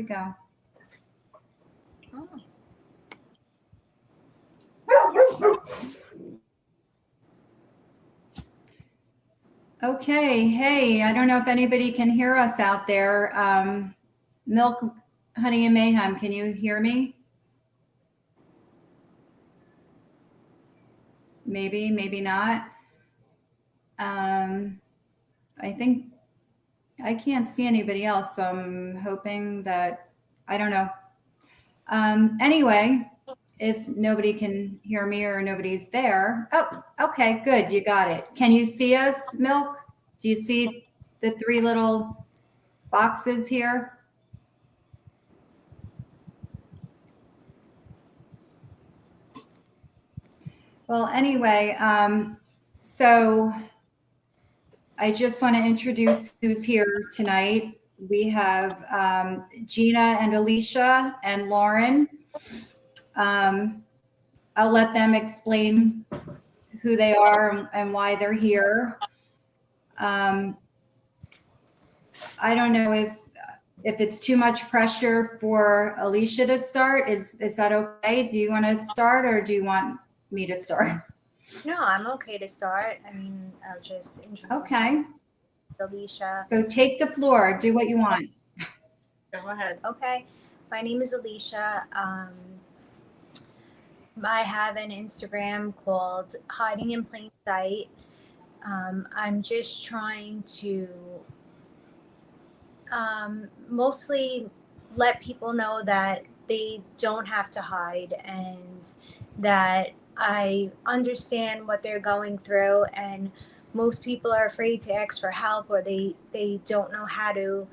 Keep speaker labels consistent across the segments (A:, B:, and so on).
A: we go.
B: Oh.
A: Okay, hey, I don't know if anybody can hear us out there. Milk, Honey, and Mayhem, can you hear me? Maybe, maybe not. I think I can't see anybody else, so I'm hoping that, I don't know. Anyway, if nobody can hear me or nobody's there. Oh, okay, good, you got it. Can you see us, Milk? Do you see the three little boxes here? Well, anyway, so I just want to introduce who's here tonight. We have Gina and Alicia and Lauren. I'll let them explain who they are and why they're here. I don't know if it's too much pressure for Alicia to start. Is that okay? Do you want to start or do you want me to start?
B: No, I'm okay to start. I mean, I'll just introduce
A: Okay.
B: Alicia.
A: So take the floor. Do what you want.
C: Go ahead.
B: Okay. My name is Alicia. I have an Instagram called Hiding in Plain Sight. I'm just trying to mostly let people know that they don't have to hide and that I understand what they're going through, and most people are afraid to ask for help, or they don't know how to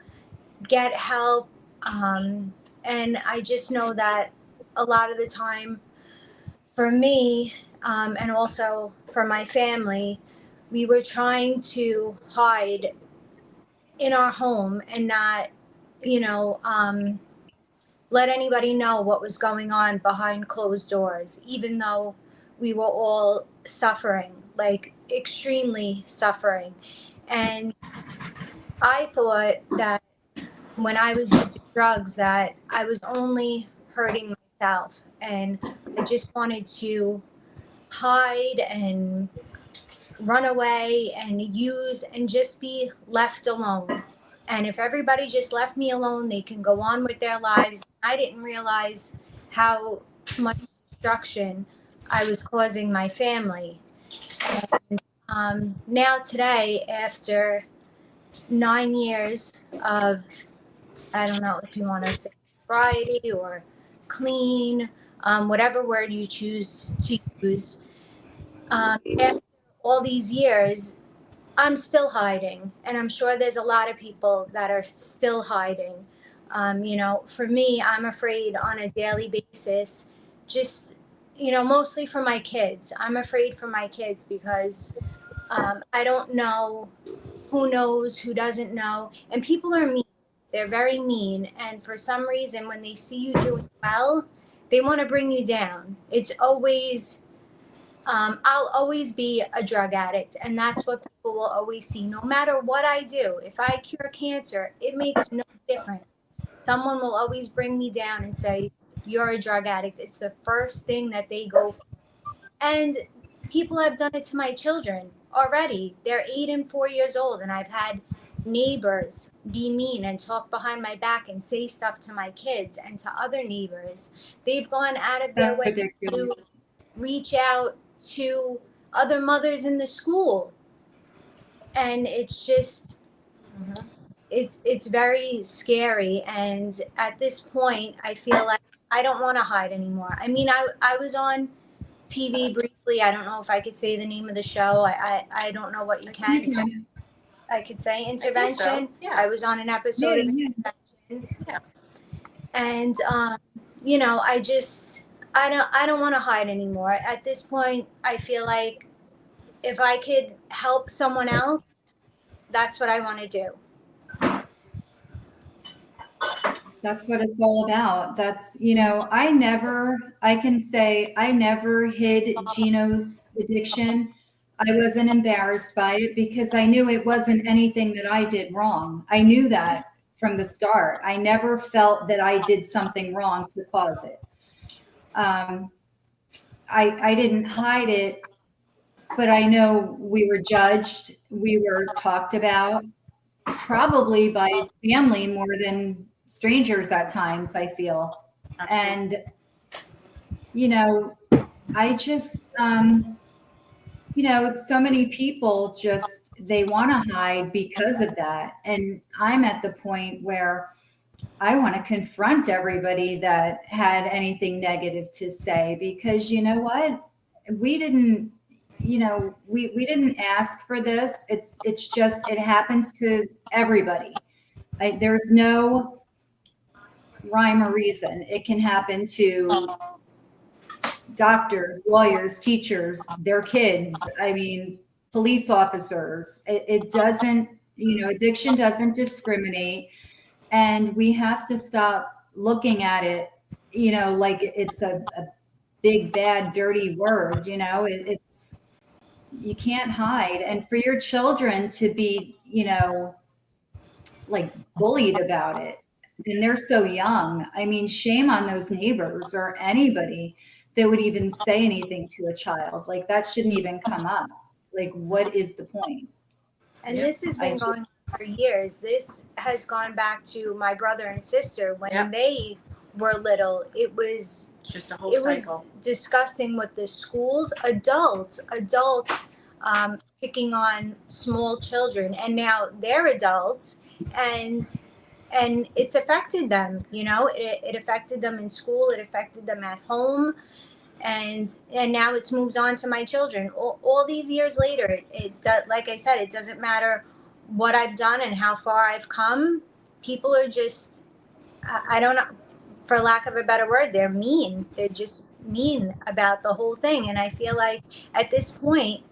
B: get help. And I just know that a lot of the time for me, and also for my family, we were trying to hide in our home and not, let anybody know what was going on behind closed doors, even though we were all suffering, like extremely suffering. And I thought that when I was using drugs that I was only hurting myself, and I just wanted to hide and run away and use and just be left alone. And if everybody just left me alone, they can go on with their lives. I didn't realize how much destruction I was causing my family. And now today, after 9 years of, I don't know if you want to say sobriety or clean, whatever word you choose to use, after all these years, I'm still hiding, and I'm sure there's a lot of people that are still hiding. For me, I'm afraid on a daily basis, just, mostly for my kids. I'm afraid for my kids because I don't know who knows, who doesn't know. And people are mean. They're very mean. And for some reason, when they see you doing well, they want to bring you down. It's always... I'll always be a drug addict, and that's what people will always see. No matter what I do, if I cure cancer, it makes no difference. Someone will always bring me down and say, "You're a drug addict." It's the first thing that they go for. And people have done it to my children already. They're 8 and 4 years old, and I've had neighbors be mean and talk behind my back and say stuff to my kids and to other neighbors. They've gone out of their way to reach out to other mothers in the school, and it's just it's very scary. And at this point, I feel like I don't want to hide anymore. I mean, I was on TV briefly. I don't know if I could say the name of the show. I don't know what you can. So I could say Intervention.
C: So. Yeah.
B: I was on an episode of Intervention.
C: Yeah.
B: And I don't want to hide anymore. At this point, I feel like if I could help someone else, that's what I want to do.
A: That's what it's all about. That's, I can say I never hid Gino's addiction. I wasn't embarrassed by it because I knew it wasn't anything that I did wrong. I knew that from the start. I never felt that I did something wrong to cause it. I didn't hide it, but I know we were judged. We were talked about, probably by family more than strangers at times, I feel.
C: Absolutely.
A: And, I just, so many people just, they want to hide because of that. And I'm at the point where I want to confront everybody that had anything negative to say, because you know what? We didn't, we didn't ask for this. It's just, it happens to everybody. There's no rhyme or reason. It can happen to doctors, lawyers, teachers, their kids. I mean, police officers. It doesn't, addiction doesn't discriminate. And we have to stop looking at it, like it's a big, bad, dirty word. It's, you can't hide. And for your children to be, like bullied about it, and they're so young. I mean, shame on those neighbors or anybody that would even say anything to a child. Like, that shouldn't even come up. Like, what is the point?
B: And
C: Yep.
B: this has been going on for years. This has gone back to my brother and sister when
C: Yep.
B: they were little. It was
C: It's just a whole cycle.
B: disgusting with the schools, adults picking on small children, and now they're adults, and it's affected them. It affected them in school. It affected them at home. And now it's moved on to my children. All these years later, like I said, it doesn't matter what I've done and how far I've come. People are just, I don't know, for lack of a better word, they're mean. They're just mean about the whole thing. And I feel like at this point,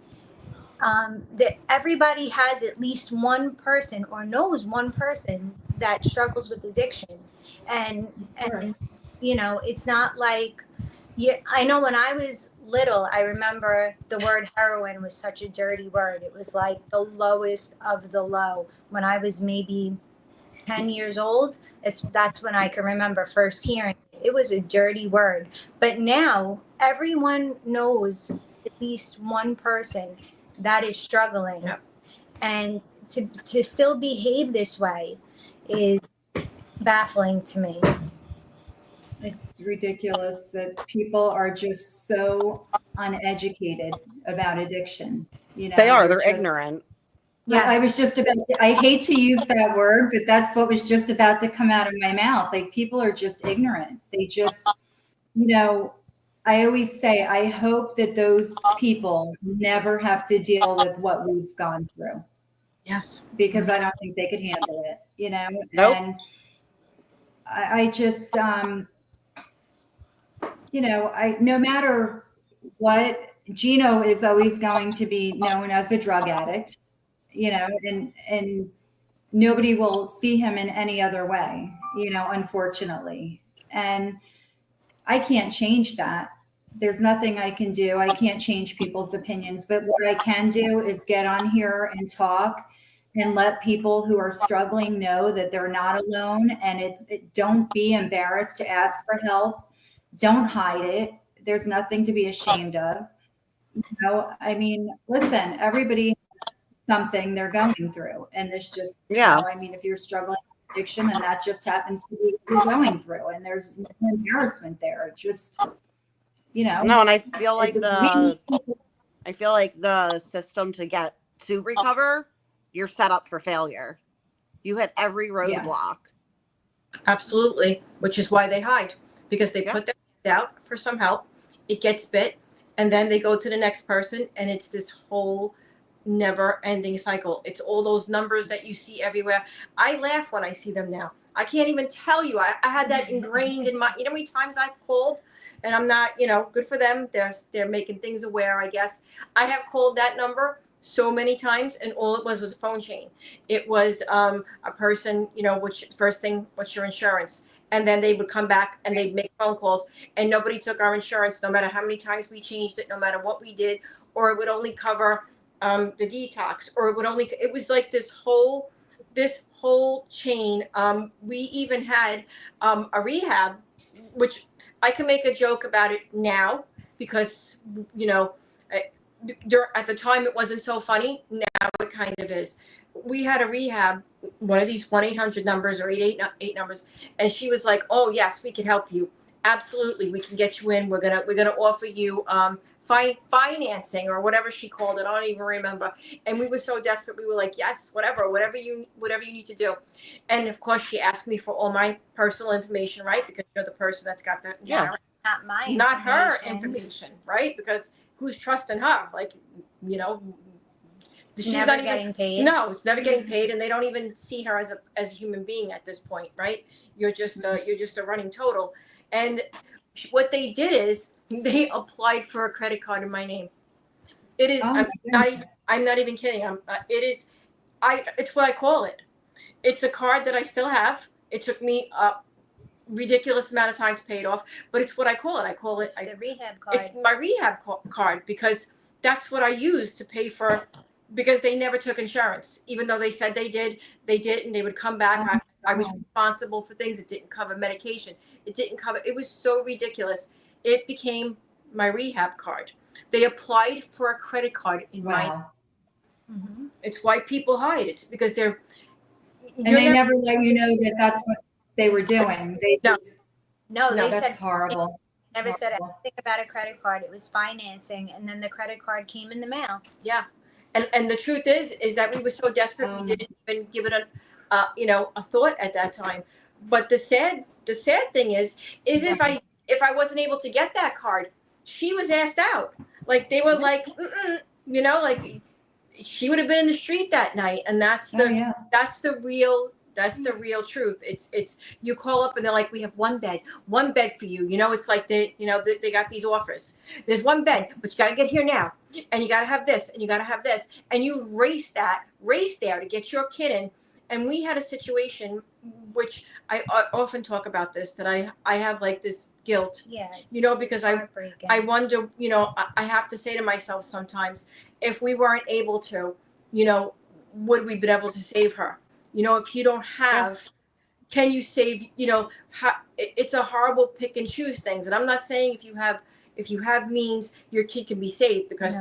B: that everybody has at least one person or knows one person that struggles with addiction. And it's not like, yeah, I know when I was little, I remember the word heroin was such a dirty word. It was like the lowest of the low. When I was maybe 10 years old, that's when I can remember first hearing it. It was a dirty word. But now everyone knows at least one person that is struggling.
C: Yep.
B: And to still behave this way is baffling to me.
A: It's ridiculous that people are just so uneducated about addiction.
D: They are. They're
A: just
D: ignorant.
A: Yeah, I was just about to, I hate to use that word, but that's what was just about to come out of my mouth. Like, people are just ignorant. They just, I always say, I hope that those people never have to deal with what we've gone through.
C: Yes.
A: Because I don't think they could handle it,
D: Nope.
A: And I just, no matter what, Gino is always going to be known as a drug addict, and nobody will see him in any other way, unfortunately. And I can't change that. There's nothing I can do. I can't change people's opinions, but what I can do is get on here and talk and let people who are struggling know that they're not alone, and don't be embarrassed to ask for help. Don't hide it. There's nothing to be ashamed of. I mean, listen, everybody has something they're going through. And this just, if you're struggling with addiction, and that just happens to be what you're going through, and there's no embarrassment there. Just,
D: No, and I feel like the system to recover, you're set up for failure. You hit every roadblock.
C: Absolutely. Which is why they hide, because they put their hand out for some help. It gets bit, and then they go to the next person, and it's this whole never-ending cycle. It's all those numbers that you see everywhere. I laugh when I see them now. I can't even tell you. I had that ingrained in my. You know how many times I've called, and I'm not. Good for them. They're making things aware, I guess. I have called that number so many times, and all it was a phone chain. It was a person. Which first thing, what's your insurance? And then they would come back and they'd make phone calls, and nobody took our insurance, no matter how many times we changed it, no matter what we did, or it would only cover the detox, or it was like this whole this whole chain. We even had a rehab, which I can make a joke about it now because, you know, at the time it wasn't so funny. Now it kind of is. We had a rehab, one of these 1-800 numbers or 888 numbers, and she was like, "Oh yes, we can help you. Absolutely, we can get you in. We're gonna offer you financing or whatever she called it. I don't even remember." And we were so desperate. We were like, "Yes, whatever you need to do." And of course, she asked me for all my personal information, right? Because you're the person that's got the
B: Not my
C: not her
B: information.
C: information, right? Because who's trusting her? Like, you know, she's
B: Never
C: not even
B: getting paid.
C: No, it's never getting paid, and they don't even see her as a human being at this point, right? You're just a running total. And what they did is they applied for a credit card in my name. It is.
A: Oh,
C: I'm
A: my
C: not even.
A: goodness.
C: I'm not even kidding. It is. It's what I call it. It's a card that I still have. It took me a ridiculous amount of time to pay it off, but it's what I call it. I call it.
B: It's the rehab card.
C: It's my rehab card because that's what I use to pay for. Because they never took insurance, even though they said they did. They didn't. They would come back. I was responsible for things. It didn't cover medication. It didn't cover. It was so ridiculous. It became my rehab card. They applied for a credit card in my.
A: Wow.
B: Mhm.
C: It's why people hide. It's because they're.
A: And they never let you know that that's what they were doing. They
C: No.
A: just,
B: No, they
A: that's
B: said
A: horrible.
B: never said
A: Horrible.
B: anything about a credit card. It was financing, and then the credit card came in the mail.
C: Yeah, and the truth is that we were so desperate we didn't even give it a thought at that time. But the sad thing is if I wasn't able to get that card, she was asked out. Like they were like, like she would have been in the street that night, and that's the real truth. It's you call up and they're like, we have one bed for you. It's like they got these offers. There's one bed, but you got to get here now, and you got to have this, and you got to have this, and you race there to get your kid in. And we had a situation, which I often talk about this, that I have like this guilt, because I wonder, I have to say to myself sometimes, if we weren't able to, would we been able to save her? If you don't have, can you save, it's a horrible pick and choose things. And I'm not saying if you have means, your kid can be saved, because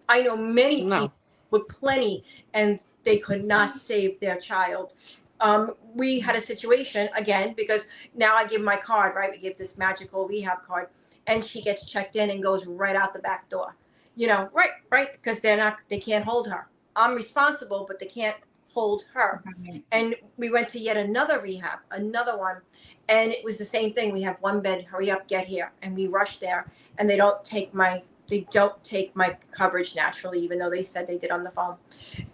C: I know many people with plenty, and they could not save their child. We had a situation again, because now I give my card, right? We give this magical rehab card, and she gets checked in and goes right out the back door, right. Because they can't hold her. I'm responsible, but they can't hold her. And we went to yet another rehab, another one. And it was the same thing. We have one bed, hurry up, get here. And we rushed there, and they don't take my coverage naturally, even though they said they did on the phone.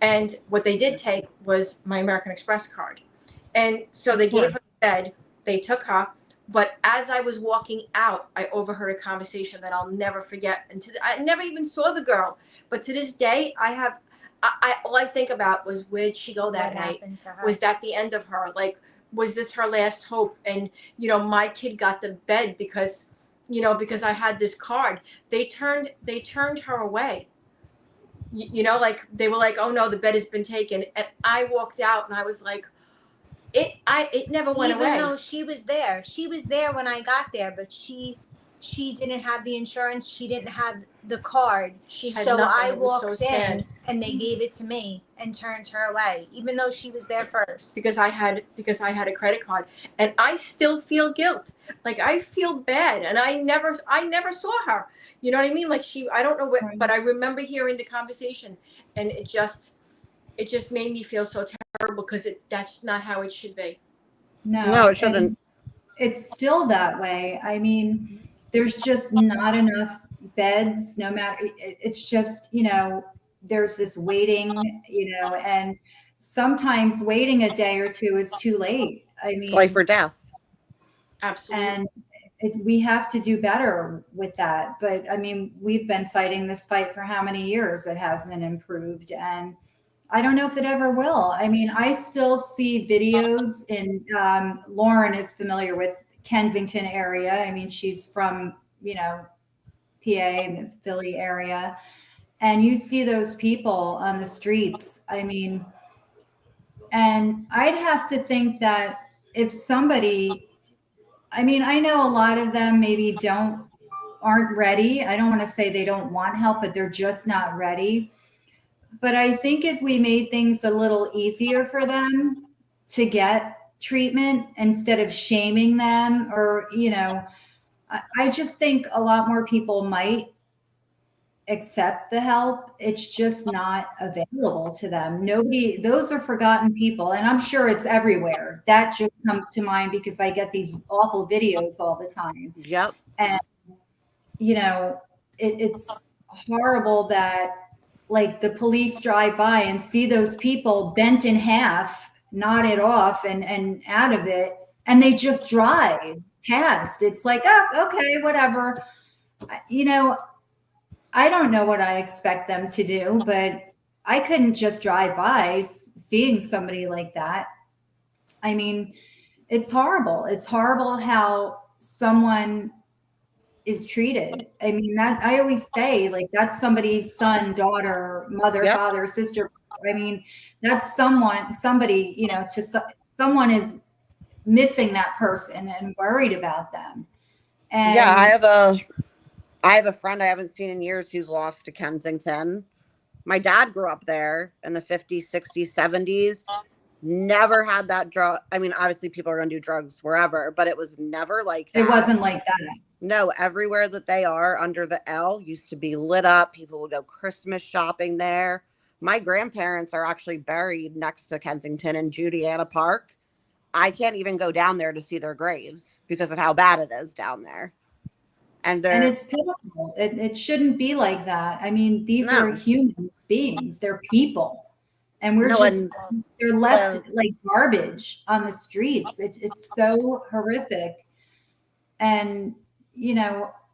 C: And what they did take was my American Express card. And so they gave her the bed, they took her. But as I was walking out, I overheard a conversation that I'll never forget. And I never even saw the girl. But to this day, all I think about was, where'd she go that night? Was that the end of her? Like, was this her last hope? And, my kid got the bed because I had this card. They turned her away. Like they were like, oh no, the bed has been taken. And I walked out and I was like, it never went away.
B: Even though she was there when I got there, but she didn't have the insurance. She didn't have the card.
C: She had
B: so
C: nothing.
B: I
C: It was
B: walked
C: so sad.
B: in and they gave it to me and turned her away, even though she was there first.
C: Because I had a credit card, and I still feel guilt. Like I feel bad, and I never saw her. You know what I mean? Like I don't know what, but I remember hearing the conversation, and it just made me feel so terrible, because that's not how it should be.
D: No, it shouldn't.
A: And it's still that way. I mean, there's just not enough beds, no matter, it's just, there's this waiting, and sometimes waiting a day or two is too late. I mean,
D: Life or death.
C: Absolutely.
A: And we have to do better with that. But I mean, we've been fighting this fight for how many years? It hasn't improved. And I don't know if it ever will. I mean, I still see videos in, Lauren is familiar with Kensington area. I mean, she's from, PA and the Philly area. And you see those people on the streets. I mean, And I'd have to think that if somebody, I mean, I know a lot of them maybe aren't ready. I don't want to say they don't want help, but they're just not ready. But I think if we made things a little easier for them to get treatment instead of shaming them, or, I just think a lot more people might accept the help. It's just not available to them. Nobody, those are forgotten people. And I'm sure it's everywhere. That just comes to mind because I get these awful videos all the time.
D: Yep.
A: And, it's horrible that like the police drive by and see those people bent in half, knotted off and out of it. And they just drive past. It's like, oh, okay, whatever. I don't know what I expect them to do, but I couldn't just drive by seeing somebody like that. I mean, it's horrible. It's horrible how someone is treated. I mean, that I always say, like, that's somebody's son, daughter, mother,
D: Yep.
A: father, sister. I mean, that's somebody, someone is missing that person and worried about them. And
D: Yeah, I have a friend I haven't seen in years who's lost to Kensington. My dad grew up there in the 50s, 60s, 70s. Never had that drug. I mean, obviously people are going to do drugs wherever, but it was never like that.
A: it wasn't like that.
D: No, everywhere that they are under the L used to be lit up. People would go Christmas shopping there. My grandparents are actually buried next to Kensington in Judiana Park. I can't even go down there to see their graves because of how bad it is down there. And
A: it's pitiful. It shouldn't be like that. I mean, these
D: No.
A: are human beings. They're people. And we're
D: No,
A: they're left like garbage on the streets. It's so horrific. And,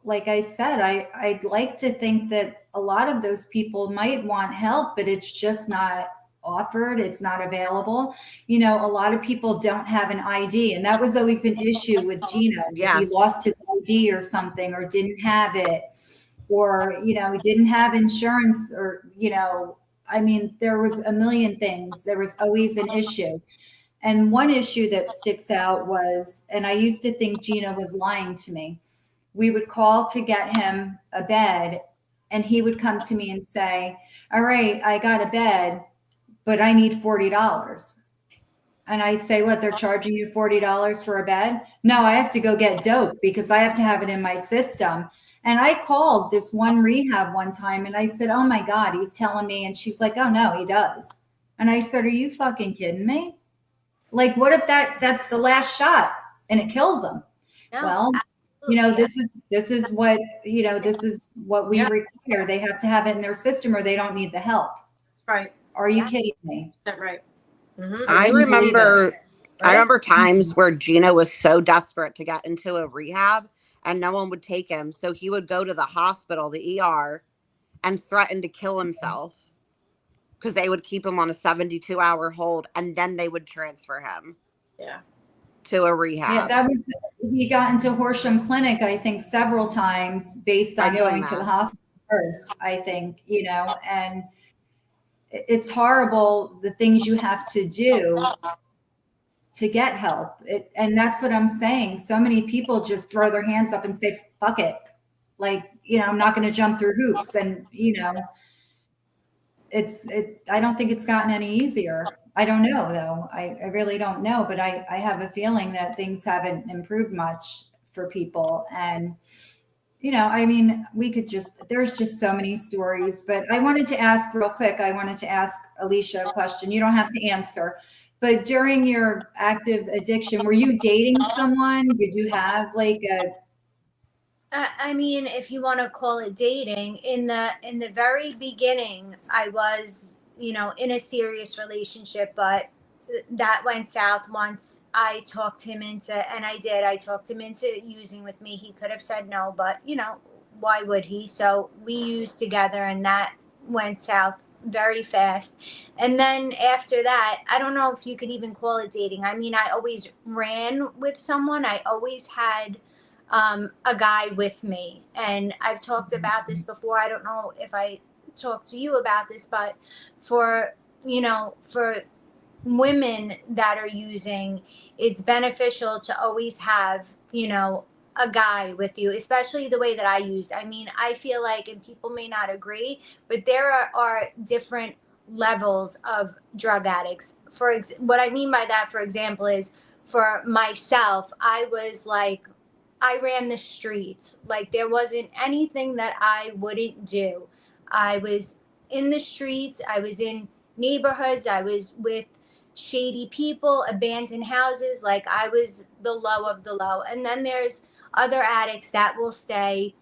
A: like I said, I'd like to think that a lot of those people might want help, but it's just not offered. It's not available. A lot of people don't have an ID, and that was always an issue with Gino.
D: Yes.
A: He lost his ID or something, or didn't have it, or, he didn't have insurance, or, I mean, there was a million things. There was always an issue. And one issue that sticks out was, and I used to think Gino was lying to me. We would call to get him a bed, and he would come to me and say, all right, I got a bed, but I need $40. And I'd say, what, they're charging you $40 for a bed? No, I have to go get dope because I have to have it in my system. And I called this one rehab one time and I said, oh my God, he's telling me. And she's like, oh no, he does. And I said, are you fucking kidding me? Like, what if that's the last shot and it kills them?
B: No,
A: Well,
B: absolutely.
A: this is what we require. They have to have it in their system or they don't need the help.
C: Right.
A: Are you kidding me?
C: That's right. Mm-hmm.
D: I
A: wouldn't believe
D: remember
A: it.
D: I remember times where Gino was so desperate to get into a rehab and no one would take him. So he would go to the hospital, the ER, and threaten to kill himself because they would keep him on a 72-hour hold and then they would transfer him
C: Yeah.
D: to a rehab.
A: Yeah, he got into Horsham Clinic, I think, several times based on going to the hospital first, I think, and it's horrible the things you have to do to get help. And that's what I'm saying. So many people just throw their hands up and say, fuck it. Like, I'm not going to jump through hoops. And, I don't think it's gotten any easier. I don't know though. I really don't know, but I have a feeling that things haven't improved much for people. And, I mean, there's just so many stories, but I wanted to ask real quick. I wanted to ask Alicia a question. You don't have to answer, but during your active addiction, were you dating someone? Did you have like
B: I mean, if you want to call it dating, in the very beginning, I was, in a serious relationship, but that went south once I talked him into, and I talked him into using with me. He could have said no, but why would he? So we used together and that went south very fast. And then after that, I don't know if you could even call it dating. I mean, I always ran with someone. I always had a guy with me. And I've talked about this before. I don't know if I talked to you about this, but for women that are using, it's beneficial to always have, you know, a guy with you, especially the way that I used. I mean, I feel like, and people may not agree, but there are different levels of drug addicts. What I mean by that, for example, is for myself, I was like, I ran the streets. Like there wasn't anything that I wouldn't do. I was in the streets, I was in neighborhoods, I was with shady people, abandoned houses. Like I was the low of the low. And then there's other addicts that will stay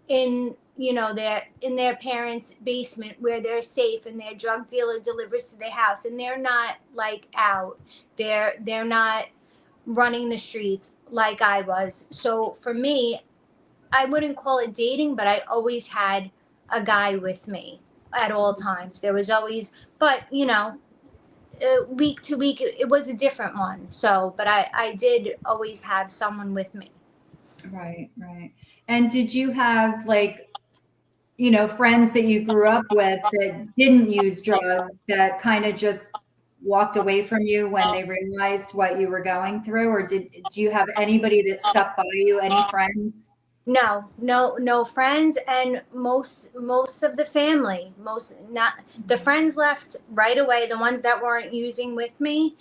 B: in, you know, their parents' basement where they're safe, and their drug dealer delivers to their house, and they're not like out. They're not running the streets like I was. So for me, I wouldn't call it dating, but I always had a guy with me at all times. There was always, but you know, week to week, it was a different one. So, but I did always have someone with me.
A: Right, right. And did you have like, friends that you grew up with that didn't use drugs that kind of just walked away from you when they realized what you were going through? Or do you have anybody that stuck by you? Any friends?
B: No friends, and most of the family, not the friends left right away. The ones that weren't using with me,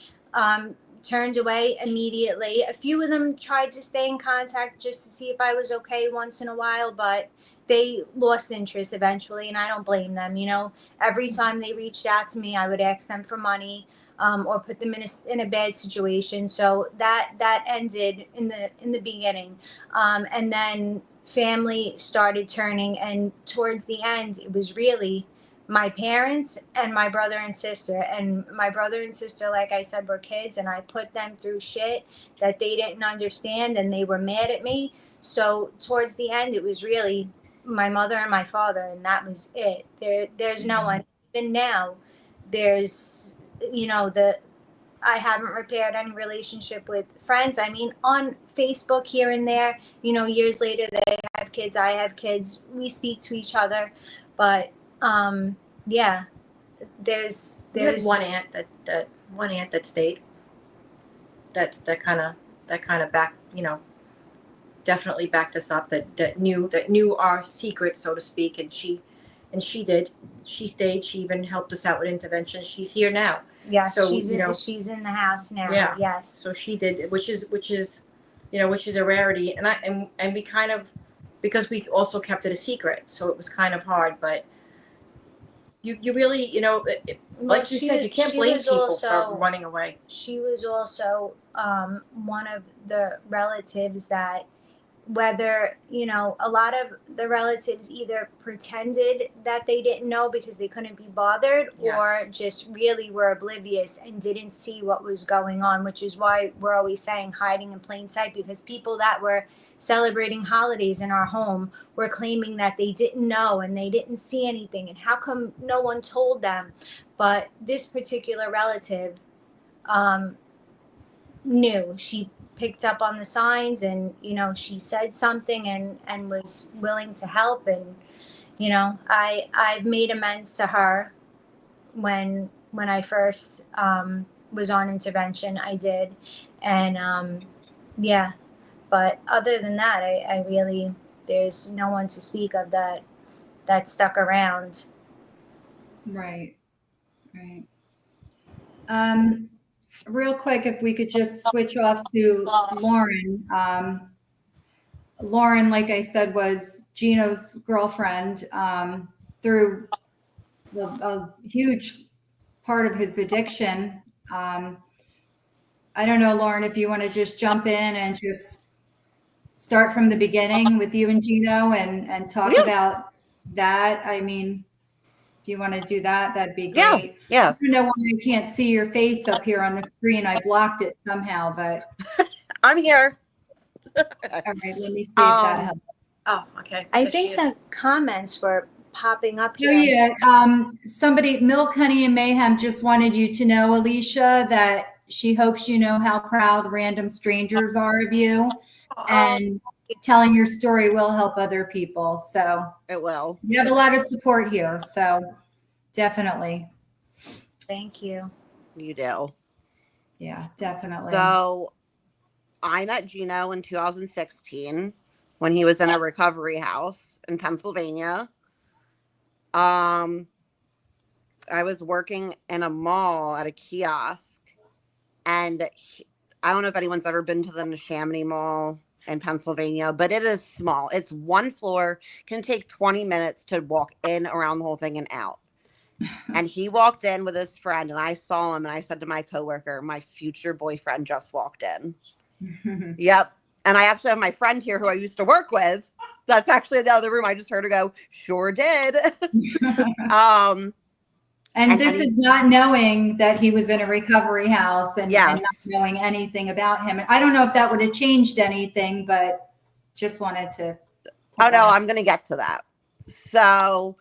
B: turned away immediately. A few of them tried to stay in contact just to see if I was okay once in a while, but they lost interest eventually, and I don't blame them. You know, every time they reached out to me, I would ask them for money, or put them in a bad situation. So that ended in the beginning, and then family started turning, and towards the end, it was really my parents and my brother and sister. And my brother and sister, like I said, were kids, and I put them through shit that they didn't understand, and they were mad at me. So towards the end, it was really my mother and my father, and that was it. There's no one. Even now, there's, you know, I haven't repaired any relationship with friends. I mean, on Facebook here and there, you know, years later, they have kids, I have kids, we speak to each other, but yeah, there's
C: We had one aunt that stayed. That kind of back, you know, definitely backed us up. That knew our secret, so to speak, and she did. She stayed. She even helped us out with interventions. She's here now.
B: Yes,
C: So,
B: she's
C: you know,
B: she's in the house now.
C: Yeah.
B: Yes.
C: So she did, which is a rarity, and we kind of, because we also kept it a secret, so it was kind of hard. But you really, you know, like you said, you can't blame people for running away.
B: She was also one of the relatives that, whether, you know, a lot of the relatives either pretended that they didn't know because they couldn't be bothered,
C: Yes.
B: or just really were oblivious and didn't see what was going on, which is why we're always saying hiding in plain sight, because people that were celebrating holidays in our home were claiming that they didn't know and they didn't see anything, and how come no one told them. But this particular relative knew. She picked up on the signs, and you know, she said something and was willing to help. And you know, I've made amends to her when I first was on intervention. I did. And yeah, but other than that, I really, there's no one to speak of that stuck around.
A: Right. Real quick, if we could just switch off to Lauren. Lauren, like I said, was Gino's girlfriend through a huge part of his addiction. I don't know, Lauren, if you want to just jump in and just start from the beginning with you and Gino and talk about that. I mean, if you want to do that, that'd be great.
D: Yeah.
A: I don't know why I can't see your face up here on the screen. I blocked it somehow, but
D: I'm here.
A: all right, let me see if that helps.
C: Oh, okay.
B: I
C: So
B: think the comments were popping up
A: Oh
B: here.
A: yeah, somebody, Milk, Honey, and Mayhem just wanted you to know, Alicia, that she hopes you know how proud random strangers are of you, and telling your story will help other people. So
D: It will.
A: you have a lot of support here, so definitely.
B: Thank you.
D: You do.
A: Yeah, definitely.
D: So I met Gino in 2016 when he was in a recovery house in Pennsylvania. I was working in a mall at a kiosk, and I don't know if anyone's ever been to the Neshaminy Mall in Pennsylvania, but it is small. It's one floor, can take 20 minutes to walk in around the whole thing and out. And he walked in with his friend, and I saw him, and I said to my coworker, my future boyfriend just walked in. Yep. And I actually have my friend here who I used to work with. That's actually in the other room. I just heard her go, sure did.
A: And this is not knowing that he was in a recovery house and not
D: Yes.
A: knowing anything about him. And I don't know if that would have changed anything, but just wanted to.
D: Oh, no, I'm going to get to that. So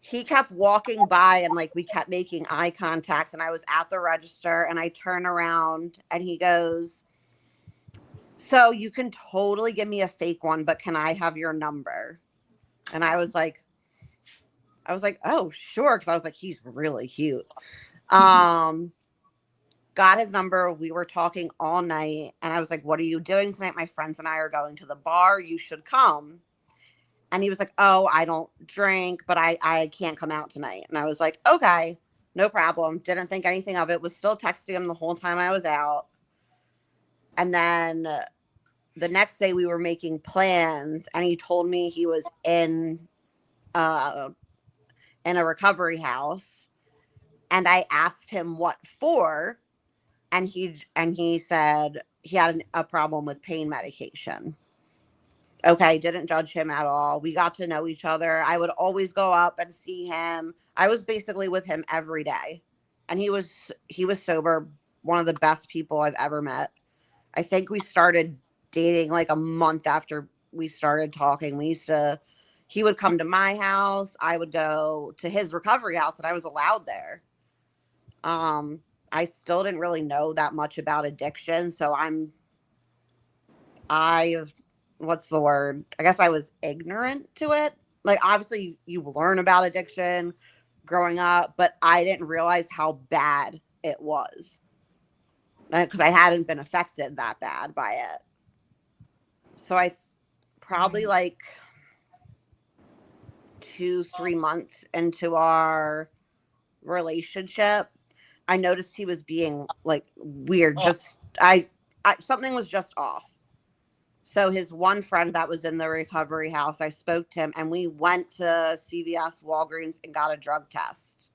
D: he kept walking by, and like we kept making eye contacts, and I was at the register, and I turn around and he goes, so you can totally give me a fake one, but can I have your number? And I was like, oh, sure. Cause I was like, he's really cute. Got his number. We were talking all night, and I was like, what are you doing tonight? My friends and I are going to the bar. You should come. And he was like, oh, I don't drink, but I can't come out tonight. And I was like, okay, no problem. Didn't think anything of it. Was still texting him the whole time I was out. And then the next day we were making plans, and he told me he was in a recovery house. And I asked him what for. And he said he had a problem with pain medication. Okay, didn't judge him at all. We got to know each other. I would always go up and see him. I was basically with him every day. And he was sober, one of the best people I've ever met. I think we started dating like a month after we started talking. He would come to my house. I would go to his recovery house, and I was allowed there. I still didn't really know that much about addiction. So what's the word? I guess I was ignorant to it. Like, obviously you learn about addiction growing up, but I didn't realize how bad it was because I hadn't been affected that bad by it. So I probably like 2-3 months into our relationship, I noticed he was being like weird. Just something was just off. So his one friend that was in the recovery house, I spoke to him, and we went to CVS, Walgreens, and got a drug test.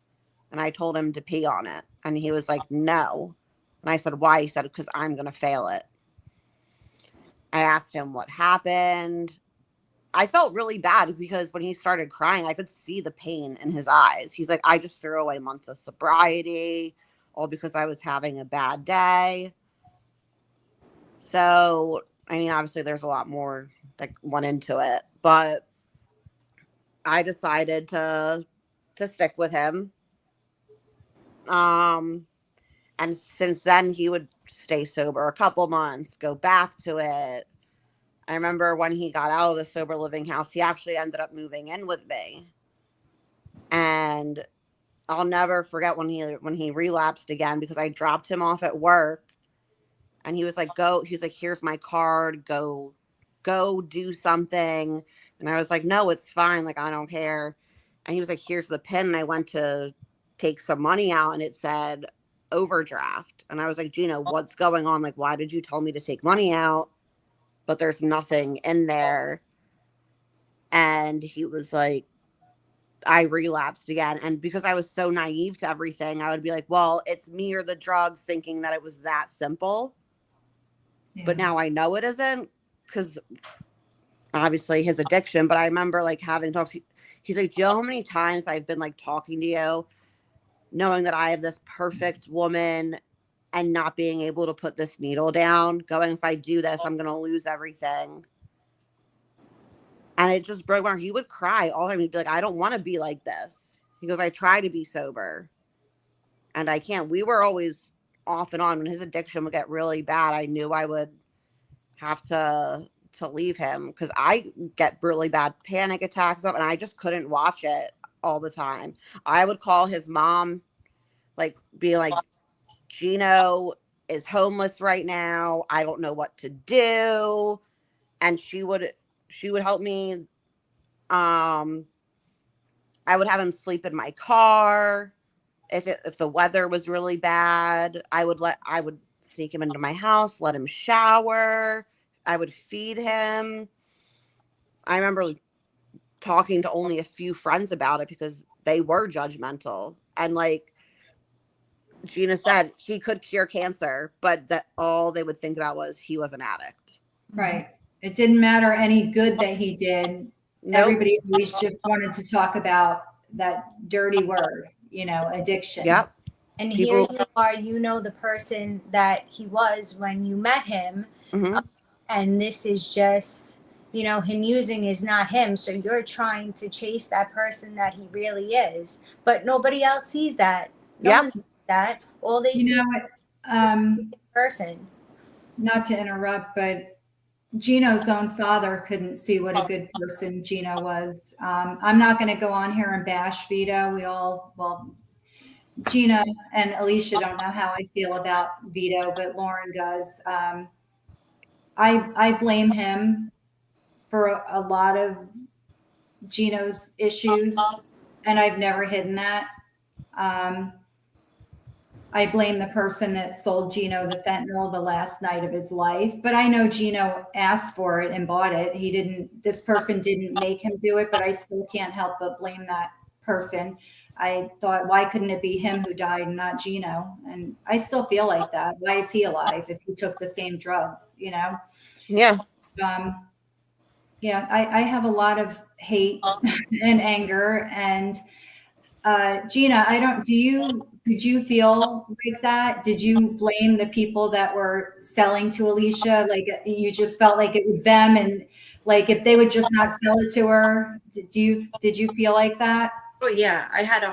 D: And I told him to pee on it. And he was like, no. And I said, why? He said, because I'm going to fail it. I asked him what happened. I felt really bad because when he started crying, I could see the pain in his eyes. He's like, I just threw away months of sobriety, all because I was having a bad day. So, I mean, obviously there's a lot more that went into it, but I decided to stick with him. And since then he would stay sober a couple months, go back to it. I remember when he got out of the sober living house, he actually ended up moving in with me. And I'll never forget when he relapsed again, because I dropped him off at work. And he was like, he's like, here's my card, go do something. And I was like, no, it's fine. Like, I don't care. And he was like, here's the pin. And I went to take some money out, and it said overdraft. And I was like, Gino, what's going on? Like, why did you tell me to take money out, but there's nothing in there? And he was like, I relapsed again. And because I was so naive to everything, I would be like, well, it's me or the drugs, thinking that it was that simple. Yeah. But now I know it isn't, because obviously his addiction. But I remember like having talks. He's like, do you know how many times I've been like talking to you, knowing that I have this perfect woman and not being able to put this needle down, going, if I do this, I'm going to lose everything. And it just broke my heart. He would cry all the time. He'd be like, I don't want to be like this. He goes, I try to be sober and I can't. We were always off and on. When his addiction would get really bad, I knew I would have to leave him, because I get really bad panic attacks and I just couldn't watch it all the time. I would call his mom, like, be like, Gino is homeless right now. I don't know what to do. And she would help me. I would have him sleep in my car. If the weather was really bad, I would sneak him into my house, let him shower. I would feed him. I remember talking to only a few friends about it because they were judgmental. And like Gina said, he could cure cancer, but that all they would think about was he was an addict.
A: Right. It didn't matter any good that he did.
D: Nope.
A: Everybody always just wanted to talk about that dirty word, addiction.
D: Yep.
B: And
D: People-
B: here you are, the person that he was when you met him.
D: Mhm.
B: And this is just, him using is not him. So you're trying to chase that person that he really is. But nobody else sees that. No
D: Yep.
B: one sees that. All they
A: You
B: see
A: know
B: is
A: what?
B: the person.
A: Not to interrupt, but Gino's own father couldn't see what a good person Gino was. I'm not going to go on here and bash Vito. Gina and Alicia don't know how I feel about Vito, but Lauren does. I blame him for a lot of Gino's issues, and I've never hidden that. I blame the person that sold Gino the fentanyl the last night of his life, but I know Gino asked for it and bought it. This person didn't make him do it, but I still can't help but blame that person. I thought, why couldn't it be him who died and not Gino? And I still feel like that. Why is he alive if he took the same drugs,
D: Yeah.
A: Yeah, I have a lot of hate and anger. And Gina, did you feel like that? Did you blame the people that were selling to Alicia? Like you just felt like it was them, and like if they would just not sell it to her, did you feel like that?
C: Oh yeah, I have a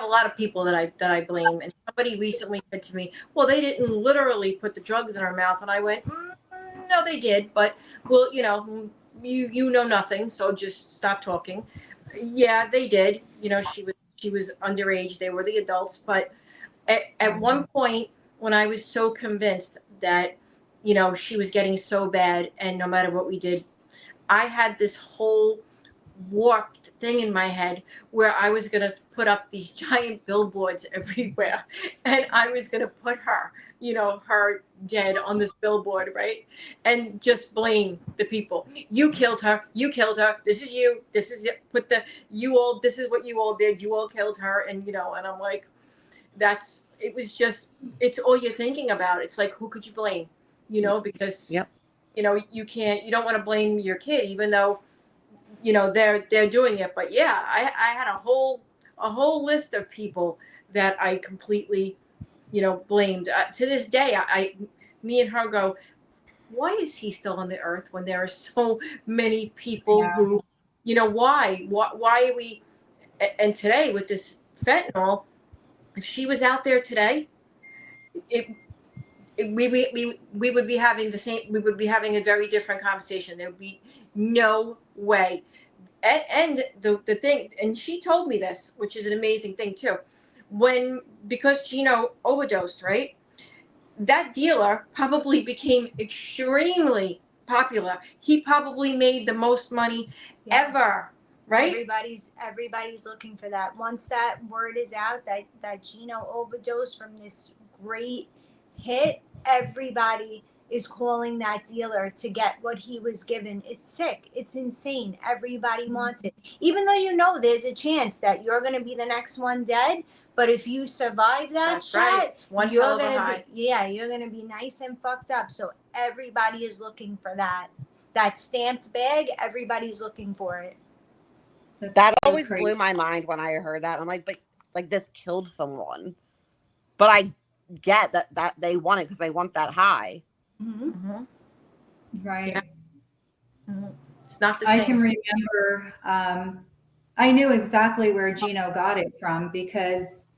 C: lot of people that I blame, and somebody recently said to me, "Well, they didn't literally put the drugs in her mouth," and I went, "No, they did, but well, you know nothing, so just stop talking." Yeah, they did. She was underage; they were the adults. But at one point, when I was so convinced that she was getting so bad, and no matter what we did, I had this whole warped thing in my head where I was going to put up these giant billboards everywhere, and I was going to put her, her dead on this billboard, right? And just blame the people. You killed her. You killed her. This is you. This is it. This is what you all did. You all killed her. And, and I'm like, it's all you're thinking about. It's like, who could you blame? Because,
D: Yep.
C: you don't want to blame your kid, even though, they're doing it. But yeah, I had a whole list of people that I completely, blamed. To this day, me and her go, why is he still on the earth when there are so many people who, why are we? And today with this fentanyl, if she was out there today, we would be having we would be having a very different conversation. There would be no way. And the thing, and she told me this, which is an amazing thing too, because Gino overdosed, right? That dealer probably became extremely popular. He probably made the most money ever, right?
B: Everybody's looking for that. Once that word is out that Gino overdosed from this great hit, everybody is calling that dealer to get what he was given. It's sick. It's insane. Everybody wants it. Even though there's a chance that you're going to be the next one dead, but if you survive that shot, you're going to be nice and fucked up. So everybody is looking for that stamped bag. Everybody's looking for it.
D: That always blew my mind when I heard that. I'm like, but like this killed someone. But I get that they want it because they want that high.
B: Mm-hmm.
C: Mm-hmm.
A: Right.
C: Yeah. Mm-hmm. It's not the same.
A: I can remember, I knew exactly where Gino got it from because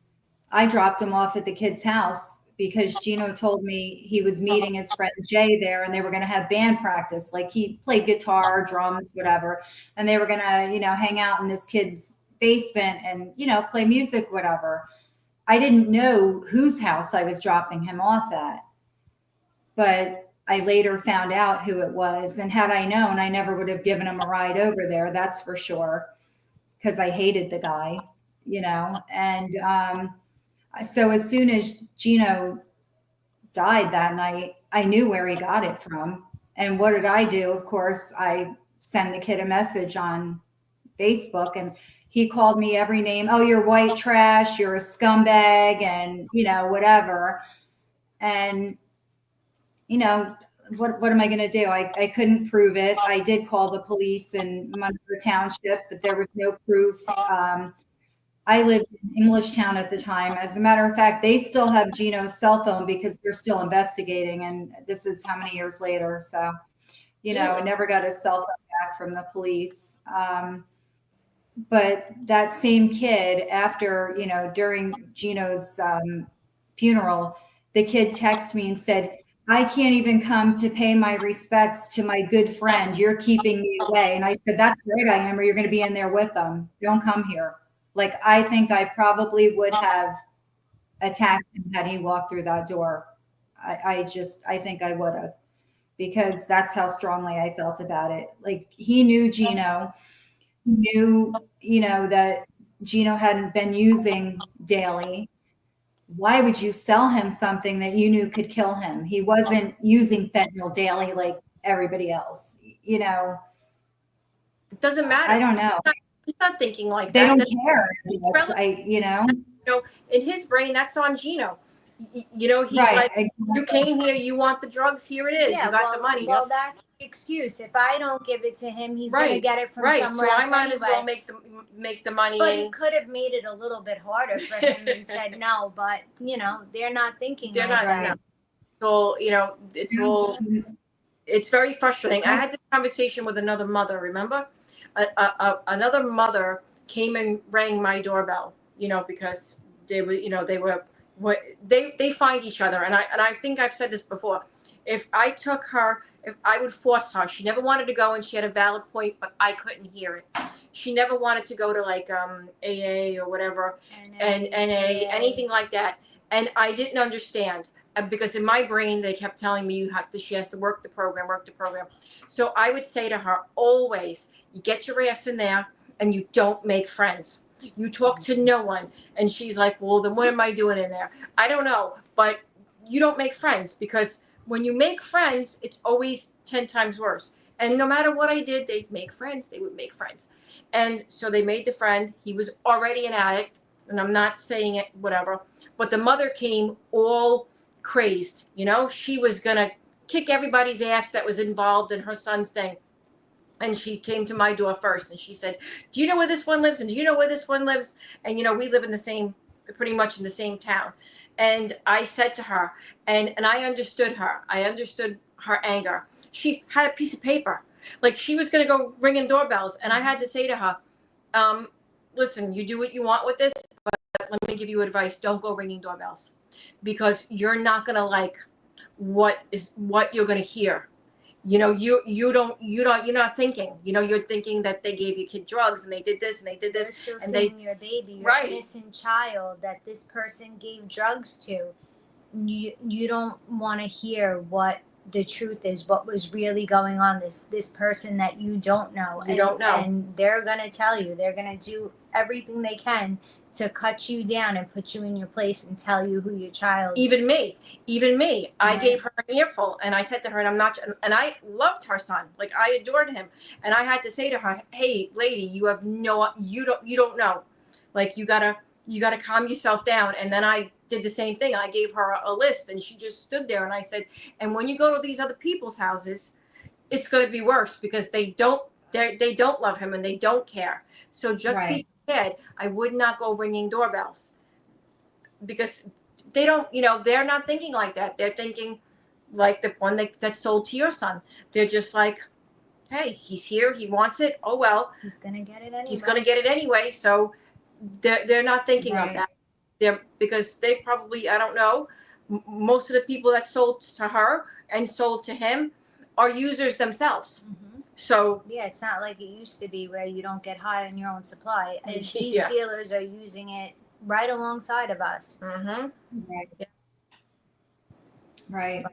A: I dropped him off at the kid's house because Gino told me he was meeting his friend Jay there and they were going to have band practice. Like he played guitar, drums, whatever. And they were going to, hang out in this kid's basement and, play music, whatever. I didn't know whose house I was dropping him off at, but I later found out who it was. And had I known, I never would have given him a ride over there. That's for sure. Because I hated the guy, and so as soon as Gino died that night, I knew where he got it from. And what did I do? Of course, I sent the kid a message on Facebook, and he called me every name. Oh, you're white trash. You're a scumbag, and whatever. And what am I going to do? I couldn't prove it. I did call the police in Munford Township, but there was no proof. I lived in Englishtown at the time. As a matter of fact, they still have Gino's cell phone because they're still investigating. And this is how many years later. So, I never got his cell phone back from the police. But that same kid, after, during Gino's funeral, the kid texted me and said, I can't even come to pay my respects to my good friend. You're keeping me away. And I said, that's right, I am, or you're going to be in there with them. Don't come here. Like, I think I probably would have attacked him had he walked through that door. I think I would have, because that's how strongly I felt about it. Like, he knew Gino, knew, that Gino hadn't been using daily. Why would you sell him something that you knew could kill him? He wasn't using fentanyl daily like everybody else.
C: It doesn't matter.
A: I don't know.
C: He's not thinking like
A: they
C: that.
A: They don't care.
C: In his brain, that's on Gino. He's
A: right,
C: like,
A: exactly.
C: You came here, you want the drugs, here it is. You got the money.
B: Well, that's the excuse. If I don't give it to him, he's going to get it from somewhere
C: so
B: else.
C: I might as well make the money.
B: But he could have made it a little bit harder for him and said no. But they're not thinking.
A: They're not.
C: That. So it's very frustrating. I had this conversation with another mother. Remember, another mother came and rang my doorbell. Because they find each other, and I think I've said this before. If I would force her, she never wanted to go, and she had a valid point, but I couldn't hear it. She never wanted to go to like AA or whatever, and NA, anything like that, and I didn't understand because in my brain they kept telling me she has to work the program. So I would say to her always, you get your ass in there, and you don't make friends. You talk to no one. And she's like, well, then what am I doing in there? I don't know. But you don't make friends, because when you make friends, it's always 10 times worse. And no matter what I did, they'd make friends. They would make friends. And so they made the friend. He was already an addict. And I'm not saying it, whatever. But the mother came all crazed. She was going to kick everybody's ass that was involved in her son's thing. And she came to my door first, and she said, do you know where this one lives? And do you know where this one lives? And, we live pretty much in the same town. And I said to her, and I understood her. I understood her anger. She had a piece of paper. Like, she was going to go ringing doorbells. And I had to say to her, listen, you do what you want with this, but let me give you advice. Don't go ringing doorbells, because you're not going to like what you're going to hear. You're not thinking, you're thinking that they gave your kid drugs and they did this and they did this.
B: You're still
C: and
B: seeing your baby, your innocent child that this person gave drugs to. You don't want to hear what the truth is, what was really going on. This person that you don't know. And they're going to tell you. They're going to do everything they can to cut you down and put you in your place and tell you who your child is.
C: Even me. I gave her an earful, and I said to her, and I loved her son. Like, I adored him. And I had to say to her, hey, lady, you don't know. Like, you gotta calm yourself down. And then I did the same thing. I gave her a list, and she just stood there, and I said, and when you go to these other people's houses, it's going to be worse, because they don't love him and they don't care. So just be prepared. I would not go ringing doorbells, because they don't, they're not thinking like that. They're thinking like the one that sold to your son. They're just like, hey, he's here. He wants it. Oh, well.
B: He's going to get it anyway.
C: He's going to get it anyway. So they're not thinking of that. Because they probably, I don't know, most of the people that sold to her and sold to him are users themselves.
B: Mm-hmm.
C: So
B: Yeah, it's not like it used to be where you don't get high on your own supply. These
C: Yeah.
B: dealers are using it right alongside of us.
C: mhm.
A: Right.
C: Yeah.
A: Right.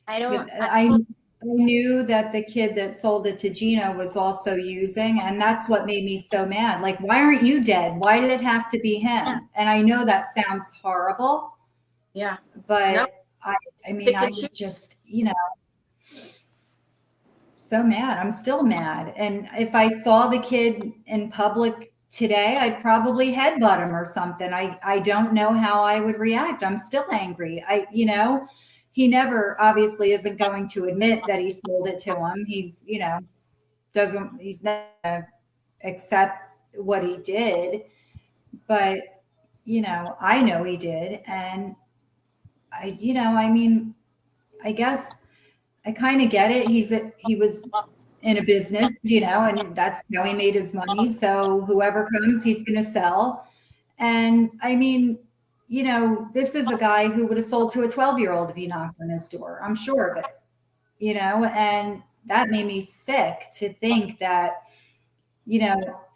B: I
A: But
B: don't.
A: I knew that the kid that sold it to Gino was also using, and that's what made me so mad. Like, why aren't you dead? Why did it have to be him? And I know that sounds horrible,
C: Yeah.
A: but
C: No.
A: I mean,
C: Pick
A: I
C: and choose.
A: just, so mad. I'm still mad. And if I saw the kid in public today, I'd probably headbutt him or something. I don't know how I would react. I'm still angry. He never obviously isn't going to admit that he sold it to him. He's not gonna accept what he did, but I know he did. And I mean, I guess I kind of get it. He was in a business, and that's how he made his money. So whoever comes, he's going to sell. And I mean, this is a guy who would have sold to a 12-year-old if he knocked on his door. I'm sure of it, and that made me sick to think that,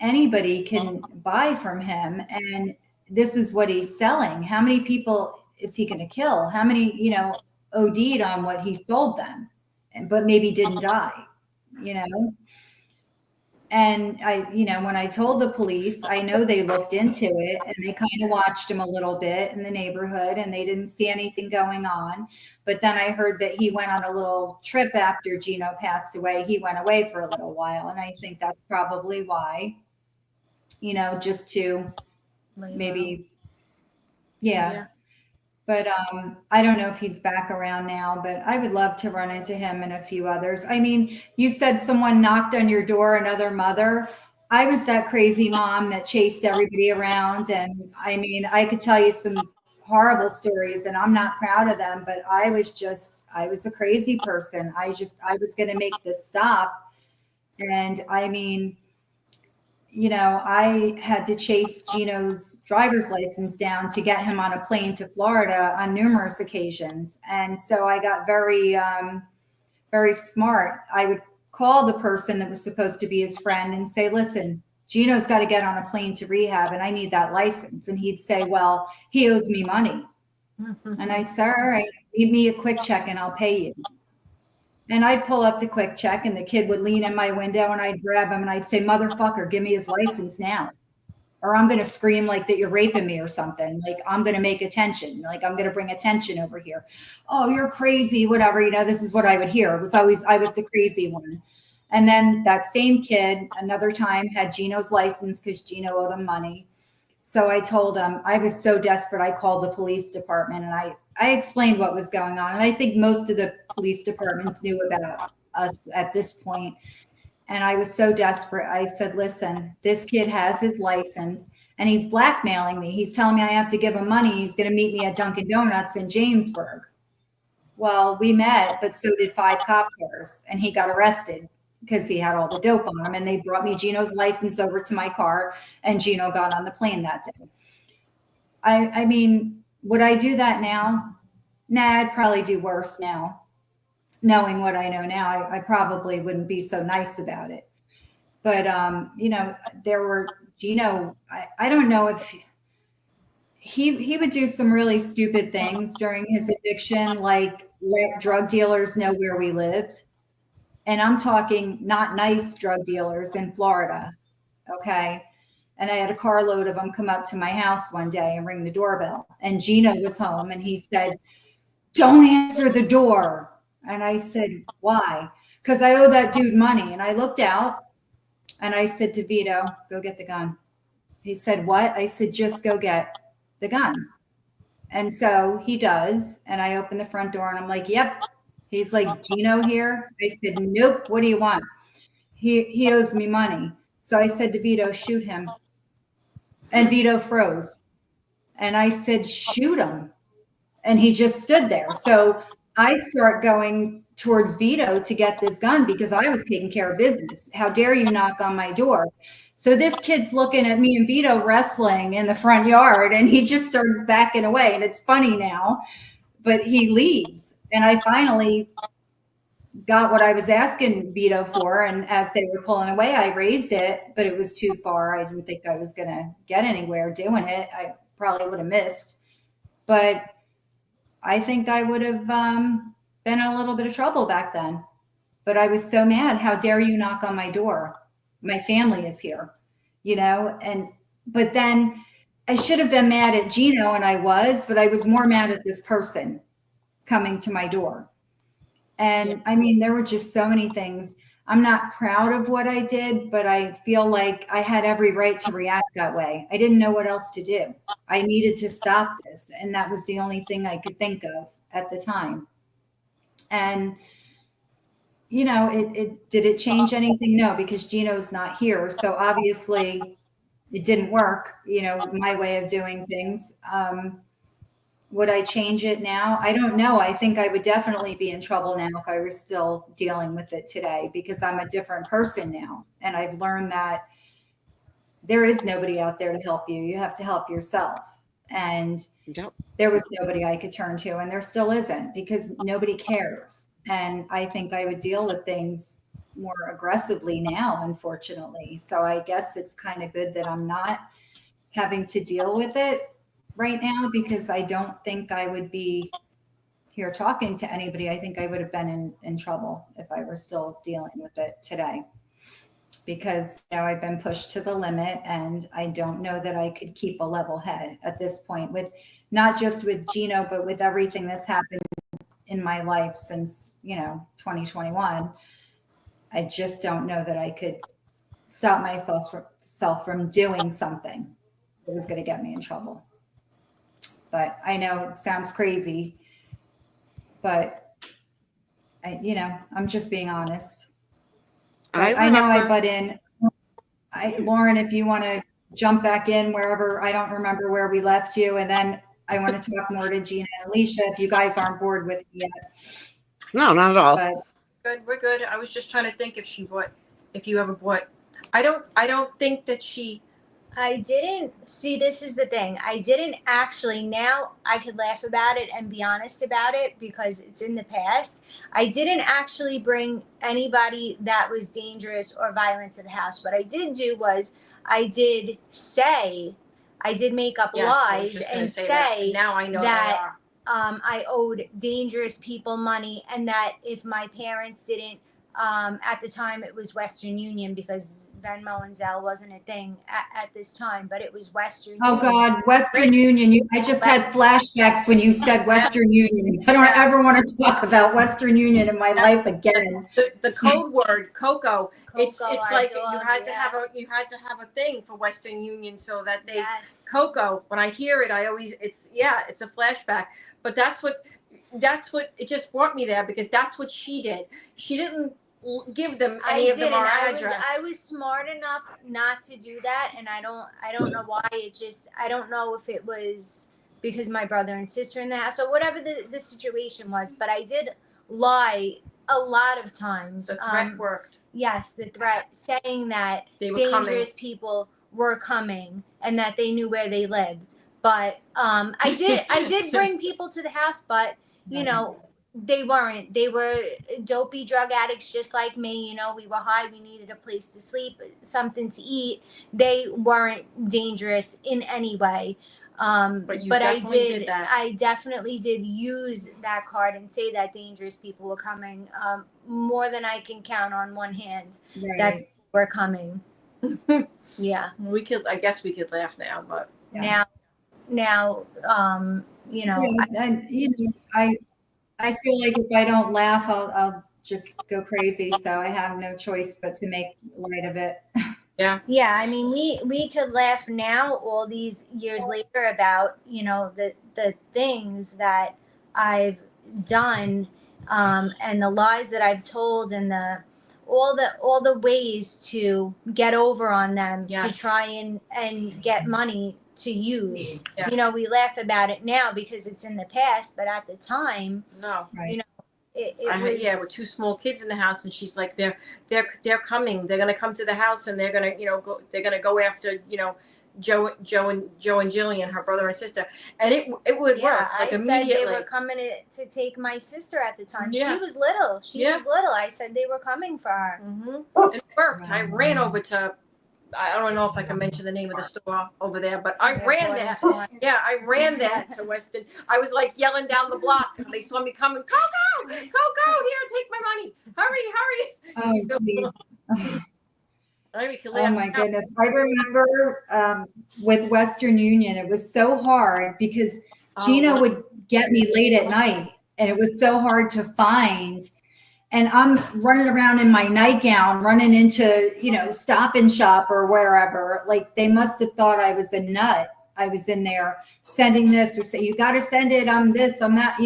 A: anybody can buy from him. And this is what he's selling. How many people is he going to kill? How many, OD'd on what he sold them, but maybe didn't die, you know? And when I told the police, I know they looked into it and they kind of watched him a little bit in the neighborhood and they didn't see anything going on. But then I heard that he went on a little trip after Gino passed away. He went away for a little while. And I think that's probably why, just to maybe, yeah. But I don't know if he's back around now, but I would love to run into him and a few others. I mean, you said someone knocked on your door, another mother. I was that crazy mom that chased everybody around. And I mean, I could tell you some horrible stories and I'm not proud of them, but I was a crazy person. I was going to make this stop. And I mean, I had to chase Gino's driver's license down to get him on a plane to Florida on numerous occasions. And so I got very, very smart. I would call the person that was supposed to be his friend and say, listen, Gino's got to get on a plane to rehab and I need that license. And he'd say, well, he owes me money. And I'd say, all right, leave me a quick check and I'll pay you. And I'd pull up to Quick Check and the kid would lean in my window and I'd grab him and I'd say, motherfucker, give me his license now. Or I'm going to scream like that you're raping me or something. Like I'm going to make attention. Like I'm going to bring attention over here. Oh, you're crazy, whatever. This is what I would hear. I was the crazy one. And then that same kid, another time, had Gino's license because Gino owed him money. So I told him, I was so desperate, I called the police department and I explained what was going on. And I think most of the police departments knew about us at this point. And I was so desperate. I said, listen, this kid has his license and he's blackmailing me. He's telling me I have to give him money. He's going to meet me at Dunkin' Donuts in Jamesburg. Well, we met, but so did 5 cop cars and he got arrested because he had all the dope on him. And they brought me Gino's license over to my car and Gino got on the plane that day. I mean, would I do that now? Nah, I'd probably do worse now. Knowing what I know now, I probably wouldn't be so nice about it. But, there were Gino, I don't know if he would do some really stupid things during his addiction, like let drug dealers know where we lived. And I'm talking not nice drug dealers in Florida. Okay. And I had a carload of them come up to my house one day and ring the doorbell. And Gino was home and he said, don't answer the door. And I said, why? Because I owe that dude money. And I looked out and I said to Vito, go get the gun. He said, what? I said, just go get the gun. And so he does. And I open the front door and I'm like, yep. He's like, Gino here? I said, nope. What do you want? He owes me money. So I said to Vito, shoot him. And Vito froze. And I said, shoot him. And he just stood there. So I start going towards Vito to get this gun because I was taking care of business. How dare you knock on my door? So this kid's looking at me and Vito wrestling in the front yard and he just starts backing away. And it's funny now, but he leaves. And I finally got what I was asking Vito for. And as they were pulling away, I raised it, but it was too far. I didn't think I was going to get anywhere doing it. I probably would have missed, but I think I would have been in a little bit of trouble back then. But I was so mad. How dare you knock on my door? My family is here, but then I should have been mad at Gino, and I was, but I was more mad at this person coming to my door. And I mean, there were just so many things. I'm not proud of what I did, but I feel like I had every right to react that way. I didn't know what else to do. I needed to stop this. And that was the only thing I could think of at the time. And, did it change anything? No, because Gino's not here. So obviously it didn't work, my way of doing things. Would I change it now? I don't know. I think I would definitely be in trouble now if I were still dealing with it today, because I'm a different person now. And I've learned that there is nobody out there to help you. You have to help yourself. And there was nobody I could turn to, and there still isn't, because nobody cares. And I think I would deal with things more aggressively now, unfortunately. So I guess it's kind of good that I'm not having to deal with it right now, because I don't think I would be here talking to anybody. I think I would have been in trouble if I were still dealing with it today, because I've been pushed to the limit, and I don't know that I could keep a level head at this point, with not just with Gino, but with everything that's happened in my life since 2021. I just don't know that I could stop myself from doing something that was going to get me in trouble. But I know it sounds crazy, but I'm just being honest. I know I butt in. Lauren, if you want to jump back in wherever, I don't remember where we left you. And then I want to talk more to Gina and Alicia if you guys aren't bored with me yet.
D: No, not at all.
C: But we're good. I was just trying to think if you ever bought. I don't think that she.
B: I didn't see. This is the thing. I didn't actually. Now I could laugh about it and be honest about it because it's in the past. I didn't actually bring anybody that was dangerous or violent to the house. What I did do was I did make up lies and say
C: now I know
B: that I owed dangerous people money, and that if my parents didn't, at the time it was Western Union, because Venmo and Zelle wasn't a thing at this time, but it was Western Union.
A: Oh God, Western Union. I just had flashbacks when you said Western Union. I don't ever want to talk about Western Union in my life again.
C: The code word, Coco. It's like you had to have a thing for Western Union so that they Coco. When I hear it, it's a flashback. But that's what it just brought me there, because that's what she did. She didn't give them any of them our address.
B: I was smart enough not to do that, and I don't know why. I don't know if it was because my brother and sister in the house or whatever the situation was, but I did lie a lot of times.
C: The threat worked.
B: Yes, the threat, saying that
C: dangerous
B: people were coming and that they knew where they lived. But I did bring people to the house, but they weren't. They were dopey drug addicts just like me. We were high. We needed a place to sleep, something to eat. They weren't dangerous in any way. But I did that. I definitely did use that card and say that dangerous people were coming. More than I can count on one hand that people were coming. Yeah.
C: I guess we could laugh now, but
B: now,
A: I feel like if I don't laugh, I'll just go crazy. So I have no choice but to make light of it.
C: Yeah.
B: Yeah. I mean, we could laugh now, all these years later, about, the things that I've done, and the lies that I've told, and all the ways to get over on them, to try and get money to use.
C: Yeah.
B: We laugh about it now because it's in the past, but at the time,
C: no,
B: it was,
C: with two small kids in the house, and she's like, they're coming, they're gonna come to the house, and they're gonna go after Joe and Jillian, her brother and sister, and it would work like
B: I
C: immediately.
B: said they were coming to take my sister at the time.
C: Yeah.
B: She was little. She was little. I said they were coming for her.
C: And it worked.
A: Wow.
C: I ran over to. I don't know if I can mention the name of the store over there, but I ran there. Yeah, I ran there to Weston. I was like yelling down the block. They saw me coming. Go! Here, take my money. Hurry!
A: Oh, geez. Oh my
C: goodness.
A: goodness. I remember with Western Union, it was so hard because Gino would get me late at night and it was so hard to find. And I'm running around in my nightgown, running into, Stop and Shop or wherever. Like they must have thought I was a nut. I was in there sending this or say, you got to send it. I'm this, I'm that,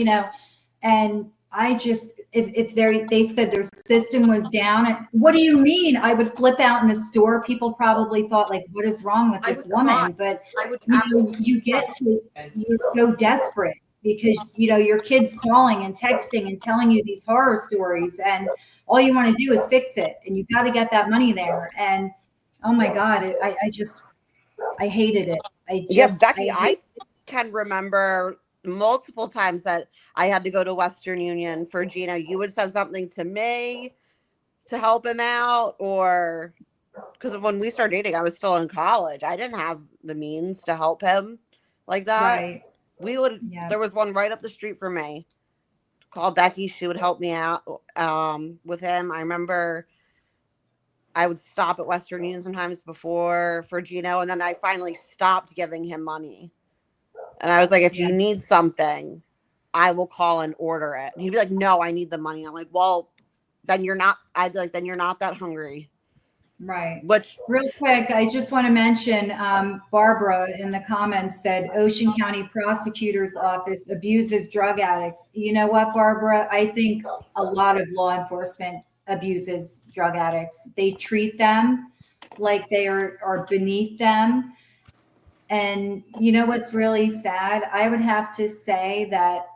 A: and I just, if they said their system was down, what do you mean? I would flip out in the store. People probably thought like, what is wrong with this woman? But you get to, you're so desperate because, your kid's calling and texting and telling you these horror stories and all you want to do is fix it. And you got to get that money there. And oh my God, I hated it.
D: Becky, I can remember multiple times that I had to go to Western Union for Gino. You would say something to me to help him out, or because when we started dating, I was still in college. I didn't have the means to help him like that.
A: Right.
D: There was one right up the street from me. Call Becky. She would help me out with him. I remember I would stop at Western Union sometimes for Gino, and then I finally stopped giving him money. And I was like, if you need something, I will call and order it. And he'd be like, no, I need the money. I'm like, well, then you're not, I'd be like, then you're not that hungry.
A: Right.
D: Which,
A: real quick, I just want to mention, Barbara in the comments said Ocean County Prosecutor's Office abuses drug addicts. You know what, Barbara? I think a lot of law enforcement abuses drug addicts. They treat them like they are beneath them. And you know what's really sad? I would have to say that,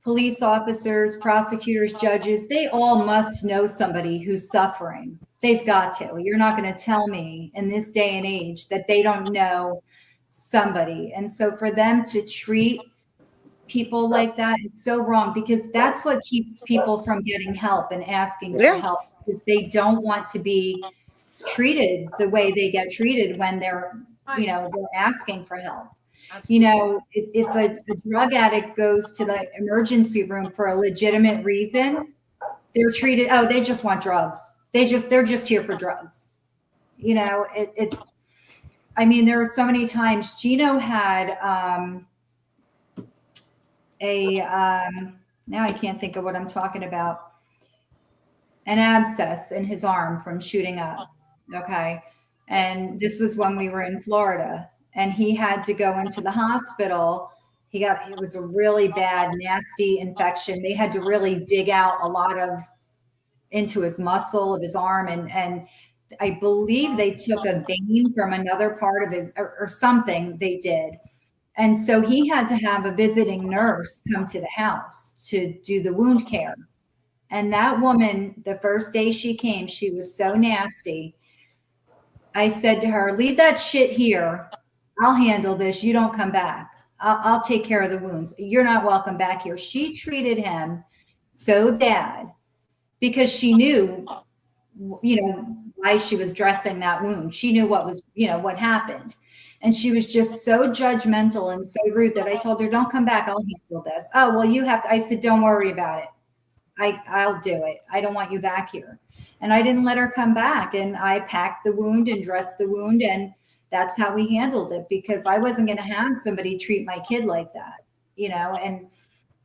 A: police officers, prosecutors, judges, they all must know somebody who's suffering. They've got to. You're not going to tell me in this day and age that they don't know somebody. And so for them to treat people like that, it's so wrong because that's what keeps people from getting help and asking for help because they don't want to be treated the way they get treated when they're asking for help. Absolutely. If a drug addict goes to the emergency room for a legitimate reason, they're treated, they just want drugs. They're just here for drugs. There are so many times Gino had now I can't think of what I'm talking about, an abscess in his arm from shooting up. Okay. And this was when we were in Florida and he had to go into the hospital. It was a really bad, nasty infection. They had to really dig out a lot into his muscle of his arm. And I believe they took a vein from another part of his or something they did. And so he had to have a visiting nurse come to the house to do the wound care. And that woman, the first day she came, she was so nasty. I said to her, leave that shit here. I'll handle this. You don't come back. I'll take care of the wounds. You're not welcome back here. She treated him so bad because she knew, why she was dressing that wound. She knew what was, what happened. And she was just so judgmental and so rude that I told her, don't come back. I'll handle this. Oh, well, you have to. I said, don't worry about it. I'll do it. I don't want you back here. And I didn't let her come back. And I packed the wound and dressed the wound. And that's how we handled it because I wasn't going to have somebody treat my kid like that, and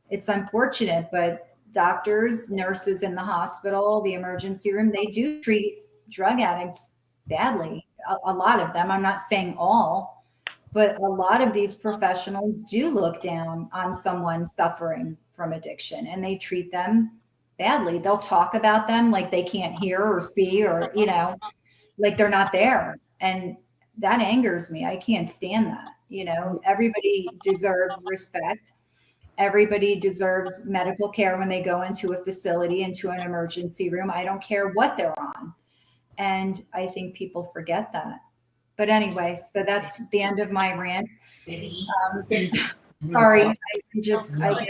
A: it's unfortunate, but doctors, nurses in the hospital, the emergency room, they do treat drug addicts badly. A lot of them, I'm not saying all, but a lot of these professionals do look down on someone suffering from addiction and they treat them badly. They'll talk about them like they can't hear or see or, like they're not there. And that angers me. I can't stand that. Everybody deserves respect. Everybody deserves medical care when they go into a facility, into an emergency room. I don't care what they're on. And I think people forget that. But anyway, so that's the end of my rant. Sorry, I get on.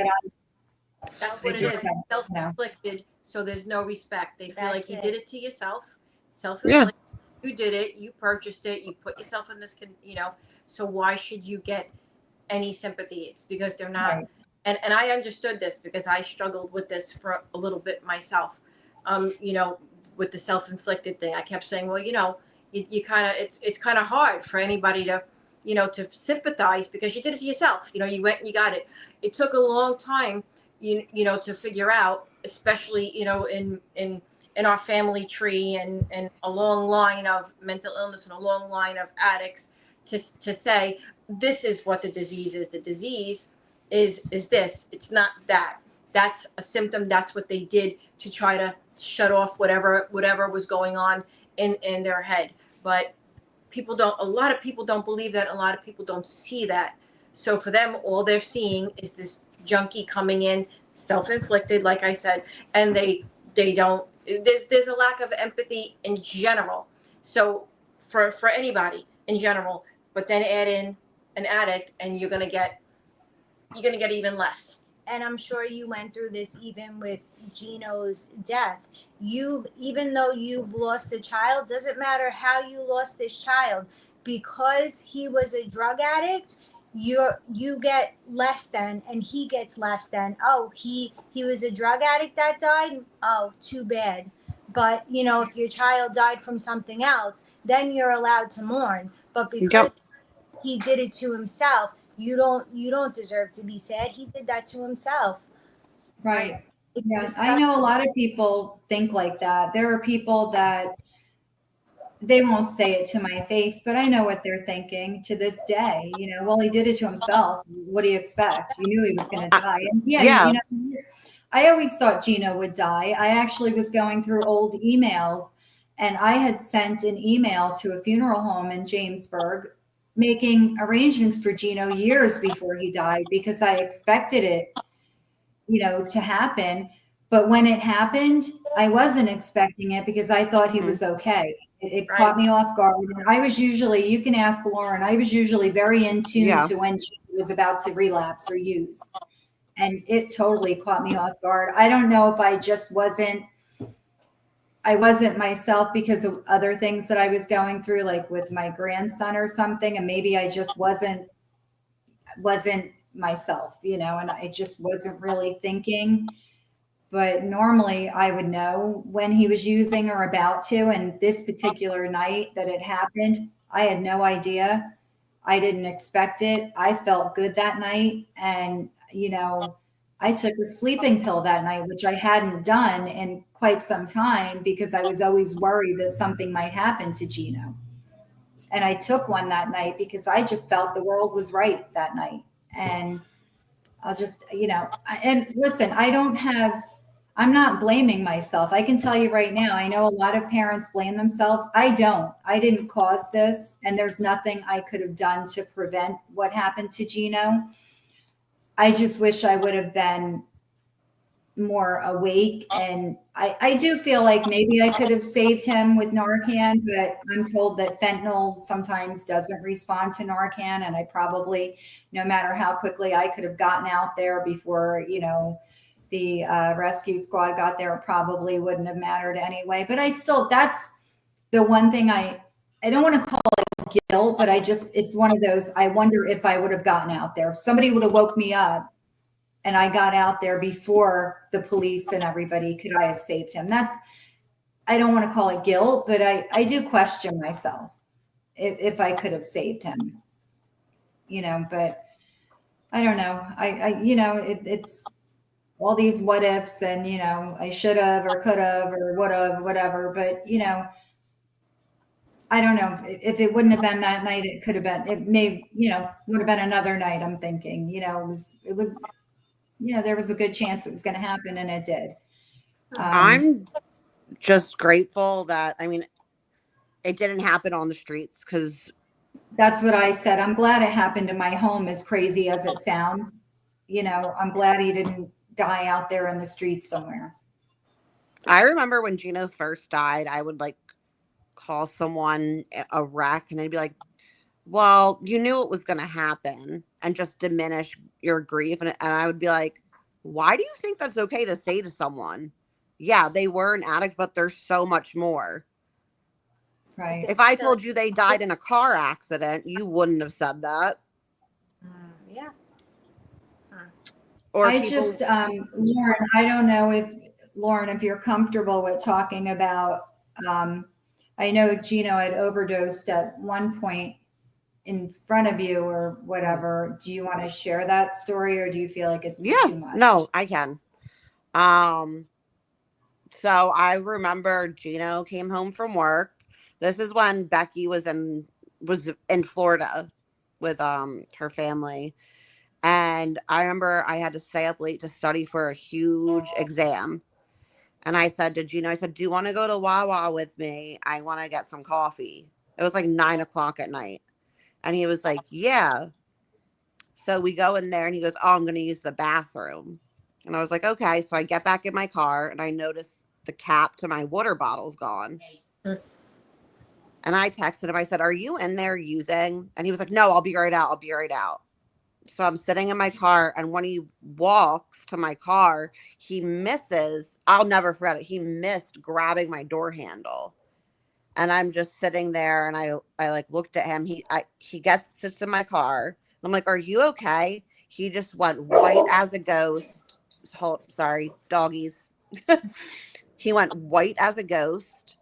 C: That's
A: I
C: what it
A: just
C: is.
A: have, you know.
C: Self-inflicted, so there's no respect. They feel like
B: That's
C: you
B: it.
C: did it to yourself.
D: Yeah.
C: Self-inflicted. You did it. You purchased it. You put yourself in this, so why should you get any sympathy? It's because they're not.
A: Right.
C: And I understood this because I struggled with this for a little bit myself. With the self-inflicted thing, I kept saying, well, you kind of, it's kind of hard for anybody to, to sympathize because you did it to yourself. You went and you got it. It took a long time, to figure out, especially, in our family tree and a long line of mental illness and a long line of addicts to say, this is what the disease is. The disease is this. It's not that. That's a symptom. That's what they did to try to shut off whatever was going on in their head. But a lot of people don't believe that. A lot of people don't see that. So for them, all they're seeing is this junkie coming in, self-inflicted, like I said, and they don't. There's a lack of empathy in general. So for anybody in general, but then add in an addict, and you're gonna get even less.
B: And I'm sure you went through this even with Gino's death. Even though you've lost a child, doesn't matter how you lost this child, because he was a drug addict, you get less than, and he gets less than. Oh, he was a drug addict that died. Oh, too bad. But if your child died from something else, then you're allowed to mourn. But because he did it to himself, you don't deserve to be sad. He did that to himself.
A: Right.
B: It's
A: Yeah, I
B: disgusting.
A: know a lot of people think like that. There are people that they won't say it to my face, but I know what they're thinking to this day. Well, he did it to himself. What do you expect? You knew he was going to die. And
D: Yeah.
A: I always thought Gino would die. I actually was going through old emails, and I had sent an email to a funeral home in Jamesburg making arrangements for Gino years before he died because I expected it, to happen. But when it happened, I wasn't expecting it because I thought he was okay. It
C: Right.
A: caught me off guard. And I was usually, you can ask Lauren, I was usually very in tune
D: Yeah.
A: to when she was about to relapse or use. And it totally caught me off guard. I don't know if I wasn't myself because of other things that I was going through, like with my grandson or something. And maybe I just wasn't myself, and I just wasn't really thinking. But normally I would know when he was using or about to. And this particular night that it happened, I had no idea. I didn't expect it. I felt good that night. And, I took a sleeping pill that night, which I hadn't done in quite some time because I was always worried that something might happen to Gino. And I took one that night because I just felt the world was right that night. And I'll just, and listen, I'm not blaming myself. I can tell you right now, I know a lot of parents blame themselves. I didn't cause this, and there's nothing I could have done to prevent what happened to Gino. I just wish I would have been more awake. And I do feel like maybe I could have saved him with Narcan, but I'm told that fentanyl sometimes doesn't respond to Narcan. And I probably, no matter how quickly I could have gotten out there before, the rescue squad got there, it probably wouldn't have mattered anyway. But that's the one thing I don't want to call it guilt, but it's one of those, I wonder if I would have gotten out there. If somebody would have woke me up and I got out there before the police and everybody, could I have saved him? I don't want to call it guilt, but I do question myself if I could have saved him, but I don't know. It's all these what ifs and, I should have or could have or would have, whatever. But, I don't know if it wouldn't have been that night, it could have been, it may, would have been another night. I'm thinking, it was, there was a good chance it was going to happen, and it did.
D: I'm just grateful that, it didn't happen on the streets because
A: That's what I said. I'm glad it happened in my home, as crazy as it sounds. I'm glad he didn't die out there in the streets somewhere.
D: I remember when Gino first died, I would call someone a wreck and they'd be like, well, you knew it was going to happen, and just diminish your grief. And I would be like, why do you think that's okay to say to someone? Yeah, they were an addict, but there's so much more.
A: Right.
D: If I told you they died in a car accident, you wouldn't have said that.
B: Yeah.
D: Or
A: I
D: people,
A: just, Lauren, I don't know if, Lauren, if you're comfortable with talking about, I know Gino had overdosed at one point in front of you or whatever. Do you want to share that story, or do you feel like it's
D: yeah,
A: too much?
D: no, I can. So I remember Gino came home from work. This is when Becky was in Florida with her family. And I remember I had to stay up late to study for a huge exam. And I said to Gino, I said, do you want to go to Wawa with me? I want to get some coffee. It was like 9 o'clock at night. And he was like, yeah. So we go in there and he goes, oh, I'm going to use the bathroom. And I was like, okay. So I get back in my car and I notice the cap to my water bottle's gone. And I texted him. I said, are you in there using? And he was like, no, I'll be right out. I'll be right out. So I'm sitting in my car, and when he walks to my car, he misses. I'll never forget it. He missed grabbing my door handle. And I'm just sitting there, and I like looked at him. He sits in my car. I'm like, are you okay? He just went white as a ghost. Sorry, doggies. He went white as a ghost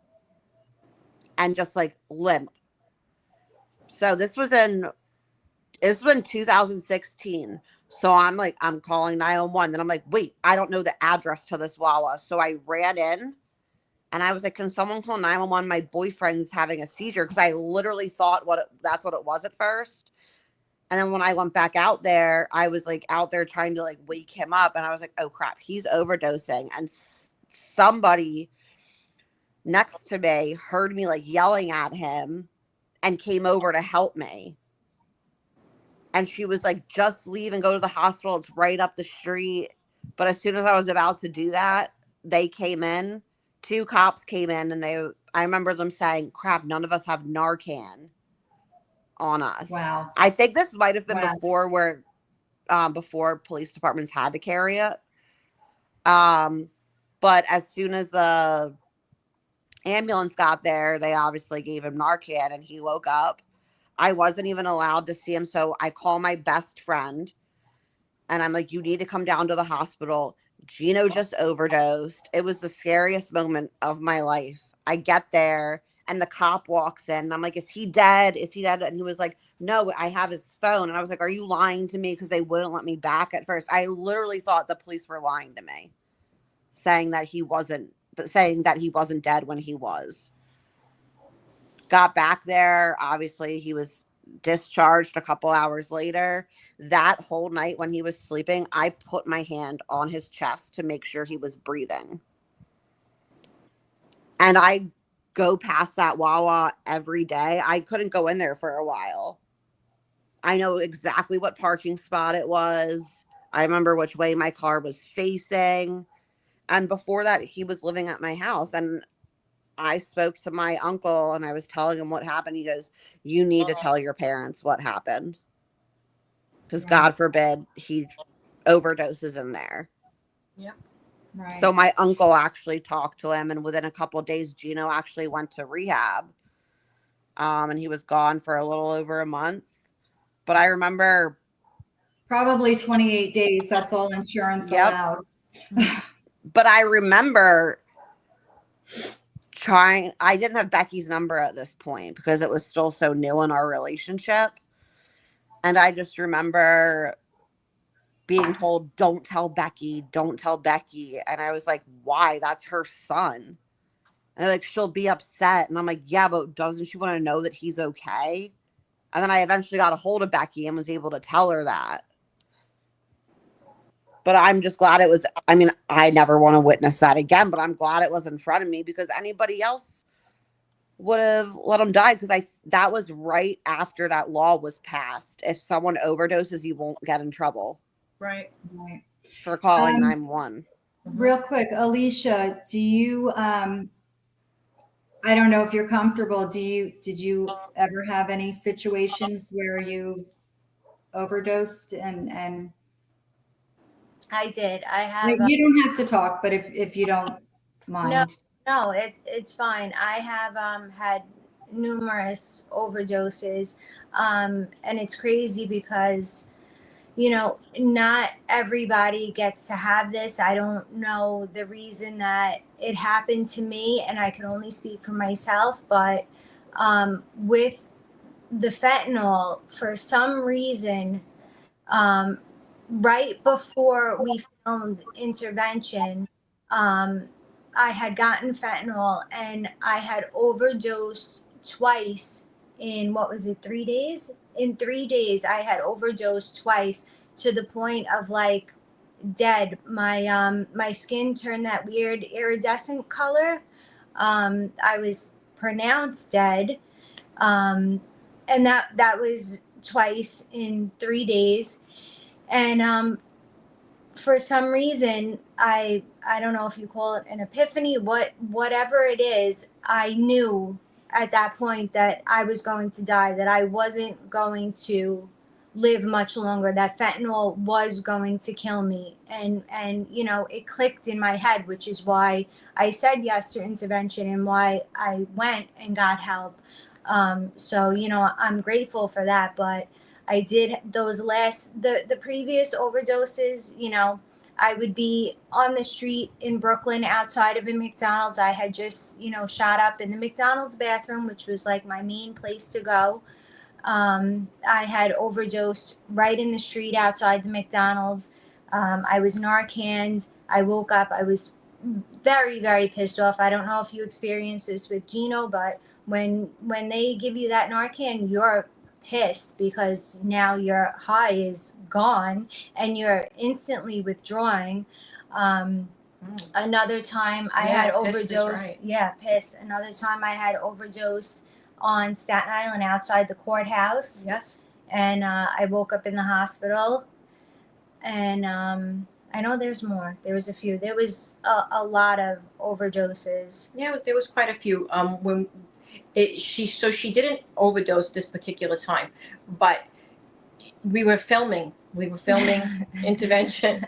D: and just like limp. So this was in 2016. So I'm calling 911. Then I'm like, wait, I don't know the address to this Wawa. So I ran in and I was like, can someone call 911? My boyfriend's having a seizure. Because I literally thought that's what it was at first. And then when I went back out there, I was like out there trying to like wake him up. And I was like, oh crap, he's overdosing. And somebody next to me heard me like yelling at him and came over to help me. And she was like, just leave and go to the hospital. It's right up the street. But as soon as I was about to do that, they came in. 2 cops came in, and I remember them saying, crap, none of us have Narcan on us.
A: Wow.
D: I think this might have been
A: Wow.
D: before police departments had to carry it. But as soon as the ambulance got there, they obviously gave him Narcan, and he woke up. I wasn't even allowed to see him. So I call my best friend and I'm like, you need to come down to the hospital. Gino just overdosed. It was the scariest moment of my life. I get there and the cop walks in and I'm like, is he dead? Is he dead? And he was like, no, I have his phone. And I was like, are you lying to me? Because they wouldn't let me back at first. I literally thought the police were lying to me, saying that he wasn't dead when he was. Got back there. Obviously, he was discharged a couple hours later. That whole night when he was sleeping, I put my hand on his chest to make sure he was breathing. And I go past that Wawa every day. I couldn't go in there for a while. I know exactly what parking spot it was. I remember which way my car was facing. And before that, he was living at my house. And I spoke to my uncle and I was telling him what happened. He goes, you need to tell your parents what happened. Because God forbid he overdoses in there.
C: Yep.
A: Right.
D: So my uncle actually talked to him. And within a couple of days, Gino actually went to rehab. And he was gone for a little over a month. But I remember.
A: Probably 28 days. That's all insurance allowed.
D: But I remember I didn't have Becky's number at this point because it was still so new in our relationship. And I just remember being told, don't tell Becky. And I was like, why? That's her son. And like, she'll be upset. And I'm like, yeah, but doesn't she want to know that he's okay? And then I eventually got a hold of Becky and was able to tell her that. But I'm just glad I never want to witness that again, but I'm glad it was in front of me because anybody else would have let him die because that was right after that law was passed. If someone overdoses, you won't get in trouble.
C: Right.
D: For calling 911.
A: Real quick, Alicia, do you I don't know if you're comfortable. Did you ever have any situations where you overdosed and
B: I did. I have.
A: you don't have to talk, but if you don't
B: No,
A: mind.
B: no, it's fine. I have had numerous overdoses, and it's crazy because not everybody gets to have this. I don't know the reason that it happened to me, and I can only speak for myself. But with the fentanyl, for some reason, um, right before we filmed intervention, um, I had gotten fentanyl and I had overdosed twice in, what was it, 3 days? In 3 days, I had overdosed twice to the point of like dead. My skin turned that weird iridescent color. I was pronounced dead. And that was twice in 3 days. And for some reason, I don't know if you call it an epiphany, whatever it is, I knew at that point that I was going to die, that I wasn't going to live much longer, that fentanyl was going to kill me. And it clicked in my head, which is why I said yes to intervention and why I went and got help. So I'm grateful for that. But I did the previous overdoses, I would be on the street in Brooklyn outside of a McDonald's. I had just, shot up in the McDonald's bathroom, which was like my main place to go. I had overdosed right in the street outside the McDonald's. I was Narcaned. I woke up. I was very, very pissed off. I don't know if you experienced this with Gino, but when they give you that Narcan, you're pissed because now your high is gone and you're instantly withdrawing. Another time I had
C: pissed is
B: overdose.
C: right.
B: Yeah, pissed. Another time I had overdose on Staten Island outside the courthouse.
C: Yes.
B: And I woke up in the hospital. And I know there's more. There was a few. There was a lot of overdoses.
C: Yeah, there was quite a few. When she didn't overdose this particular time, but we were filming. We were filming intervention,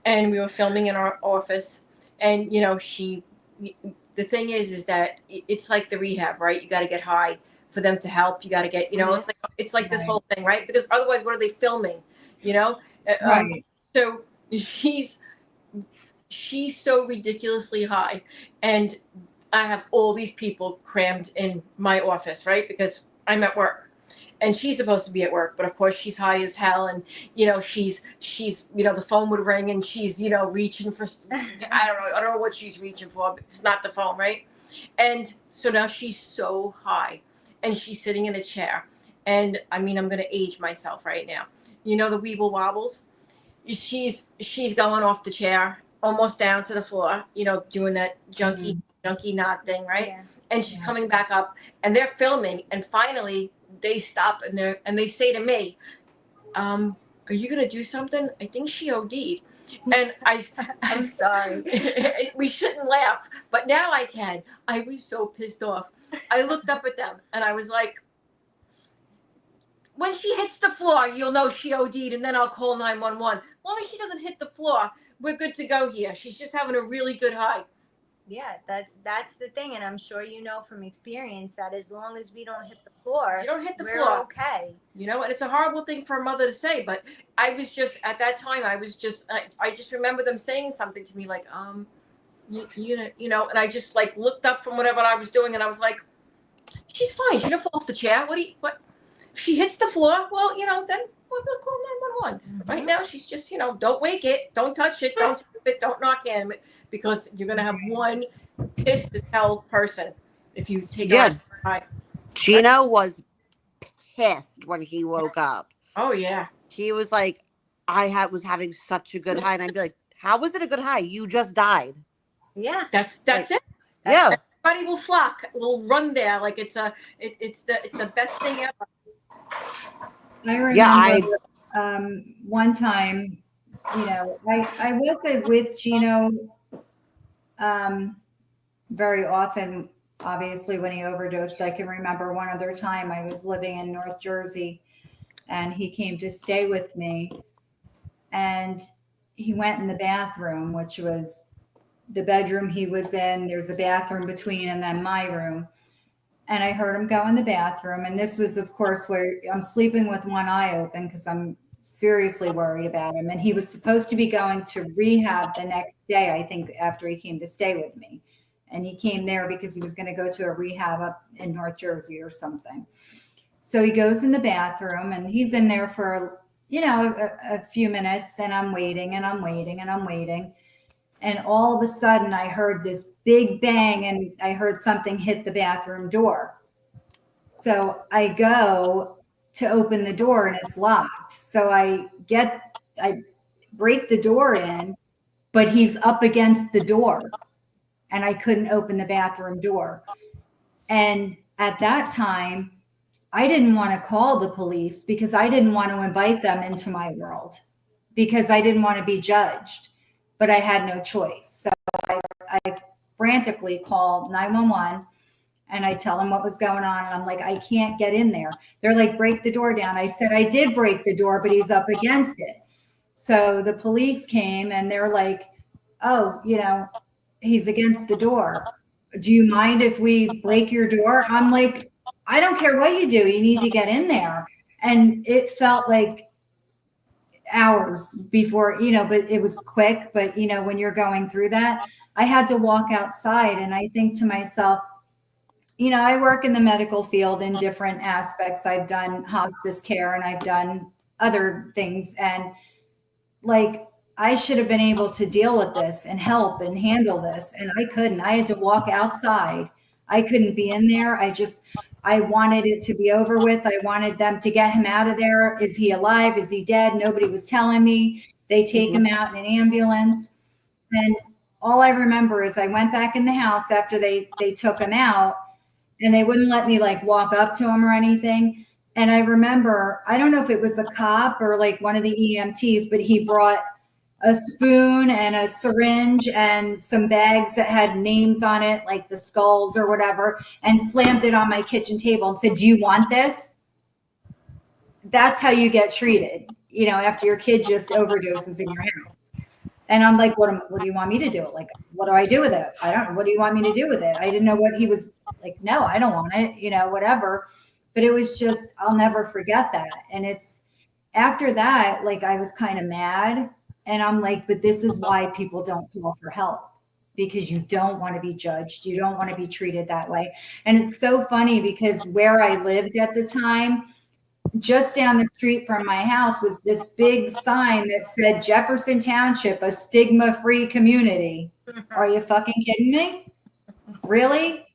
C: and we were filming in our office. And the thing is that it's like the rehab, right? You got to get high for them to help. You got to get, it's like this
A: Right.
C: whole thing, right? Because otherwise, what are they filming?
A: Right.
C: So she's so ridiculously high, and I have all these people crammed in my office, right? Because I'm at work and she's supposed to be at work, but of course she's high as hell. And, she's the phone would ring and she's, reaching for, I don't know what she's reaching for, but it's not the phone, right? And so now she's so high and she's sitting in a chair. And I mean, I'm going to age myself right now. The Weeble Wobbles? She's going off the chair, almost down to the floor, doing that junkie knot thing, right?
B: Yeah.
C: And she's coming back up, and they're filming, and finally they stop and they say to me, "Are you gonna do something? I think she OD'd." And
B: I'm sorry.
C: We shouldn't laugh, but now I can. I was so pissed off. I looked up at them and I was like, when she hits the floor, you'll know she OD'd, and then I'll call 911. Well, if she doesn't hit the floor, we're good to go here. She's just having a really good high.
B: Yeah, that's the thing, and I'm sure from experience that as long as we don't hit the floor,
C: You don't hit the
B: we're
C: floor.
B: okay.
C: And it's a horrible thing for a mother to say, but I was just, at that time, I just remember them saying something to me like, and I just like looked up from whatever I was doing, and I was like, she's fine. She didn't fall off the chair. What? If she hits the floor, well, then we'll call 911.
B: Mm-hmm.
C: Right now, she's just, don't wake it, don't touch it, don't tap it, don't knock in it, because you're going to have one pissed as hell person if you take her high.
D: Gino was pissed when he woke up.
C: Oh, yeah.
D: He was like, was having such a good high. And I'd be like, how was it a good high? You just died.
B: Yeah.
C: That's it.
D: Yeah.
C: Everybody will flock, will run there like it's the best thing ever.
A: I remember one time, I wasn't with Gino very often obviously when he overdosed. I can remember one other time I was living in North Jersey and he came to stay with me, and he went in the bathroom, which was the bedroom he was in. There's a bathroom between and then my room. And I heard him go in the bathroom. And this was, of course, where I'm sleeping with one eye open because I'm seriously worried about him. And he was supposed to be going to rehab the next day, I think, after he came to stay with me. And he came there because he was going to go to a rehab up in North Jersey or something. So he goes in the bathroom and he's in there for, a few minutes, and I'm waiting and I'm waiting and I'm waiting. And all of a sudden I heard this big bang and I heard something hit the bathroom door. So I go to open the door and it's locked. So I break the door in, but he's up against the door and I couldn't open the bathroom door. And at that time, I didn't want to call the police because I didn't want to invite them into my world because I didn't want to be judged, but I had no choice. So I frantically called 911 and I tell them what was going on. And I'm like, I can't get in there. They're like, break the door down. I said, I did break the door, but he's up against it. So the police came and they're like, oh, he's against the door. Do you mind if we break your door? I'm like, I don't care what you do. You need to get in there. And it felt like hours before, but it was quick. But, when you're going through that, I had to walk outside and I think to myself, I work in the medical field in different aspects. I've done hospice care and I've done other things. And like, I should have been able to deal with this and help and handle this. And I couldn't. I had to walk outside. I couldn't be in there. I wanted it to be over with. I wanted them to get him out of there. Is he alive? Is he dead? Nobody was telling me. They take him out in an ambulance. And all I remember is I went back in the house after they took him out, and they wouldn't let me like walk up to him or anything. And I remember, I don't know if it was a cop or like one of the EMTs, but he brought a spoon and a syringe and some bags that had names on it, like the skulls or whatever, and slammed it on my kitchen table and said, do you want this? That's how you get treated, after your kid just overdoses in your house. And I'm like, what do you want me to do? Like, what do I do with it? I don't know. What do you want me to do with it? I didn't know what he was like. No, I don't want it, whatever. But it was just, I'll never forget that. And it's after that, like, I was kind of mad. And I'm like, but this is why people don't call for help, because you don't want to be judged. You don't want to be treated that way. And it's so funny because where I lived at the time, just down the street from my house was this big sign that said Jefferson Township, a stigma-free community. Are you fucking kidding me? Really?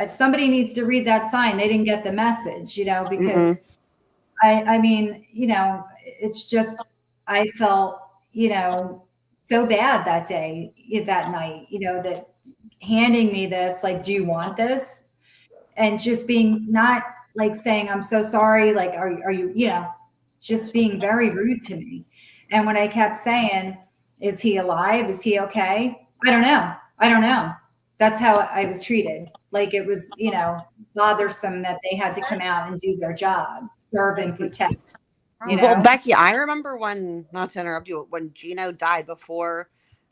A: Somebody needs to read that sign. They didn't get the message, because I mean, it's just, I felt, so bad that day, that night, that handing me this, like, do you want this? And just being not like saying, I'm so sorry. Like, are you, just being very rude to me. And when I kept saying, is he alive? Is he okay? I don't know. That's how I was treated. Like, it was, bothersome that they had to come out and do their job, serve and protect.
D: Well, Becky, I remember when, not to interrupt you, when Gino died, before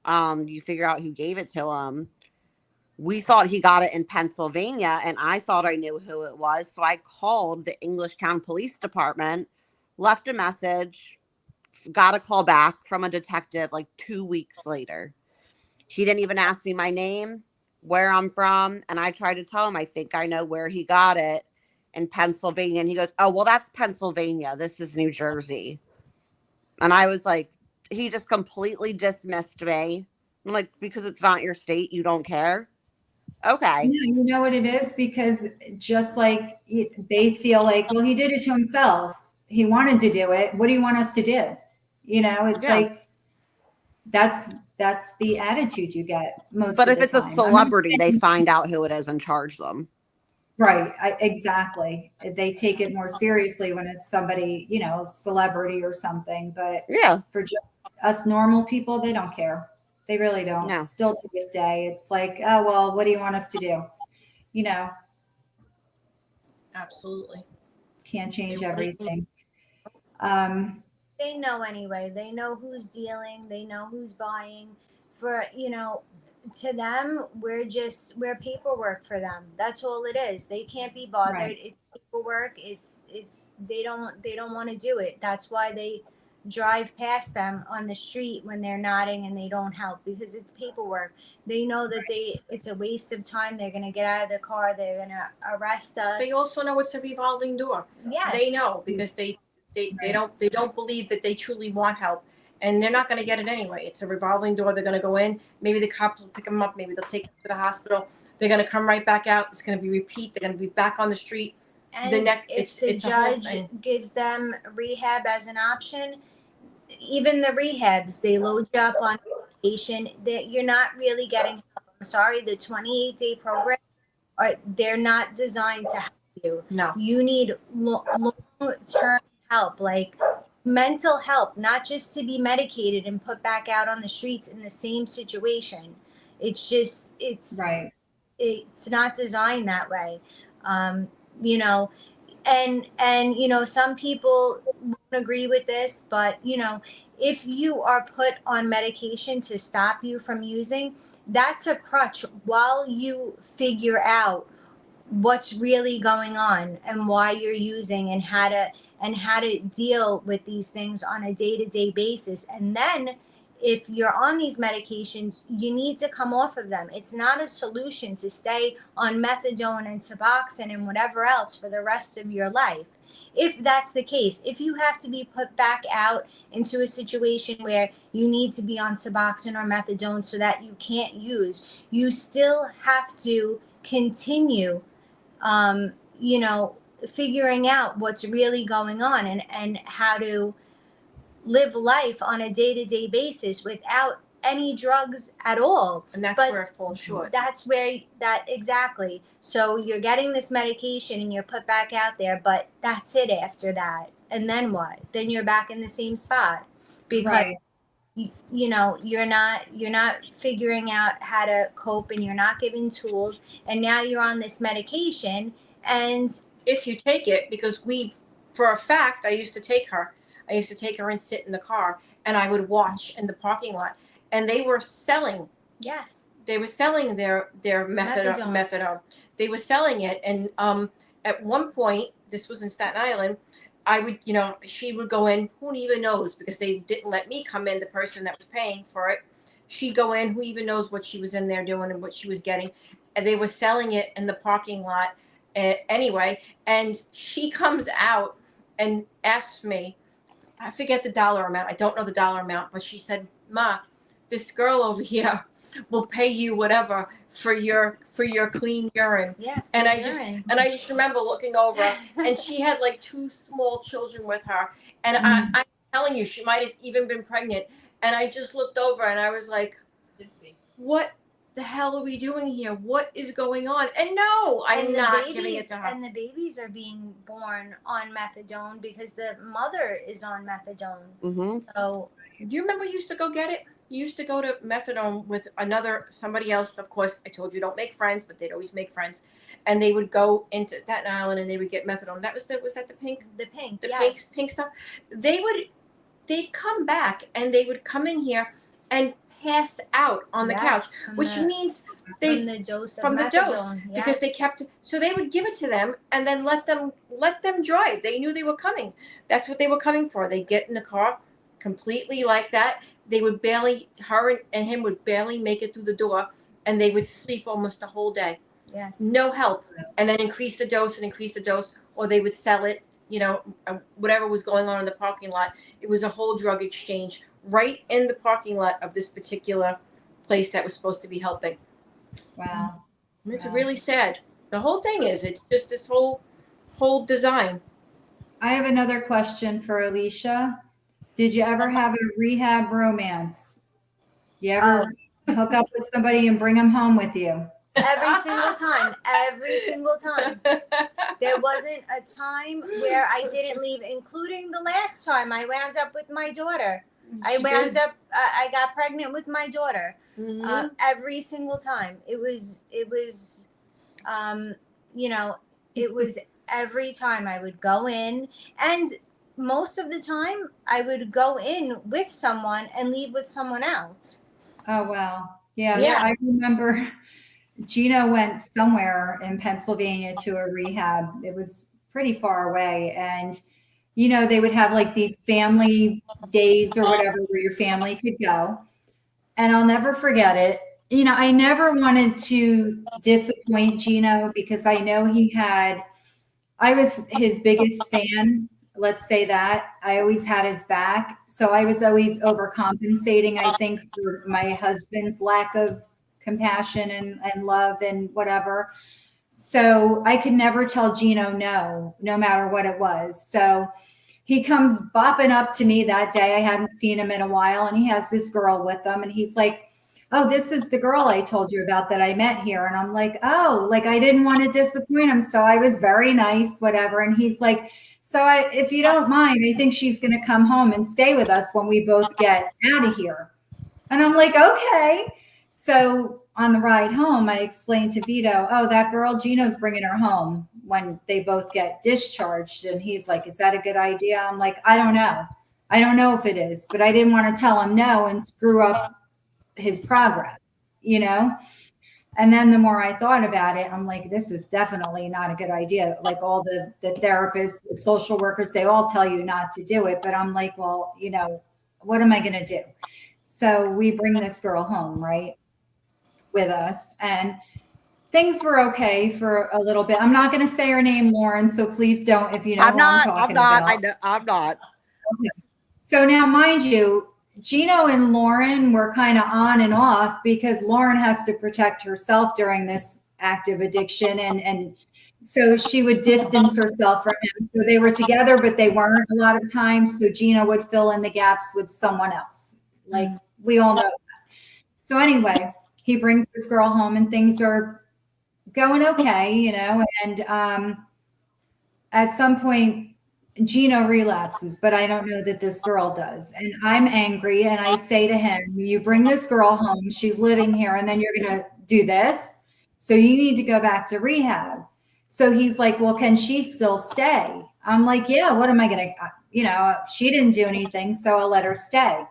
D: you figure out who gave it to him, we thought he got it in Pennsylvania, and I thought I knew who it was. So I called the Englishtown Police Department, left a message, got a call back from a detective like 2 weeks later. He didn't even ask me my name, where I'm from, and I tried to tell him, I think I know where he got it, in Pennsylvania. And he goes, oh, well, that's Pennsylvania. This is New Jersey. And I was like, he just completely dismissed me. I'm like, because it's not your state, you don't care? Okay.
A: Yeah, you know what it is? Because just like they feel like, well, he did it to himself. He wanted to do it. What do you want us to do? It's like, that's the attitude you get most of the time.
D: But if it's a celebrity, they find out who it is and charge them.
A: Right. Exactly. They take it more seriously when it's somebody, celebrity or something. But for just us normal people, they don't care. They really don't.
D: No.
A: Still to this day, it's like, oh, well, what do you want us to do? you know,
C: Absolutely.
A: can't change
C: They really-
A: everything.
B: They know anyway. They know who's dealing. They know who's buying. For, to them, we're paperwork for them. That's all it is. They can't be bothered.
A: Right.
B: It's paperwork. It's they don't want to do it. That's why they drive past them on the street when they're nodding and they don't help, because it's paperwork. They know that it's a waste of time. They're gonna get out of the car. They're gonna arrest us.
C: They also know it's a revolving door.
B: Yes.
C: They know because they don't believe that they truly want help, and they're not going to get it anyway. It's a revolving door. They're going to go in. Maybe the cops will pick them up. Maybe they'll take them to the hospital. They're going to come right back out. It's going to be repeat. They're going to be back on the street.
B: And
C: It's
B: the
C: a whole
B: judge
C: thing.
B: gives them rehab as an option, even the rehabs, they load you up on medication that you're not really getting help. I'm sorry, the 28-day program, they're not designed to help you.
C: No.
B: You need long-term help, like mental help, not just to be medicated and put back out on the streets in the same situation. It's
A: Right.
B: it's not designed that way. And some people won't agree with this, but if you are put on medication to stop you from using, that's a crutch while you figure out what's really going on and why you're using and how to deal with these things on a day-to-day basis. And then if you're on these medications, you need to come off of them. It's not a solution to stay on methadone and Suboxone and whatever else for the rest of your life. If that's the case, if you have to be put back out into a situation where you need to be on Suboxone or methadone so that you can't use, you still have to continue, figuring out what's really going on and how to live life on a day-to-day basis without any drugs at all.
C: And that's
B: But
C: where it falls short.
B: That's where exactly. So you're getting this medication and you're put back out there, but that's it after that. And then what? Then you're back in the same spot because
A: Right.
B: you're not figuring out how to cope, and you're not given tools, and now you're on this medication. And
C: If you take it, because for a fact, I used to take her and sit in the car, and I would watch in the parking lot, and they were selling
B: yes,
C: their methadone. They were selling it, and at one point, this was in Staten Island, I would, she would go in, who even knows, because they didn't let me come in, the person that was paying for it. She'd go in, who even knows what she was in there doing and what she was getting. And they were selling it in the parking lot anyway. And she comes out and asks me, I forget the dollar amount. I don't know the dollar amount, but she said, "Ma, this girl over here will pay you whatever for your clean urine."
B: yeah.
C: And I
B: urine.
C: just remember looking over, and she had like 2 small children with her, and I'm telling you, she might have even been pregnant. And I just looked over, and I was like, "What the hell are we doing here? What is going on?" And no, I'm not giving it to her.
B: And the babies are being born on methadone because the mother is on methadone.
D: Mm-hmm.
B: So
C: Do you remember you used to go get it? You used to go to methadone with somebody else. Of course, I told you don't make friends, but they'd always make friends. And they would go into Staten Island and they would get methadone. Was that the pink?
B: the pink,
C: The
B: yes.
C: pink stuff. They'd come back and they would come in here and pass out on the
B: Yes,
C: couch,
B: from
C: which
B: the-
C: means
B: from the dose of
C: from the
B: methadone,
C: dose,
B: yes.
C: because they kept, so they would give it to them and then let them drive. They knew they were coming. That's what they were coming for. They'd get in the car completely like that. They would her and him would barely make it through the door, and they would sleep almost the whole day.
B: Yes.
C: No help. And then increase the dose, or they would sell it, whatever was going on in the parking lot. It was a whole drug exchange right in the parking lot of this particular place that was supposed to be helping.
A: Wow.
C: It's
A: Wow.
C: really sad. The whole thing it's just this whole design.
A: I have another question for Alicia. Did you ever have a rehab romance? You ever hook up with somebody and bring them home with you?
B: Every single time. Every single time. There wasn't a time where I didn't leave, including the last time I wound up with my daughter. I got pregnant with my daughter.
C: Mhm.
B: Every single time. It was You know, it was every time I would go in, and most of the time I would go in with someone and leave with someone else.
A: Oh, wow. Yeah.
B: Yeah.
A: I remember Gino went somewhere in Pennsylvania to a rehab. It was pretty far away. And, you know, they would have like these family days or whatever where your family could go. And I'll never forget it. You know, I never wanted to disappoint Gino because I know I was his biggest fan. Let's say that. I always had his back. So I was always overcompensating, I think, for my husband's lack of compassion and love and whatever. So I could never tell Gino no matter what it was. So he comes bopping up to me that day. I hadn't seen him in a while, and he has this girl with him, and he's like, "Oh, this is the girl I told you about that I met here." And I'm like, "Oh," like I didn't want to disappoint him, so I was very nice, whatever. And he's like, if you don't mind, I think she's going to come home and stay with us when we both get out of here." And I'm like, "Okay." So on the ride home, I explained to Vito, "Oh, that girl, Gino's bringing her home when they both get discharged." And he's like, "Is that a good idea?" I'm like, "I don't know. I don't know if it is, but I didn't want to tell him no and screw up his progress, you know?" And then the more I thought about it, I'm like, this is definitely not a good idea. Like all the therapists, the social workers, they all tell you not to do it. But I'm like, well, you know, what am I going to do? So we bring this girl home, right, with us. And things were okay for a little bit. I'm not going to say her name, Lauren. So please don't, if you know
D: I'm
A: who
D: not.
A: I'm talking
D: I'm not.
A: about.
D: I know. I'm not.
A: Okay. So now, mind you, Gino and Lauren were kind of on and off because Lauren has to protect herself during this active addiction. And so she would distance herself from him. So they were together, but they weren't a lot of times. So Gino would fill in the gaps with someone else. Like we all know that. So anyway, he brings this girl home and things are going okay, you know, and at some point, Gino relapses, but I don't know that this girl does. And I'm angry. And I say to him, "You bring this girl home, she's living here, and then you're going to do this. So you need to go back to rehab." So he's like, "Well, can she still stay?" I'm like, "Yeah, what am I going to, you know, she didn't do anything, so I'll let her stay."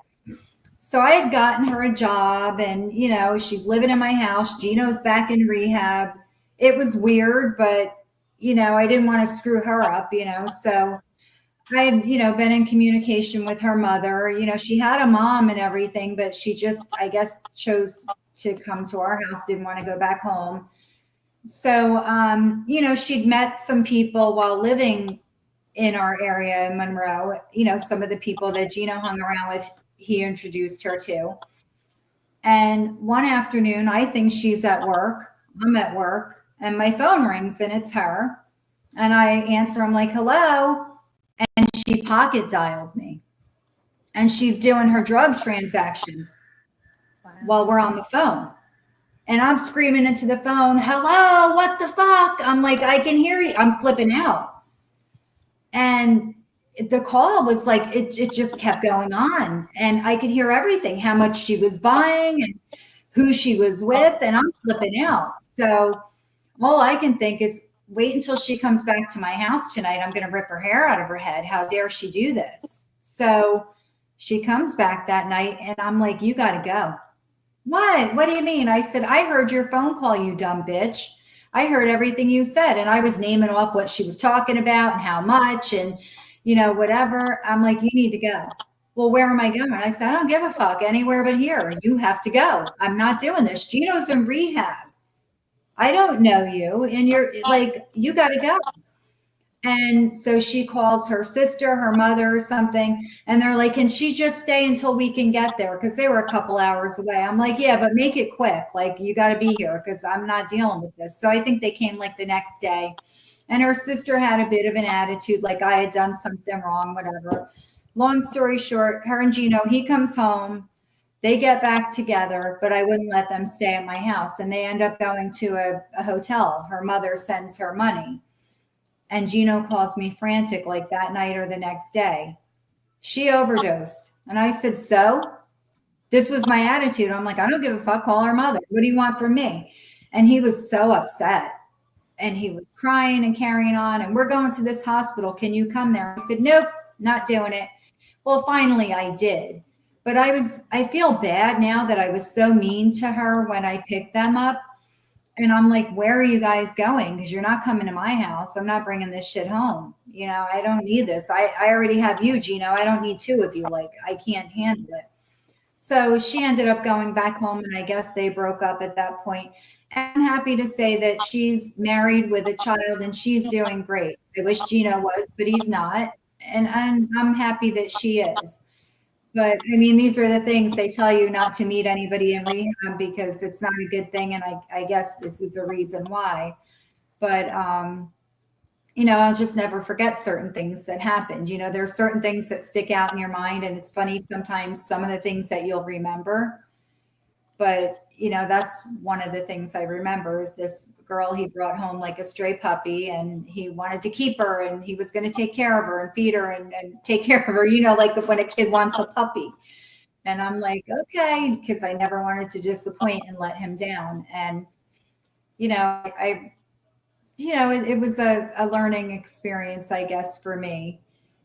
A: So I had gotten her a job and, you know, she's living in my house. Gino's back in rehab. It was weird, but, you know, I didn't want to screw her up, you know, so I had, you know, been in communication with her mother. You know, she had a mom and everything, but she just, I guess, chose to come to our house, didn't want to go back home. So, you know, she'd met some people while living in our area in Monroe, you know, some of the people that Gino hung around with, he introduced her to. And one afternoon, I think she's at work. I'm at work, and my phone rings, and it's her. And I answer, I'm like, "Hello." And she pocket dialed me. And she's doing her drug transaction while we're on the phone. And I'm screaming into the phone, "Hello, what the fuck?" I'm like, "I can hear you." I'm flipping out. And the call was like, it just kept going on. And I could hear everything, how much she was buying and who she was with. And I'm flipping out. So all I can think is, wait until she comes back to my house tonight. I'm going to rip her hair out of her head. How dare she do this? So she comes back that night and I'm like, "You got to go." "What? What do you mean?" I said, "I heard your phone call, you dumb bitch. I heard everything you said." And I was naming off what she was talking about and how much and, you know, whatever. I'm like, "You need to go." "Well, where am I going?" I said, "I don't give a fuck, anywhere but here. You have to go. I'm not doing this. Gino's in rehab. I don't know you. And you're like, you got to go." And so she calls her sister, her mother, or something. And they're like, "Can she just stay until we can get there?" Because they were a couple hours away. I'm like, "Yeah, but make it quick. Like, you got to be here because I'm not dealing with this." So I think they came like the next day. And her sister had a bit of an attitude, like I had done something wrong, whatever. Long story short, her and Gino, he comes home. They get back together, but I wouldn't let them stay at my house. And they end up going to a hotel. Her mother sends her money. And Gino calls me frantic like that night or the next day. "She overdosed." And I said, "So?" This was my attitude. I'm like, "I don't give a fuck. Call her mother. What do you want from me?" And he was so upset. and he was crying and carrying on, and we're going to this hospital. Can you come there? I said, nope, not doing it. Well, finally I did. But I feel bad now that I was so mean to her when I picked them up. And I'm like, where are you guys going? Because you're not coming to my house. I'm not bringing this shit home. You know, I don't need this. I already have you, Gino. I don't need two of you. Like, I can't handle it. So she ended up going back home, and I guess they broke up at that point. And I'm happy to say that she's married with a child and she's doing great. I wish Gino was, but he's not. And I'm happy that she is. But I mean, these are the things they tell you not to meet anybody in rehab because it's not a good thing. And I guess this is the reason why. But, you know, I'll just never forget certain things that happened. You know, there are certain things that stick out in your mind. And it's funny sometimes some of the things that you'll remember. But, you know, that's one of the things I remember is this girl he brought home like a stray puppy, and he wanted to keep her, and he was going to take care of her and feed her and take care of her, you know, like when a kid wants a puppy. And I'm like, okay, because I never wanted to disappoint and let him down. And, you know, it was a learning experience, I guess, for me.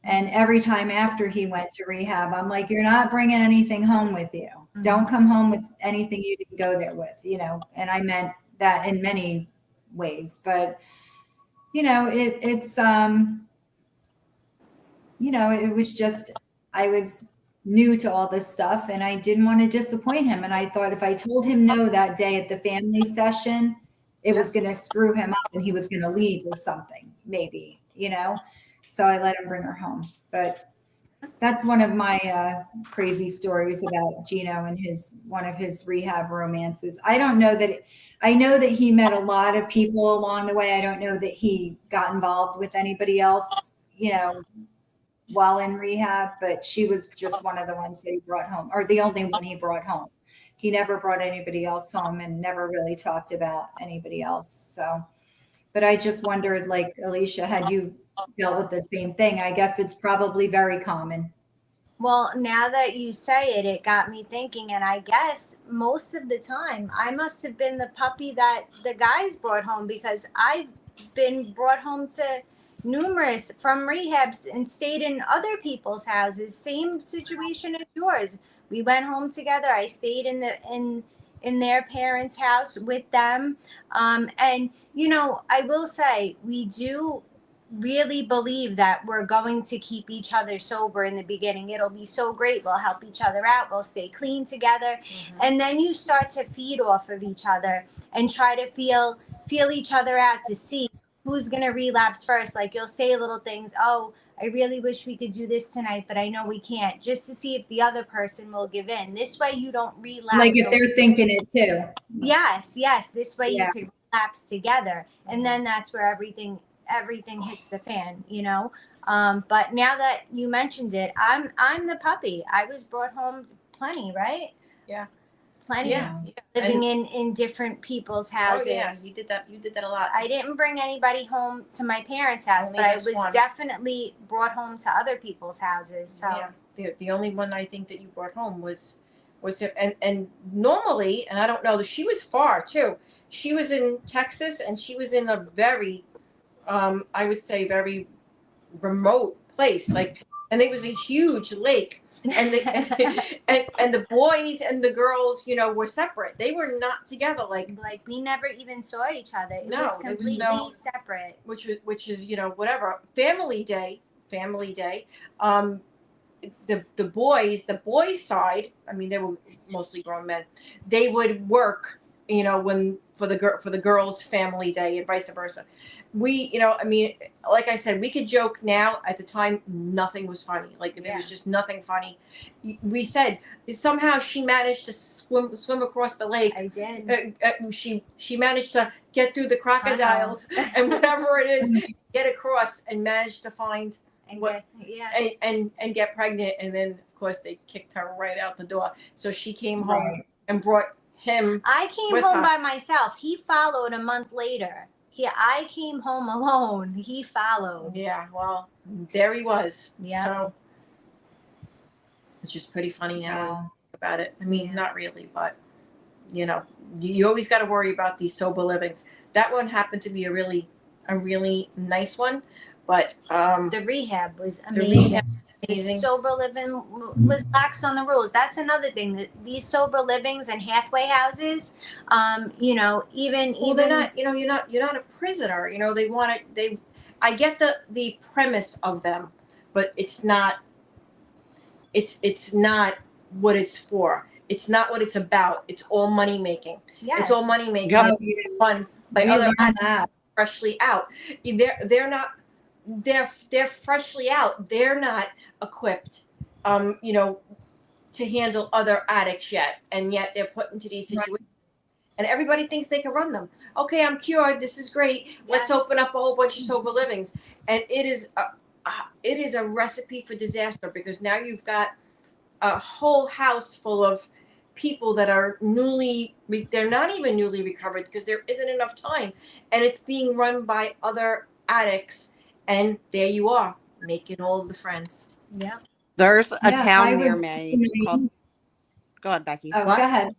A: And every time after he went to rehab, I'm like, you're not bringing anything home with you. Don't come home with anything you didn't go there with, you know. And I meant that in many ways. But, you know, it's you know, it was just, I was new to all this stuff and I didn't want to disappoint him. And I thought if I told him no that day at the family session, it was going to screw him up and he was going to leave or something, maybe, you know. So I let him bring her home. But that's one of my crazy stories about Gino and one of his rehab romances. I don't know that, I know that he met a lot of people along the way. I don't know that he got involved with anybody else, you know, while in rehab, but she was just one of the ones that he brought home, or the only one he brought home. He never brought anybody else home and never really talked about anybody else. So, but I just wondered, like, Alicia, had you dealt with the same thing? I guess it's probably very common.
B: Well, now that you say it, it got me thinking. And I guess most of the time I must have been the puppy that the guys brought home, because I've been brought home to numerous from rehabs and stayed in other people's houses. Same situation as yours. We went home together. I stayed in their parents' house with them. And, you know, I will say we do really believe that we're going to keep each other sober in the beginning. It'll be so great. We'll help each other out. We'll stay clean together. And then you start to feed off of each other and try to feel each other out to see who's going to relapse first. Like you'll say little things. Oh, I really wish we could do this tonight, but I know we can't, just to see if the other person will give in. This way you don't relapse.
A: Like if they're thinking it too.
B: Yes. This way you could relapse together. And then that's where everything hits the fan, you know. But now that you mentioned it, I'm the puppy. I was brought home plenty, right?
C: Yeah.
B: Plenty.
C: Yeah.
B: Living in different people's houses.
C: Oh yeah, you did that a lot.
B: I didn't bring anybody home to my parents' house,
C: Only
B: but I
C: this
B: was
C: one.
B: definitely brought home to other people's houses. So
C: yeah, the only one I think that you brought home was him. And normally, and I don't know, she was far too. She was in Texas, and she was in a very I would say very remote place, like, and there was a huge lake, and and the boys and the girls, you know, were separate. They were not together. Like
B: we never even saw each other. It
C: No,
B: was
C: there was
B: completely
C: no-
B: separate.
C: which is, you know, whatever, family day. The boys side, I mean, they were mostly grown men. They would work, you know, when for the girls' family day and vice versa. We, you know, I mean, like I said, we could joke now. At the time, nothing was funny. Like there was just nothing funny. We said somehow she managed to swim across the lake.
B: I did.
C: She managed to get through the crocodiles and whatever it is, get across and managed to find
B: And
C: and get pregnant. And then of course they kicked her right out the door. So she came home and brought him.
B: I came home by myself. He followed a month later. I came home alone. He followed.
C: Yeah, well, there he was.
B: Yeah.
C: So, which is pretty funny now about it. I mean, not really, but You know, you always got to worry about these sober livings. That one happened to be a really nice one, but
B: The rehab was
C: the
B: amazing.
C: rehab
B: The
C: amazing.
B: sober living was lax on the rules. That's another thing. That these sober livings and halfway houses, you know, even
C: They're not. You know, you're not a prisoner. You know, they want to. I get the premise of them, but it's not. It's not what it's for. It's not what it's about. It's all money making.
B: yes.
C: It's all money making.
D: Yep.
C: Run by
A: We
C: other
A: learned
C: addicts
A: that.
C: freshly out. They're not. They're freshly out. They're not equipped. You know, to handle other addicts yet, and yet they're put into these situations. And everybody thinks they can run them. Okay, I'm cured. This is great. Let's
B: Yes.
C: open up a whole bunch of sober livings. And it is a recipe for disaster, because now you've got a whole house full of people that are they're not even newly recovered, because there isn't enough time, and it's being run by other addicts. And there you are, making all of the friends.
B: Yeah.
D: There's a
A: Yeah, I
D: town near
A: was
D: me called. Go ahead, Becky.
A: Oh,
C: What?
A: go ahead.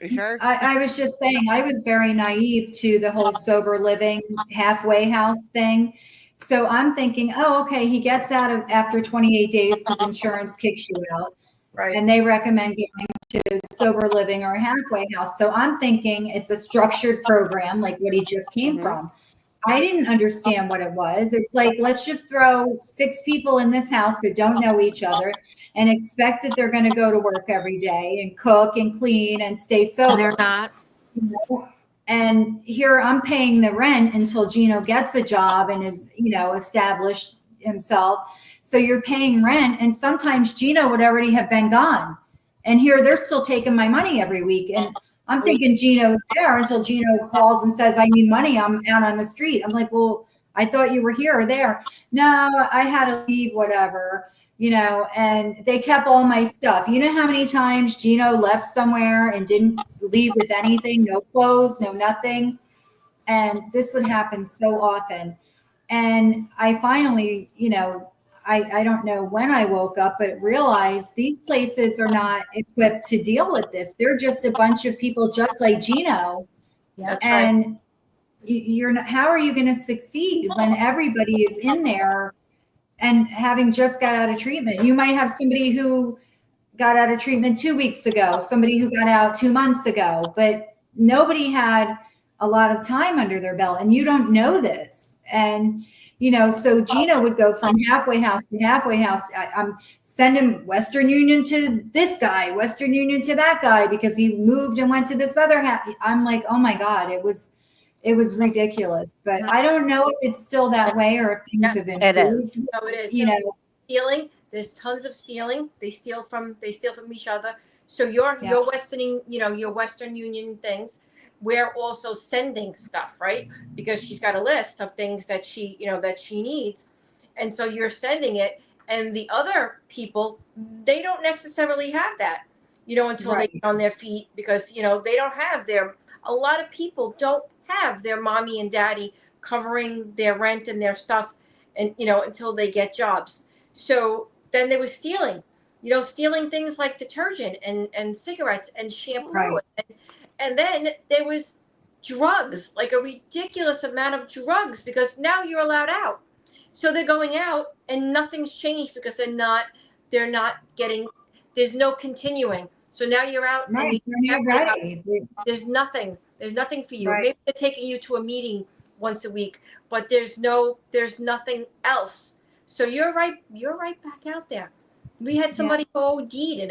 D: Are you sure?
A: I was just saying, I was very naive to the whole sober living halfway house thing. So I'm thinking, oh, okay, he gets out of after 28 days because insurance kicks you out,
C: Right.
A: and they recommend going to sober living or a halfway house. So I'm thinking it's a structured program like what he just came
D: Mhm.
A: from. I didn't understand what it was. It's like, let's just throw 6 people in this house that don't know each other and expect that they're going to go to work every day and cook and clean and stay sober.
C: They're not.
A: You know? And here I'm paying the rent until Gino gets a job and is, you know, established himself. So you're paying rent, and sometimes Gino would already have been gone. And here they're still taking my money every week. And I'm thinking Gino's there until Gino calls and says, I need money. I'm out on the street. I'm like, well, I thought you were here or there. No, I had to leave, whatever, you know, and they kept all my stuff. You know how many times Gino left somewhere and didn't leave with anything, no clothes, no nothing. And this would happen so often. And I finally, you know, I don't know when I woke up, but realized these places are not equipped to deal with this. They're just a bunch of people just like Gino.
C: That's right.
A: And you're not, how are you going to succeed when everybody is in there and having just got out of treatment? You might have somebody who got out of treatment 2 weeks ago, somebody who got out 2 months ago, but nobody had a lot of time under their belt, and you don't know this. And, you know, so Gino would go from halfway house to halfway house. I'm sending Western Union to this guy, Western Union to that guy, because he moved and went to this other half. I'm like, oh my God, it was ridiculous. But I don't know if it's still that way or if things have improved.
D: It is.
C: No, it is.
A: You know,
C: Stealing. There's tons of stealing. They steal from each other. So your Western Union things, we're also sending stuff, right? Because she's got a list of things that she needs, and so you're sending it. And the other people, they don't necessarily have that, until they get on their feet, because they don't have a lot of people don't have their mommy and daddy covering their rent and their stuff, and until they get jobs. So then they were stealing things like detergent and cigarettes and shampoo.
A: Right.
C: And then there was drugs, like a ridiculous amount of drugs, because now you're allowed out. So they're going out and nothing's changed, because they're not getting, there's no continuing. So now you're out
A: right.
C: and
A: Ready.
C: there's nothing for you.
A: Right.
C: Maybe they're taking you to a meeting once a week, but there's nothing else. So you're right back out there. We had somebody who OD'd in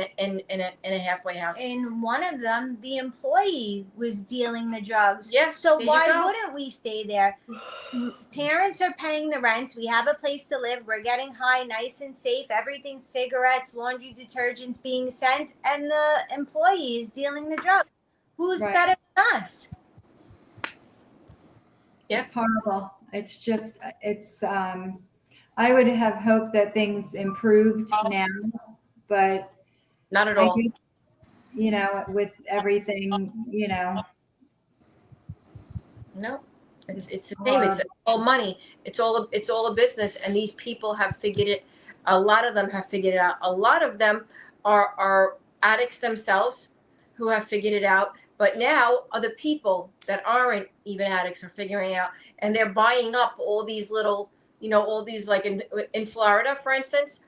C: a halfway house.
B: And one of them, the employee was dealing the drugs.
C: Yeah.
B: So
C: there
B: why
C: you go.
B: wouldn't we stay there? Parents are paying the rent. We have a place to live. We're getting high, nice and safe. Everything's cigarettes, laundry detergents being sent, and the employee is dealing the drugs. Who's better than us?
C: Yeah.
A: It's horrible. It's just, I would have hoped that things improved now, but
C: Not at
A: I
C: all.
A: think, with everything,
C: No. It's the same.
A: horrible.
C: It's all money. It's all a business, and these people have figured it. A lot of them have figured it out. A lot of them are addicts themselves, who have figured it out. But now other people that aren't even addicts are figuring out, and they're buying up all these little, all these, like in Florida, for instance,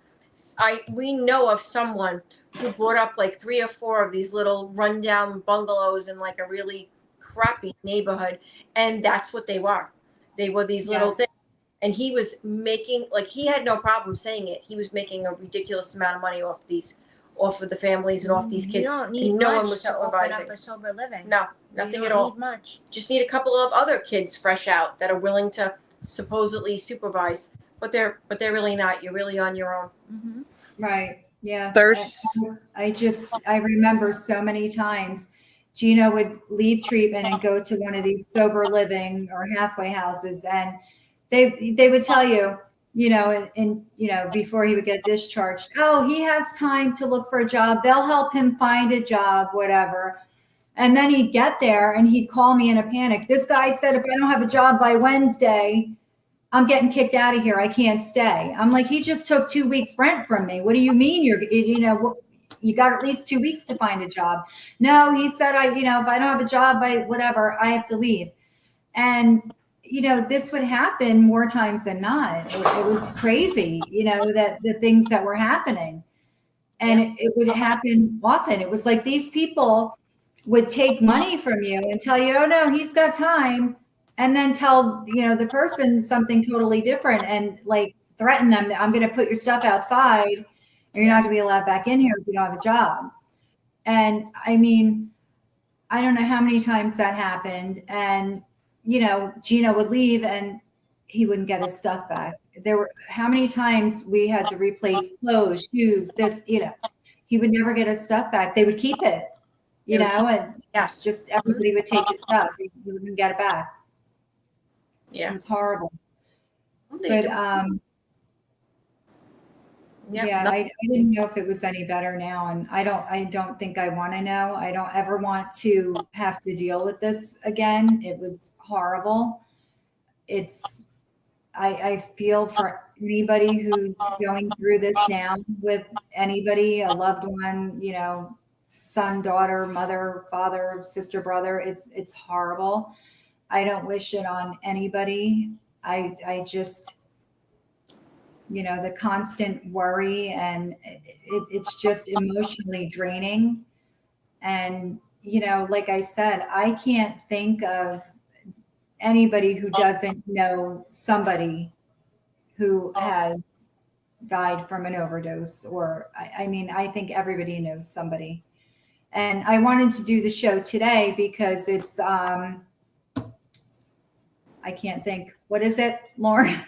C: we know of someone who bought up like 3 or 4 of these little rundown bungalows in like a really crappy neighborhood, and that's what they were. They were these little things. And he was making, like, he had no problem saying it. He was making a ridiculous amount of money off of the families and off these kids.
B: You don't need
C: and no one
B: much
C: was
B: to open
C: supervising.
B: up a sober living.
C: No, nothing
B: you
C: at
B: don't
C: all.
B: Need much.
C: Just need a couple of other kids fresh out that are willing to supposedly supervise, but they're really not. You're really on your own.
B: Mm-hmm.
A: Right. Yeah.
D: There's
A: I remember so many times Gino would leave treatment and go to one of these sober living or halfway houses, and they would tell you, before he would get discharged, oh, he has time to look for a job. They'll help him find a job, whatever. And then he'd get there and he'd call me in a panic. This guy said, if I don't have a job by Wednesday, I'm getting kicked out of here. I can't stay. I'm like, he just took 2 weeks rent from me. What do you mean? You got at least 2 weeks to find a job. No, he said, if I don't have a job by whatever, I have to leave. And, this would happen more times than not. It was crazy, that the things that were happening. And it would happen often. It was like these people would take money from you and tell you, oh no, he's got time. And then tell, the person something totally different and like threaten them that I'm going to put your stuff outside and you're not going to be allowed back in here if you don't have a job. And I mean, I don't know how many times that happened. And, Gino would leave and he wouldn't get his stuff back. There were how many times we had to replace clothes, shoes, he would never get his stuff back. They would keep it, and
C: Yes.
A: just everybody would take his stuff. He wouldn't get it back.
C: Yeah.
A: It was horrible.
C: Well,
A: But
C: Yeah,
A: I didn't know if it was any better now, and I don't think I want to know. I don't ever want to have to deal with this again. It was horrible. I feel for anybody who's going through this now with anybody, a loved one, son, daughter, mother, father, sister, brother. It's horrible. I don't wish it on anybody. I just, the constant worry, and it's just emotionally draining. And, like I said, I can't think of anybody who doesn't know somebody who has died from an overdose, or I think everybody knows somebody. And I wanted to do the show today because it's, I can't think, what is it, Lauren?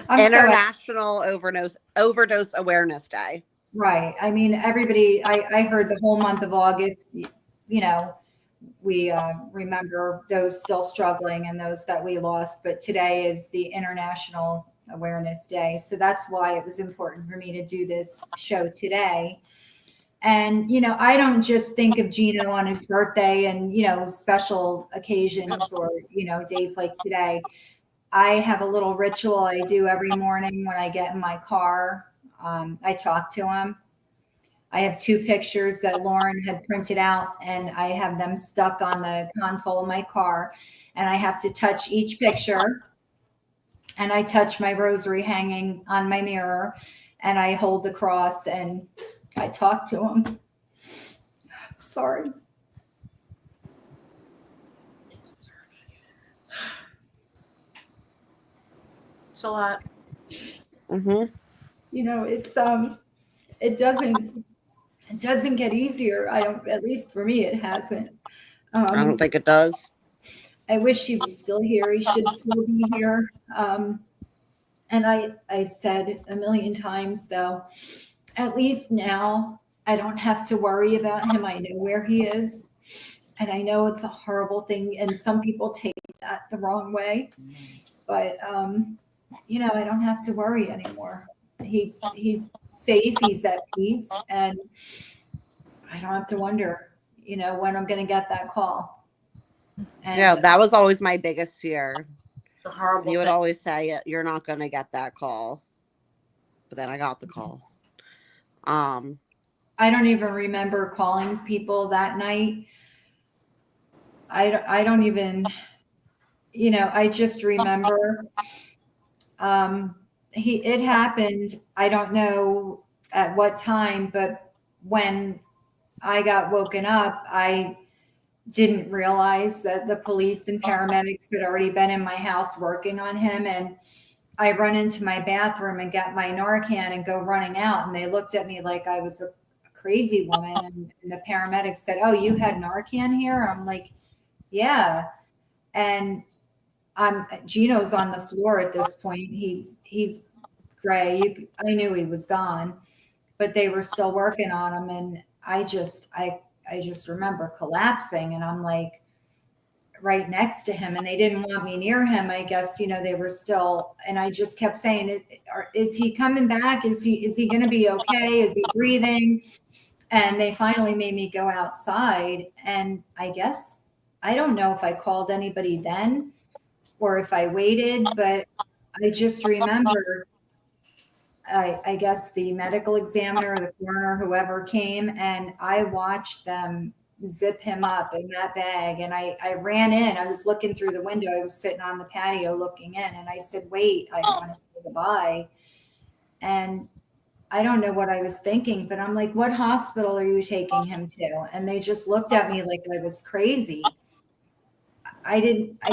D: International Overdose Awareness Day.
A: Right. I mean, everybody, I heard the whole month of August, we remember those still struggling and those that we lost, but today is the International Awareness Day. So that's why it was important for me to do this show today. And, I don't just think of Gino on his birthday and, special occasions or, days like today. I have a little ritual I do every morning when I get in my car. I talk to him. I have 2 pictures that Lauren had printed out, and I have them stuck on the console of my car. And I have to touch each picture. And I touch my rosary hanging on my mirror. And I hold the cross and I talk to him. Sorry.
C: It's a lot.
D: Mm-hmm.
A: It doesn't get easier. At least for me, it hasn't.
D: I don't think it does.
A: I wish he was still here. He should still be here. And I said a million times, though, at least now I don't have to worry about him. I know where he is. And I know it's a horrible thing. And some people take that the wrong way. But, I don't have to worry anymore. He's safe. He's at peace. And I don't have to wonder, when I'm going to get that call. And,
D: yeah, that was always my biggest fear.
C: It's a horrible
D: You would
C: thing.
D: always say you're not going to get that call. But then I got the call.
A: I don't even remember calling people that night. I don't even, I just remember, it happened. I don't know at what time, but when I got woken up, I didn't realize that the police and paramedics had already been in my house working on him. And I run into my bathroom and get my Narcan and go running out. And they looked at me like I was a crazy woman. And the paramedics said, "Oh, you had Narcan here?" I'm like, "Yeah." And Gino's on the floor at this point. He's gray. I knew he was gone, but they were still working on him. And I just remember collapsing, and I'm like right next to him, and they didn't want me near him. I guess, they were still, and I just kept saying, is he coming back? Is he going to be okay? Is he breathing? And they finally made me go outside. And I guess, I don't know if I called anybody then or if I waited, but I just remember, I guess the medical examiner, the coroner, whoever came, and I watched them zip him up in that bag. And I ran in. I was looking through the window. I was sitting on the patio looking in, and I said, "Wait, I want to say goodbye." And I don't know what I was thinking, but I'm like, "What hospital are you taking him to?" And they just looked at me like I was crazy. I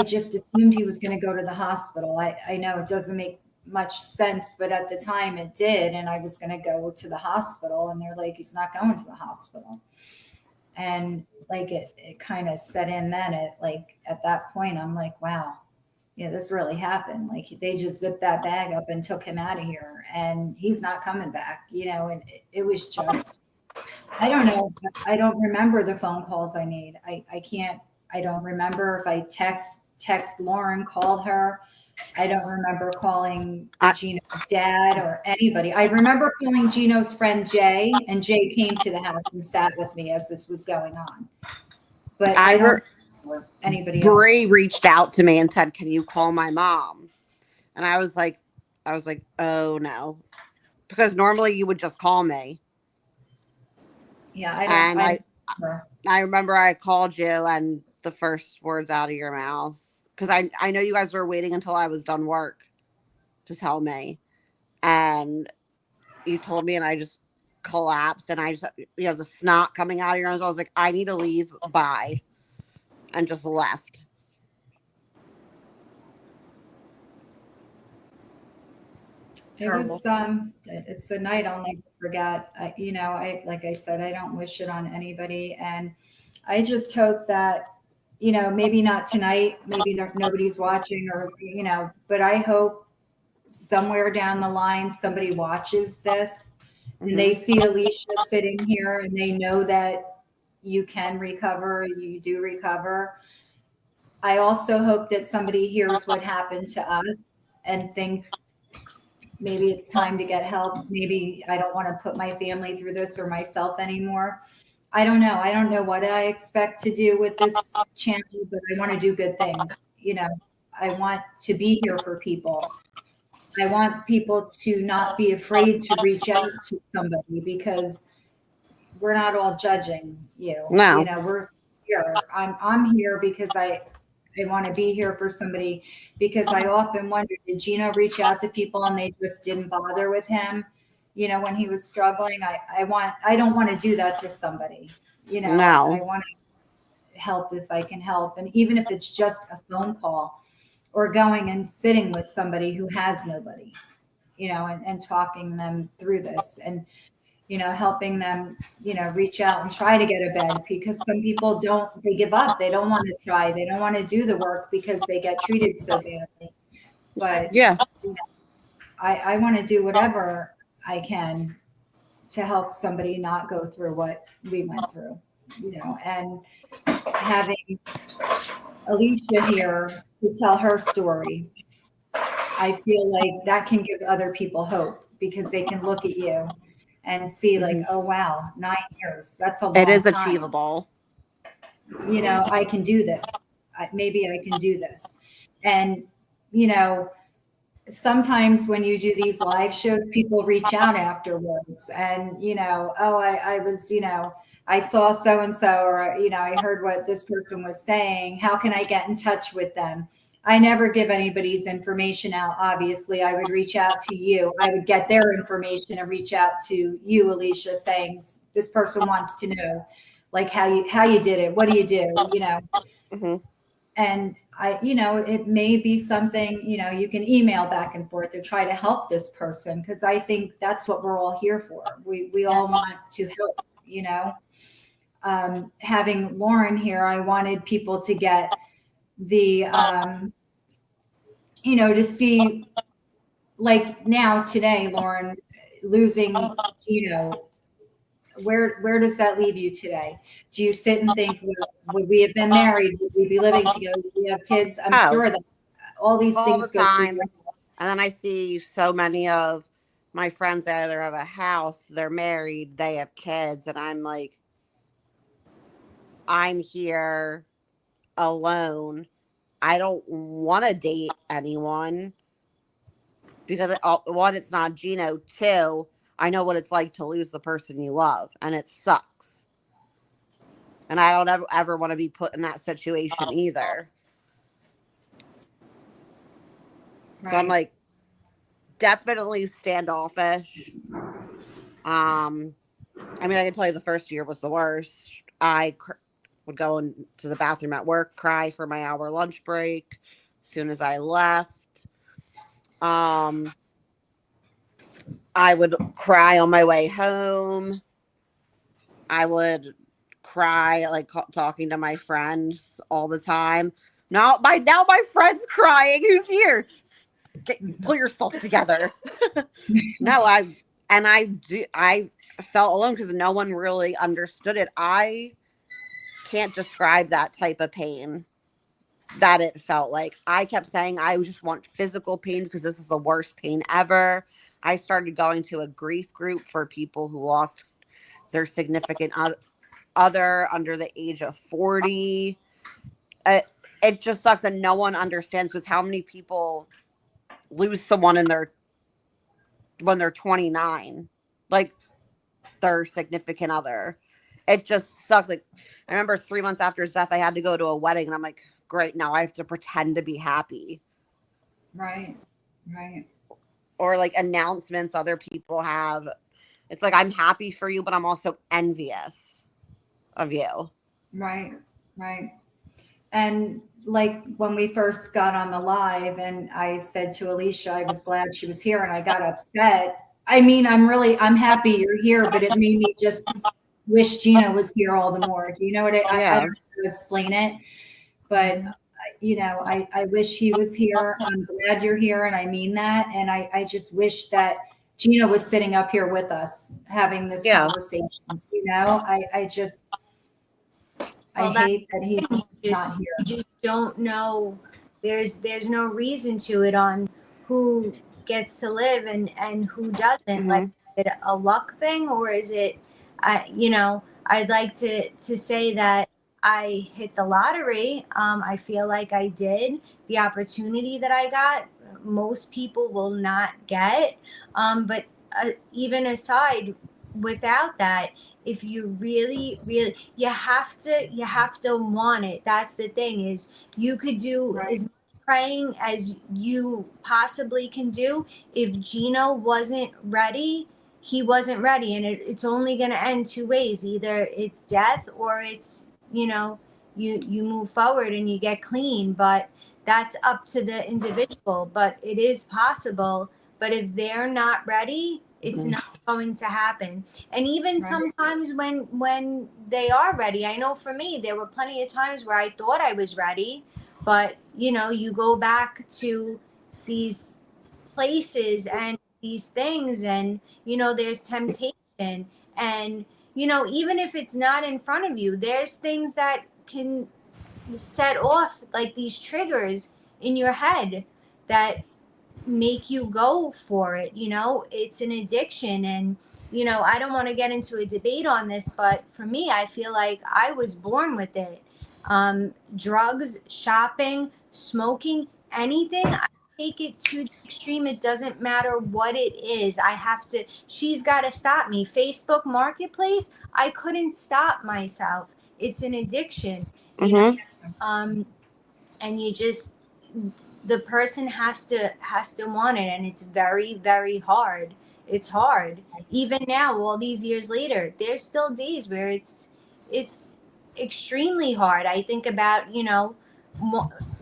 A: just assumed he was going to go to the hospital. I know it doesn't make much sense, but at the time it did. And I was going to go to the hospital, and they're like, "He's not going to the hospital." And like, it kind of set in then at that point, I'm like, wow, this really happened. Like, they just zipped that bag up and took him out of here, and he's not coming back, and it was just, I don't know. I don't remember the phone calls I made. I don't remember if I text Lauren, called her. I don't remember calling Gino's dad or anybody. I remember calling Gino's friend Jay, and Jay came to the house and sat with me as this was going on. But I don't remember anybody else.
D: Bree reached out to me and said, "Can you call my mom?" And I was like, "Oh no," because normally you would just call me.
A: Yeah,
D: I remember I called you, and the first words out of your mouth, because I know you guys were waiting until I was done work to tell me, and you told me, and I just collapsed, and I just, the snot coming out of your nose. I was like, "I need to leave. Bye," and just left.
A: It was it's a night I'll never forget. Like I said, I don't wish it on anybody, and I just hope that, maybe not tonight, maybe nobody's watching, or but I hope somewhere down the line somebody watches this and they see Alicia sitting here, and they know that you can recover, you do recover. I also hope that somebody hears what happened to us and think maybe it's time to get help. Maybe I don't want to put my family through this or myself anymore. I don't know. I don't know what I expect to do with this channel, but I want to do good things. I want to be here for people. I want people to not be afraid to reach out to somebody, because we're not all judging you.
D: No.
A: We're here. I'm here because I want to be here for somebody, because I often wonder, did Gino reach out to people and they just didn't bother with him, when he was struggling? I don't want to do that to somebody.
D: No.
A: I want to help if I can help. And even if it's just a phone call, or going and sitting with somebody who has nobody, and talking them through this, and, helping them, reach out and try to get a bed, because some people they give up. They don't want to try. They don't want to do the work because they get treated so badly. But
D: yeah,
A: I want to do whatever I can to help somebody not go through what we went through, and having Alicia here to tell her story, I feel like that can give other people hope, because they can look at you and see like, oh, wow, 9 years. That's a long time.
D: It is achievable.
A: I can do this. Maybe I can do this. And, sometimes when you do these live shows, people reach out afterwards and, oh, I was, I saw so-and-so, or, I heard what this person was saying. How can I get in touch with them? I never give anybody's information out. Obviously, I would reach out to you. I would get their information and reach out to you, Alicia, saying this person wants to know, like, how you did it. What do you do?
D: Hmm.
A: And it may be something, you can email back and forth to try to help this person, because I think that's what we're all here for. We all want to help. Having Lauren here, I wanted people to get the, to see, like, now today, Lauren, losing Gino, where does that leave you today? Do you sit and think, would we have been married? Would we be living together? Would we have kids? I'm
D: Oh,
A: sure that all these
D: all
A: things
D: the
A: go through
D: time.
A: your
D: And then I see so many of my friends that either have a house, they're married, they have kids, and I'm like, I'm here alone. I don't want to date anyone because one, it's not Gino. Two, I know what it's like to lose the person you love, and it sucks. And I don't ever want to be put in that situation either. So I'm
A: right.
D: like, definitely standoffish. I mean, I can tell you the first year was the worst. I would go into the bathroom at work, cry for my hour lunch break as soon as I left. I would cry on my way home. I would cry like talking to my friends all the time. Now my friend's crying. Who's here? Pull yourself together. No, I felt alone because no one really understood it. I can't describe that type of pain that it felt like. I kept saying I just want physical pain because this is the worst pain ever. I started going to a grief group for people who lost their significant other under the age of 40. It just sucks and no one understands, because how many people lose someone when they're 29, like their significant other. It just sucks. Like, I remember 3 months after his death, I had to go to a wedding, and I'm like, great, now I have to pretend to be happy.
A: Right.
D: Or like announcements other people have. It's like, I'm happy for you, but I'm also envious of you.
A: Right. And like when we first got on the live and I said to Alicia, I was glad she was here, and I got upset. I mean, I'm happy you're here, but it made me just wish Gina was here all the more. Do you know what I
D: Yeah.
A: don't know how to explain it, but I wish he was here. I'm glad you're here, and I mean that. And I just wish that Gina was sitting up here with us having this
D: Yeah.
A: conversation. I just,
B: Well,
A: I
B: that's
A: hate that he's not here.
B: You just don't know. There's no reason to it on who gets to live and who doesn't.
D: Mhm.
B: Like, is it a luck thing, or is it? I'd like to say that I hit the lottery. I feel like I did. The opportunity that I got, most people will not get. But even aside, without that, if you really you have to want it. That's the thing, is you could do
A: Right.
B: as much praying as you possibly can do. If Gino wasn't ready, he wasn't ready, and it's only going to end two ways: either it's death, or it's you move forward and you get clean. But that's up to the individual, but it is possible. But if they're not ready, it's
D: Mhm.
B: not going to happen. And even
A: Right.
B: sometimes when they are ready, I know for me there were plenty of times where I thought I was ready, but you go back to these places and these things, and there's temptation, and even if it's not in front of you, there's things that can set off like these triggers in your head that make you go for it. It's an addiction. And I don't want to get into a debate on this, but for me, I feel like I was born with it. Drugs, shopping, smoking, anything, I take it to the extreme. It doesn't matter what it is. She's got to stop me. Facebook Marketplace, I couldn't stop myself. It's an addiction, you know. And you just, the person has to want it, and it's very, very hard. It's hard. Even now, all these years later, there's still days where it's extremely hard. I think about,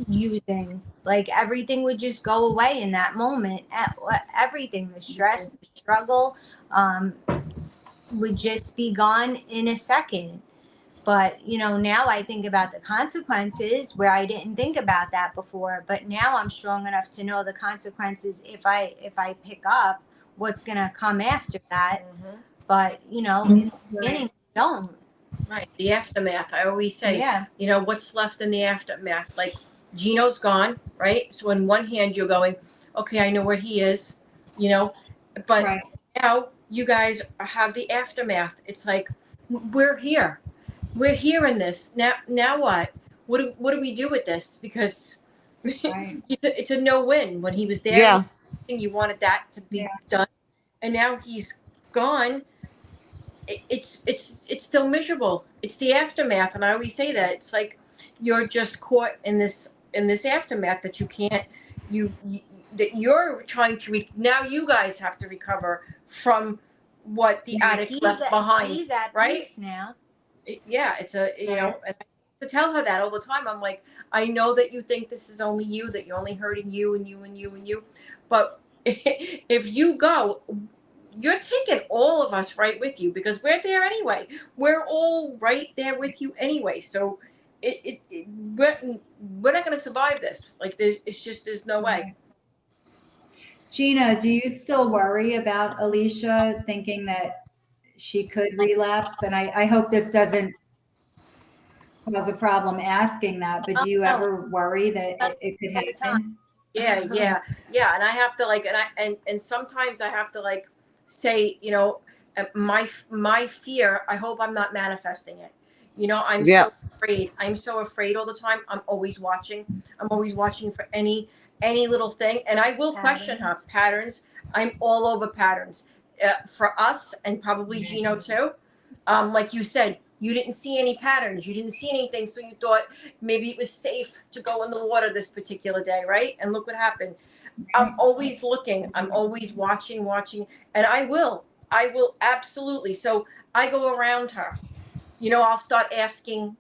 B: using, like, everything would just go away in that moment. Everything, the stress, the struggle, would just be gone in a second. But now I think about the consequences, where I didn't think about that before. But now I'm strong enough to know the consequences if I pick up, what's gonna come after that. But in the beginning, don't.
C: Right, the aftermath. I always say,
B: Yeah.
C: What's left in the aftermath? Like, Gino's gone, right? So in one hand, you're going, okay, I know where he is, but
A: Right.
C: now you guys have the aftermath. It's like, we're here. We're here in this. Now what? What do we do with this? Because
A: Right.
C: it's a no-win. When he was there,
D: Yeah.
C: you wanted that to be done. And now he's gone. It's still miserable. It's the aftermath, and I always say that it's like you're just caught in this aftermath that you can't that you're trying to now you guys have to recover from what the addict left behind.
B: He's at
C: right
B: peace now.
C: It's a and I have to tell her that all the time. I'm like, I know that you think this is only you, that you're only hurting you and you and you and you, but if you go, you're taking all of us right with you, because we're there anyway. We're all right there with you anyway. So we're not going to survive this. Like, there's no way.
A: Gina, do you still worry about Alicia, thinking that she could relapse? And I hope this doesn't cause a problem asking that, but do you ever worry that it could happen?
C: Yeah. And I have to, like, and sometimes I have to, like, say, my fear, I hope I'm not manifesting it. I'm so afraid. I'm so afraid all the time. I'm always watching. I'm always watching for any little thing. And I will question her patterns. I'm all over patterns, for us, and probably Gino too. Like you said, you didn't see any patterns. You didn't see anything. So you thought maybe it was safe to go in the water this particular day. Right. And look what happened. I'm always looking. I'm always watching. And I will absolutely. So I go around her, I'll start asking,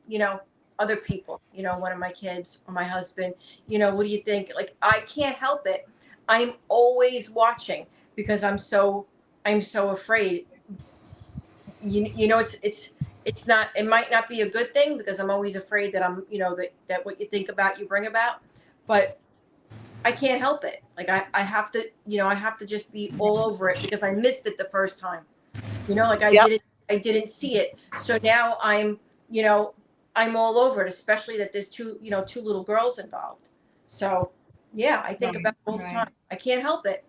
C: other people, one of my kids or my husband, what do you think? Like, I can't help it. I'm always watching, because I'm so afraid. It's not, it might not be a good thing, because I'm always afraid that I'm, that what you think about, you bring about, but I can't help it. Like, I have to, I have to just be all over it, because I missed it the first time, like I didn't see it. So now I'm all over it, especially that there's two little girls involved. So yeah, I think about it all the time. I can't help it.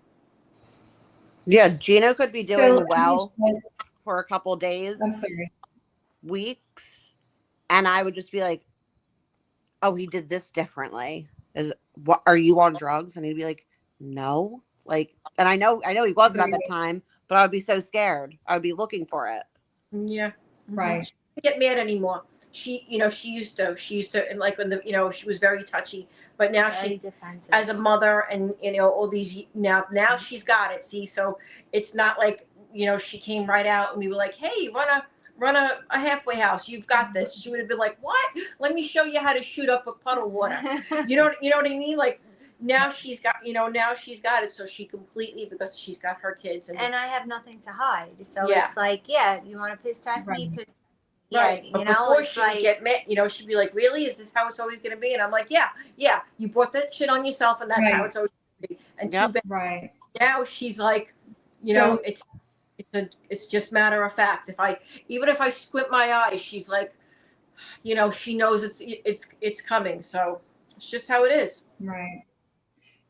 D: Yeah, Gino could be doing well for a couple days,
A: I'm sorry,
D: weeks, and I would just be like, oh, he did this differently. What, are you on drugs? And he'd be like, no. Like, and I know he wasn't at that time, but I would be so scared. I would be looking for it.
C: Yeah.
A: right.
C: She doesn't get mad anymore. She used to, and like, when she was very touchy, but now
B: Very
C: she,
B: defensive.
C: as a mother, and all these, now she's got it. See, so it's not like, she came right out and we were like, hey, run a halfway house. You've got this. She would have been like, what? Let me show you how to shoot up a puddle water. You know what I mean? Like, now she's got it. So she completely, because she's got her kids, and
B: I have nothing to hide. So
C: Yeah.
B: it's like, you want to piss test me? Piss.
C: right. But before she would get mad, she'd be like, really? Is this how it's always going to be? And I'm like, yeah. You brought that shit on yourself, and that's how it's always going to be. And too bad.
A: Right.
C: Now she's like, it's just matter of fact. Even if I squint my eyes, she's like, she knows it's coming. So it's just how it is.
A: Right.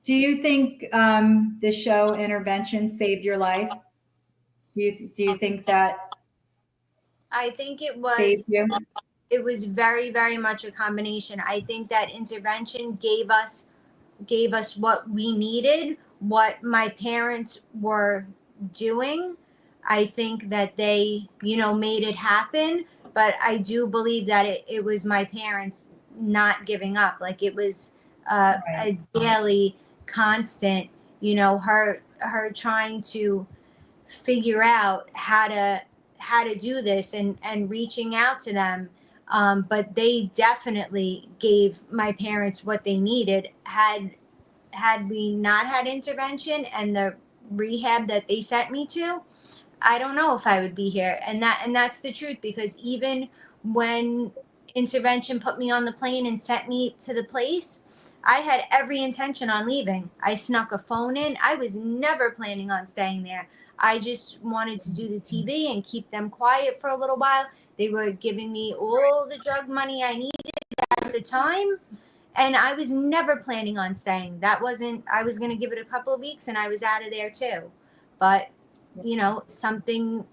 A: Do you think the show Intervention saved your life? Do you think that
B: I think it
A: saved you?
B: It was very, very much a combination. I think that Intervention gave us gave us what we needed, what my parents were doing. I think that they, made it happen. But I do believe that it was my parents not giving up. Like it was a daily constant, her trying to figure out how to do this and reaching out to them. But they definitely gave my parents what they needed. Had we not had intervention and the rehab that they sent me to, I don't know if I would be here. And that's the truth, because even when intervention put me on the plane and sent me to the place, I had every intention on leaving. I snuck a phone in. I was never planning on staying there. I just wanted to do the TV and keep them quiet for a little while. They were giving me all the drug money I needed at the time. And I was never planning on staying. I was going to give it a couple of weeks and I was out of there too. But something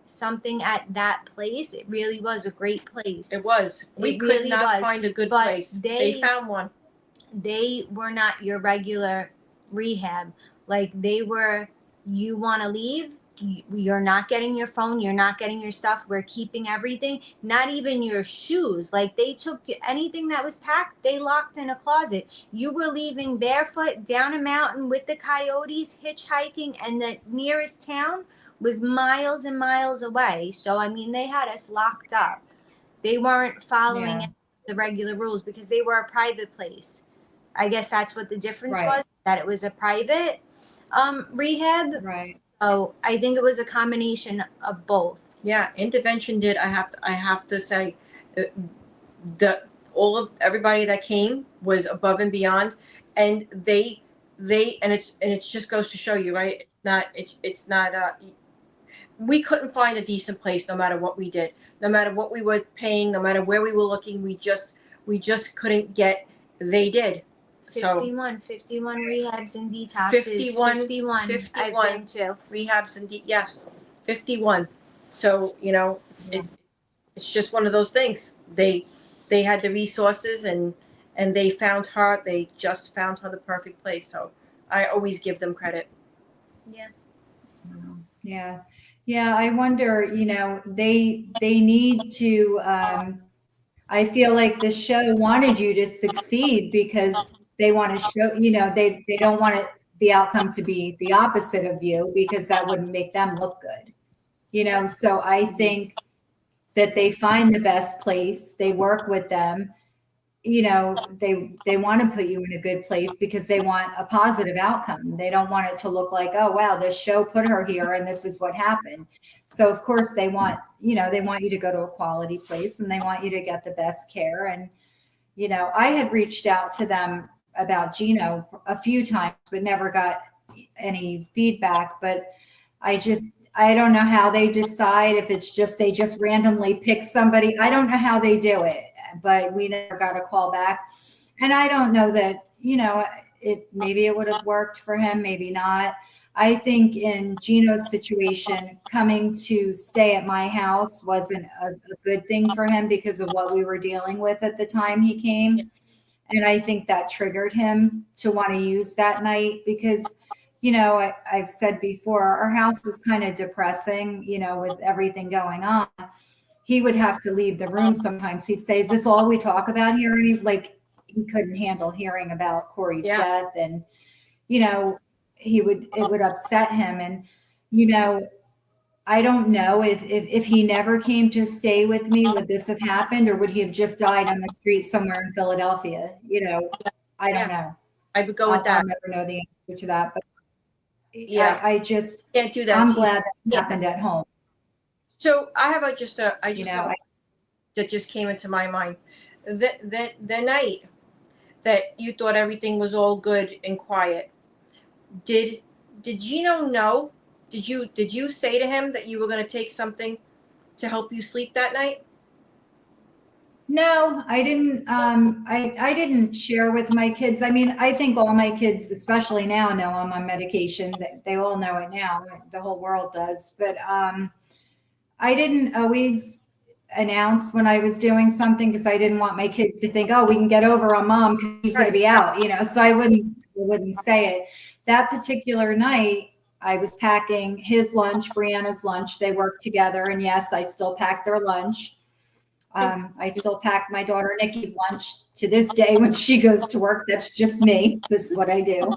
B: at that place, it really was a great place.
C: It was. We could
B: really
C: not
B: was.
C: find a good
B: But
C: place. They found one.
B: They were not your regular rehab. Like they were, you want to leave, you're not getting your phone, you're not getting your stuff, we're keeping everything, not even your shoes. Like they took anything that was packed, they locked in a closet. You were leaving barefoot down a mountain with the coyotes, hitchhiking, and the nearest town was miles and miles away. So I mean, they had us locked up. They weren't following the regular rules because they were a private place. I guess that's what the difference was, that it was a private rehab.
A: Right.
B: So I think it was a combination of both.
C: Yeah, intervention did. I have to say, everybody that came was above and beyond, and they and it just goes to show you, right? It's not we couldn't find a decent place no matter what we did, no matter what we were paying, no matter where we were looking. We just couldn't get. They did.
B: 51 rehabs and detoxes. 51 I've been to.
C: Rehabs and yes, 51. So it's just one of those things. They had the resources and they found her. They just found her the perfect place. So I always give them credit.
A: Yeah. I wonder, they need to, I feel like the show wanted you to succeed because they want to show, they don't want the outcome to be the opposite of you, because that wouldn't make them look good. So I think that they find the best place, they work with them, they want to put you in a good place because they want a positive outcome. They don't want it to look like, oh, wow, this show put her here and this is what happened. So of course they want you to go to a quality place and they want you to get the best care. And, I had reached out to them about Gino a few times, but never got any feedback. But I don't know how they decide, if it's just, they just randomly pick somebody. I don't know how they do it, but we never got a call back. And I don't know that, maybe it would have worked for him, maybe not. I think in Gino's situation, coming to stay at my house wasn't a good thing for him because of what we were dealing with at the time he came. And I think that triggered him to want to use that night because, I've said before, our house was kind of depressing, with everything going on. He would have to leave the room sometimes. He'd say, is this all we talk about here? And he couldn't handle hearing about Corey's death. And, it would upset him. And, I don't know if he never came to stay with me, would this have happened, or would he have just died on the street somewhere in Philadelphia? I don't know.
C: I would go with that.
A: I'll never know the answer to that, but I just
C: can't do that.
A: I'm glad that happened at home.
C: So I have that just came into my mind. The night that you thought everything was all good and quiet, did Gino know? Did you say to him that you were going to take something to help you sleep that night?
A: No, I didn't. I didn't share with my kids. I mean, I think all my kids, especially now, know I'm on medication. They all know it now. The whole world does. But I didn't always announce when I was doing something because I didn't want my kids to think, oh, we can get over on mom because he's going to be out. So I wouldn't wouldn't say it. That particular night, I was packing his lunch, Brianna's lunch. They worked together, and yes, I still pack their lunch. I still pack my daughter Nikki's lunch to this day when she goes to work. That's just me. This is what I do.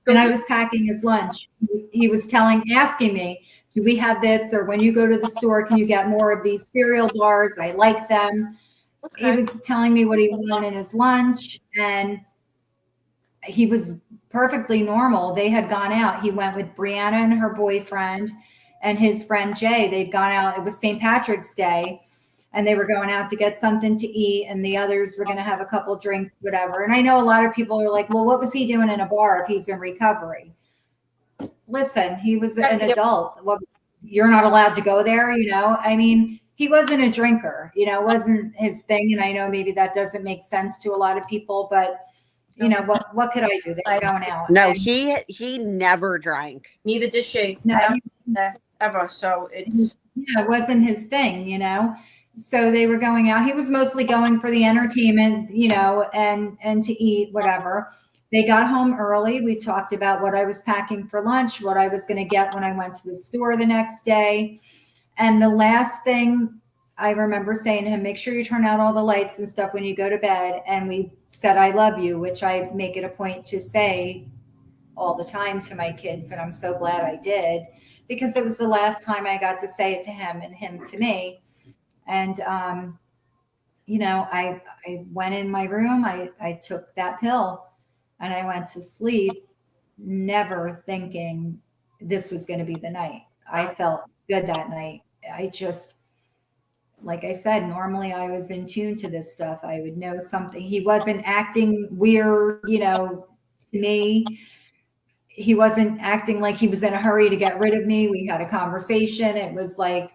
A: And I was packing his lunch. He was asking me, do we have this? Or when you go to the store, can you get more of these cereal bars? I like them.
C: Okay.
A: He was telling me what he wanted in his lunch, and he was perfectly normal. They had gone out. He went with Brianna and her boyfriend and his friend Jay. They'd gone out. It was St. Patrick's Day. And they were going out to get something to eat, and the others were going to have a couple drinks, whatever. And I know a lot of people are like, well, what was he doing in a bar if he's in recovery? Listen, he was an adult. Well, you're not allowed to go there, you know? I mean, he wasn't a drinker, you know, it wasn't his thing. And I know maybe that doesn't make sense to a lot of people, but you know, what could I do? They're going out.
D: No,
A: And
D: he never drank.
C: Neither did she.
A: No,
C: Ever. So it's
A: yeah, it wasn't his thing, you know? So they were going out. He was mostly going for the entertainment, you know, and to eat, whatever. They got home early. We talked about what I was packing for lunch, what I was going to get when I went to the store the next day. And the last thing I remember saying to him, make sure you turn out all the lights and stuff when you go to bed. And we said, I love you, which I make it a point to say all the time to my kids. And I'm so glad I did, because it was the last time I got to say it to him and him to me. And, you know, I went in my room, I took that pill and I went to sleep, never thinking this was going to be the night. I felt good that night. I just, like I said, normally I was in tune to this stuff. I would know something. He wasn't acting weird, you know, to me. He wasn't acting like he was in a hurry to get rid of me. We had a conversation. It was like,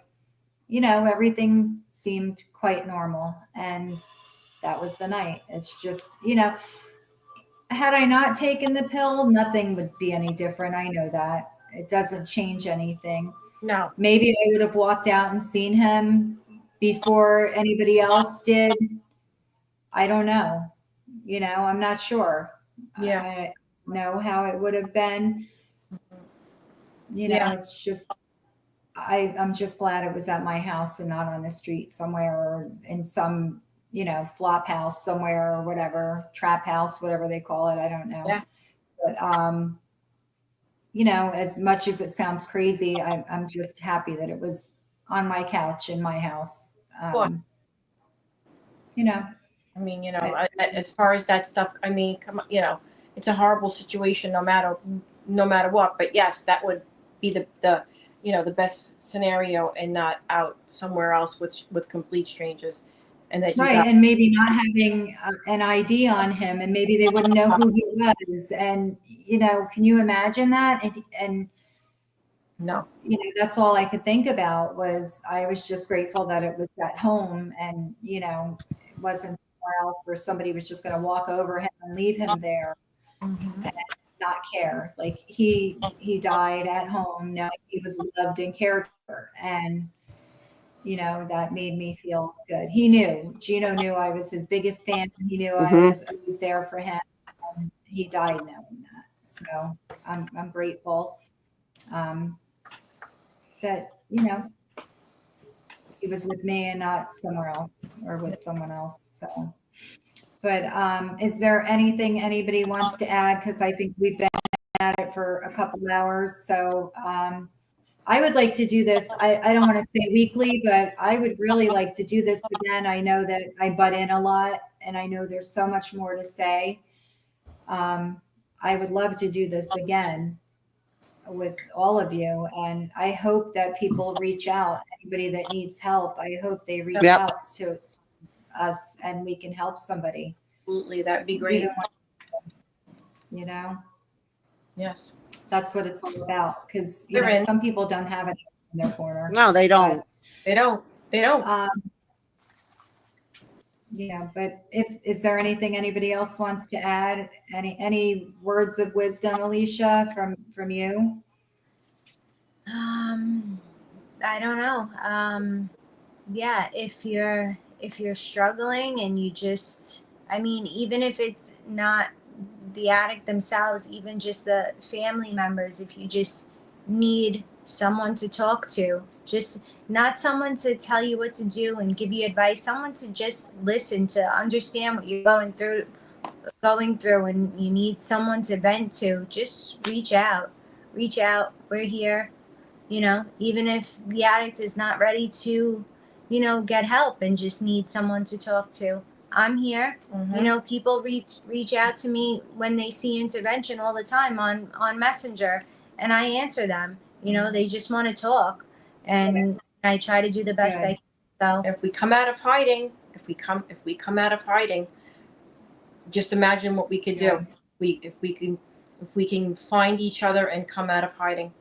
A: you know, everything seemed quite normal. And that was the night. It's just, you know, had I not taken the pill, nothing would be any different. I know that. It doesn't change anything.
C: no.
A: Maybe I would have walked out and seen him before anybody else did. I don't know. You know, I'm not sure.
C: Yeah.
A: I don't know how it would have been. You know,
C: Yeah.
A: it's just, I'm just glad it was at my house and not on the street somewhere or in some, you know, flop house somewhere or whatever, trap house, whatever they call it. I don't know.
C: Yeah.
A: But, you know, as much as it sounds crazy, I'm just happy that it was on my couch in my house. You know,
C: I mean, you know, as far as that stuff, I mean, come on, you know, it's a horrible situation no matter what. But yes, that would be the you know, the best scenario, and not out somewhere else with complete strangers. And that you
A: right.
C: got,
A: And maybe not having an ID on him, and maybe they wouldn't know who he was. And, you know, can you imagine that? And
C: no.
A: you know, that's all I could think about was I was just grateful that it was at home and, you know, it wasn't somewhere else where somebody was just going to walk over him and leave him there
C: Mm-hmm.
A: and not care. Like he died at home. Now he was loved and cared for. And, you know, that made me feel good. He knew, Gino knew I was his biggest fan. He knew I was there for him. And he died knowing that. So I'm grateful. That, you know, he was with me and not somewhere else or with someone else. So, but is there anything anybody wants to add? Because I think we've been at it for a couple hours. So I would like to do this. I don't want to say weekly, but I would really like to do this again. I know that I butt in a lot and I know there's so much more to say. I would love to do this again with all of you, and I hope that people reach out. Anybody that needs help, I hope they reach out to us and we can help somebody.
C: Absolutely, that would be great.
A: You know,
C: Yes.
A: that's what it's all about, because you know, some people don't have it in their corner.
D: No, they don't.
C: They don't.
A: Yeah, but is there anything anybody else wants to add? Any words of wisdom, Alicia, from you?
B: I don't know. Yeah, if you're struggling and you just, I mean, even if it's not the addict themselves, even just the family members, if you just need someone to talk to, just not someone to tell you what to do and give you advice, someone to just listen, to understand what you're going through, and you need someone to vent to, just reach out. We're here, even if the addict is not ready to, get help and just need someone to talk to. I'm here. People reach out to me when they see intervention all the time on Messenger, and I answer them. They just want to talk, and I try to do the best I can. So
C: If we come out of hiding, if we come out of hiding, just imagine what we could do. If we can find each other and come out of hiding.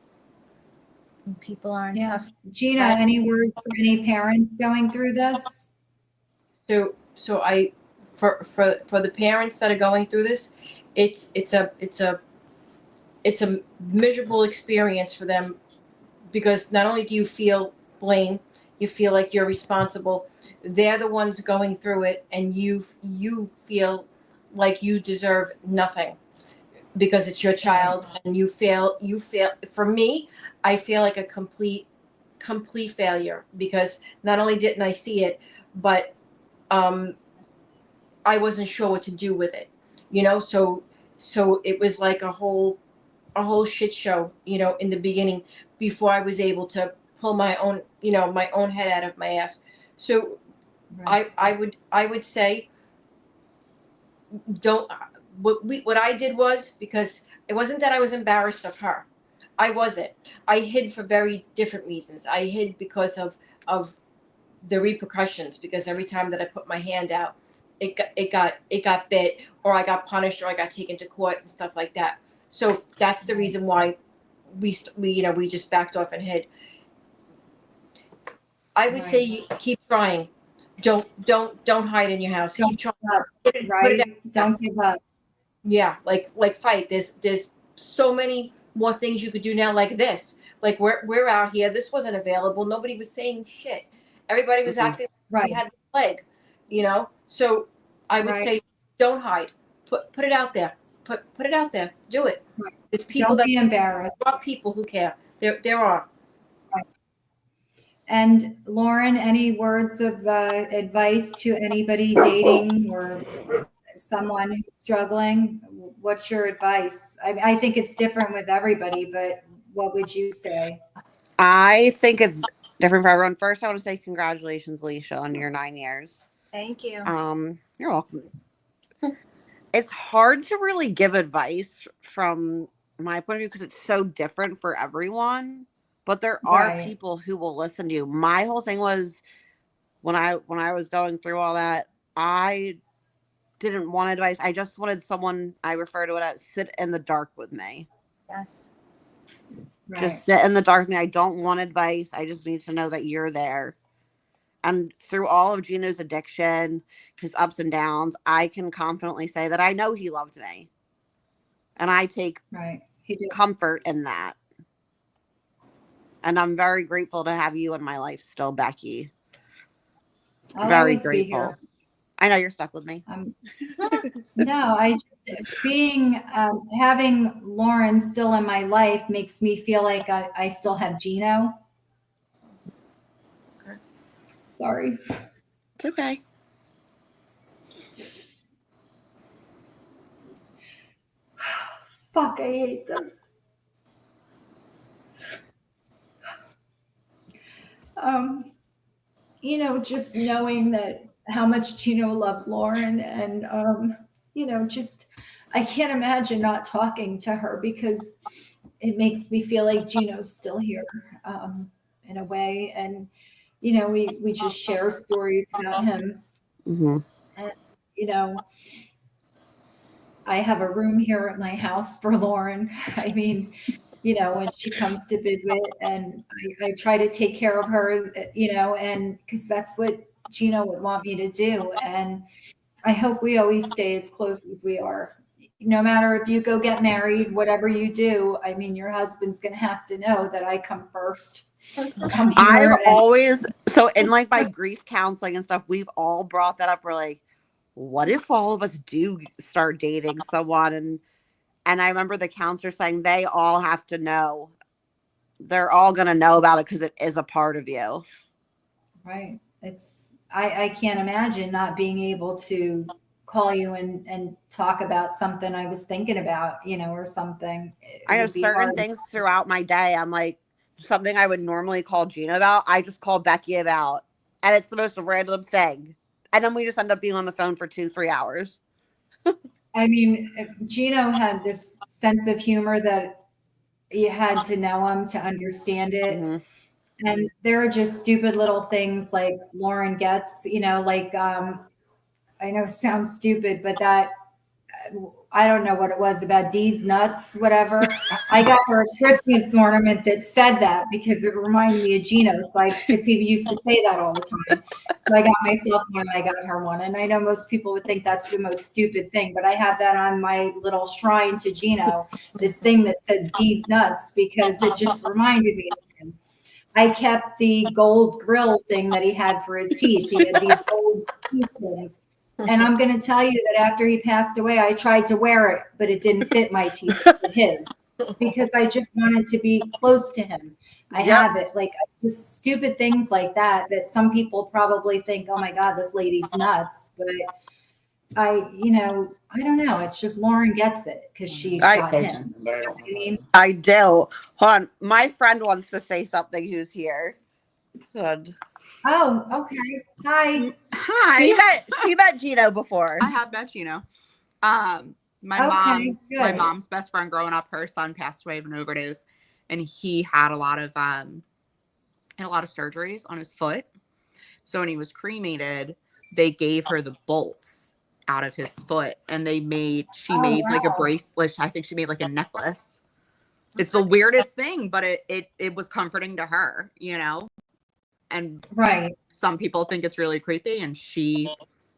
B: people aren't
A: Yeah.
B: suffering.
A: Gina, any words for any parents going through this?
C: So I, for the parents that are going through this, it's a miserable experience for them, because not only do you feel blame, you feel like you're responsible. They're the ones going through it, and you feel like you deserve nothing because it's your child, and you feel. For me, I feel like a complete failure, because not only didn't I see it, but I wasn't sure what to do with it, so it was like a whole shit show, in the beginning, before I was able to pull my own head out of my ass. So I would say, don't. What I did was, because it wasn't that I was embarrassed of her. I wasn't. I hid for very different reasons. I hid because of the repercussions, because every time that I put my hand out, it got bit, or I got punished, or I got taken to court and stuff like that. So that's the reason why we just backed off and hid. I would say you keep trying. Don't hide in your house.
A: Don't
C: Keep trying.
A: give
C: Put it
A: Right?
C: out.
A: Don't give up.
C: Yeah, like fight. There's so many more things you could do now, like this. Like we're out here. This wasn't available. Nobody was saying shit. Everybody was acting like we
A: Right.
C: had the plague. So I would say, don't hide. Put it out there. Put it out there. Do it.
A: Right.
C: There's people
A: Don't be embarrassed.
C: there are people who care. There are.
A: And Lauren, any words of advice to anybody dating or someone who's struggling? What's your advice? I think it's different with everybody, but what would you say?
D: I think it's different for everyone. First, I want to say congratulations, Alicia, on your 9 years.
B: Thank you.
D: You're welcome. It's hard to really give advice from my point of view because it's so different for everyone. But there are people who will listen to you. My whole thing was, when I was going through all that, I didn't want advice. I just wanted someone, I refer to it as, sit in the dark with me.
B: Yes.
D: Just sit in the dark with me. I don't want advice. I just need to know that you're there. And through all of Gino's addiction, his ups and downs, I can confidently say that I know he loved me. And I take comfort in that. And I'm very grateful to have you in my life still, Becky.
A: I'll
D: very
A: always
D: grateful.
A: Be here.
D: I know you're stuck with me.
A: No, having Lauren still in my life makes me feel like I still have Gino.
C: Okay.
A: Sorry.
D: It's okay.
A: Fuck, I hate this. Just knowing that how much Gino loved Lauren, and just I can't imagine not talking to her, because it makes me feel like Gino's still here in a way, and we just share stories about him.
D: Mm-hmm.
A: And I have a room here at my house for Lauren. I mean, when she comes to visit, and I try to take care of her, and because that's what Gino would want me to do. And I hope we always stay as close as we are. No matter if you go get married, whatever you do, I mean, your husband's going to have to know that I come first.
D: I've always, so in like my grief counseling and stuff, we've all brought that up. We're like, what if all of us do start dating someone? And I remember the counselor saying they all have to know. They're all going to know about it because it is a part of you.
A: Right. I can't imagine not being able to call you and talk about something I was thinking about, or something.
D: I know
A: would be
D: certain
A: hard.
D: things throughout my day. I'm like, something I would normally call Gina about, I just call Becky about. And it's the most random thing. And then we just end up being on the phone for 2-3 hours.
A: I mean, Gino had this sense of humor that you had to know him to understand it.
D: Mm-hmm.
A: And there are just stupid little things like Lauren gets, like, I know it sounds stupid, but that, I don't know what it was about D's nuts, whatever. I got her a Christmas ornament that said that because it reminded me of Gino. Because he used to say that all the time. So I got myself one, I got her one. And I know most people would think that's the most stupid thing, but I have that on my little shrine to Gino, this thing that says D's nuts, because it just reminded me of him. I kept the gold grill thing that he had for his teeth. He had these gold teeth things. And I'm going to tell you that after he passed away, I tried to wear it, but it didn't fit my teeth, it fit his, because I just wanted to be close to him. I have it, like, just stupid things like that some people probably think, oh my God, this lady's nuts. But I don't know. It's just Lauren gets it because she got him. I mean,
D: I do. Hold on. My friend wants to say something who's here. Good.
A: oh, okay. Hi.
E: Hi.
D: She met Gino before.
E: I have met Gino. My mom's best friend growing up, her son passed away of an overdose, and he had a lot of surgeries on his foot. So when he was cremated, they gave her the bolts out of his foot, and she made like a bracelet. I think she made like a necklace. It's the weirdest thing, but it was comforting to her, And
A: Right.
E: some people think it's really creepy, and she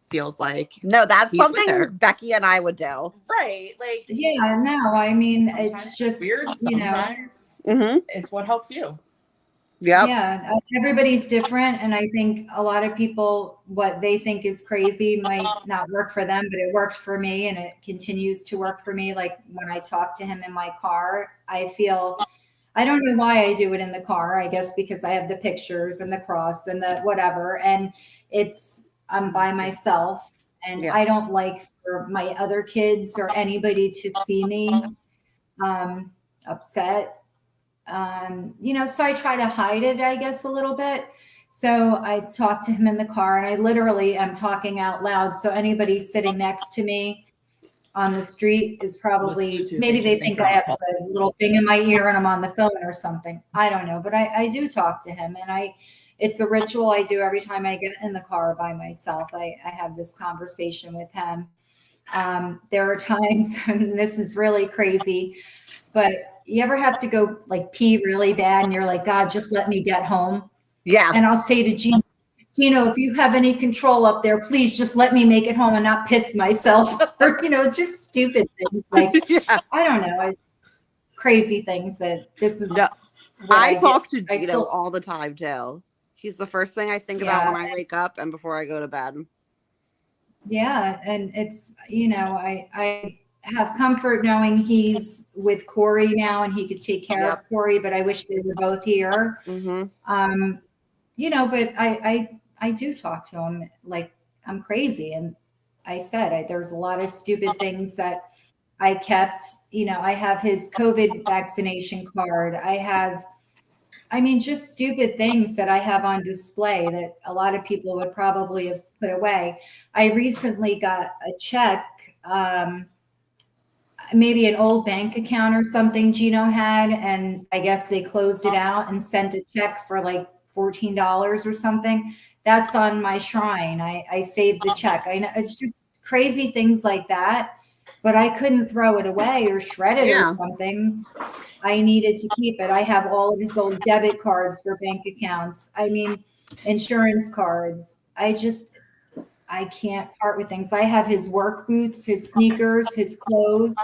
E: feels like
D: No, that's
E: he's with her.
D: something Becky and I would do.
E: Right. Like,
A: Yeah, no, I mean, it's just,
E: weird. Sometimes
D: Mm-hmm.
E: it's what helps you.
D: Yep.
A: Yeah, everybody's different. And I think a lot of people, what they think is crazy might not work for them, but it worked for me and it continues to work for me. Like when I talk to him in my car, I don't know why I do it in the car. I guess because I have the pictures and the cross and the whatever. And I'm by myself, and I don't like for my other kids or anybody to see me upset. So I try to hide it, I guess, a little bit. So I talk to him in the car, and I literally am talking out loud. So anybody sitting next to me on the street is probably, maybe they think I have a little thing in my ear and I'm on the phone or something. I don't know, but I do talk to him, and it's a ritual I do every time I get in the car by myself. I have this conversation with him. There are times, and this is really crazy, but you ever have to go like pee really bad and you're like, God, just let me get home.
D: Yes.
A: And I'll say to Gino, if you have any control up there, please just let me make it home and not piss myself. Or, just stupid things. Like, I don't know. Crazy things that this is.
D: No, I talk to
A: I
D: Gino
A: still
D: all the time too. He's the first thing I think about when I wake up and before I go to bed.
A: Yeah. And it's, I have comfort knowing he's with Corey now and he could take care of Corey, but I wish they were both here.
D: Mm-hmm.
A: But I do talk to him like I'm crazy. And I said, there's a lot of stupid things that I kept, I have his COVID vaccination card. Just stupid things that I have on display that a lot of people would probably have put away. I recently got a check, maybe an old bank account or something Gino had, and I guess they closed it out and sent a check for like $14 or something. That's on my shrine. I saved the check. I know it's just crazy things like that, but I couldn't throw it away or shred it or something. I needed to keep it. I have all of his old debit cards for bank accounts. Insurance cards. I can't part with things. I have his work boots, his sneakers, his clothes.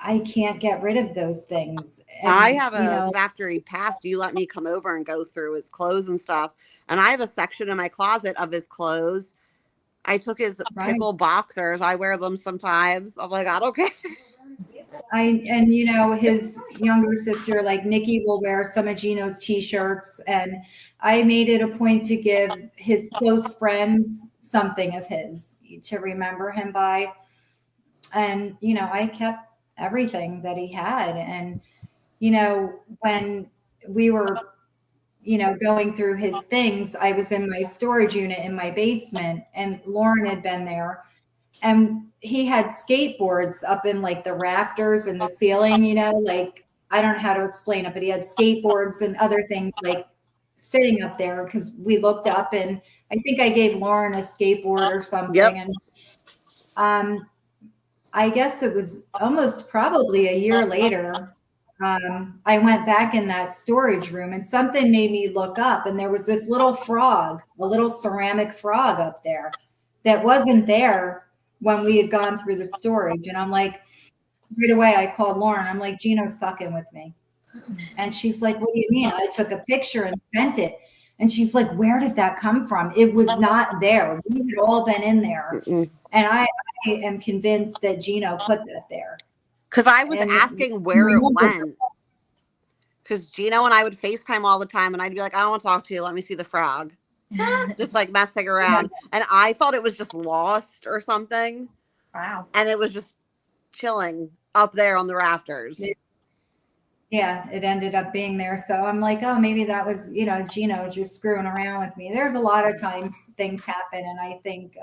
A: I can't get rid of those things. And,
D: I have after he passed, you let me come over and go through his clothes and stuff. And I have a section in my closet of his clothes. I took his
A: Right.
D: pickle boxers. I wear them sometimes. I'm like, I don't care.
A: And you know, his younger sister, like Nikki, will wear some of Gino's t-shirts, and I made it a point to give his close friends something of his to remember him by. And you know, I kept everything that he had. And you know, when we were, you know, going through his things, I was in my storage unit in my basement, and Lauren had been there, and he had skateboards up in like the rafters and the ceiling, you know, like I don't know how to explain it, but he had skateboards and other things like sitting up there, because we looked up, and I think I gave Lauren a skateboard or something.
D: Yep.
A: And I guess it was almost probably a year later. I went back in that storage room, and something made me look up, and there was this little frog, a little ceramic frog up there that wasn't there when we had gone through the storage. And I'm like, right away, I called Lauren. I'm like, Gino's fucking with me. And she's like, what do you mean? I took a picture and sent it. And she's like, where did that come from? It was not there. We had all been in there.
D: Mm-mm.
A: And I am convinced that Gino put that there.
D: Because I was
A: And
D: asking where it went. Because Gino and I would FaceTime all the time, and I'd be like, I don't want to talk to you. Let me see the frog. Just like messing around. And I thought it was just lost or something.
C: Wow.
D: And it was just chilling up there on the rafters.
A: Yeah, it ended up being there. So I'm like, oh, maybe that was, you know, Gino just screwing around with me. There's a lot of times things happen, and I think,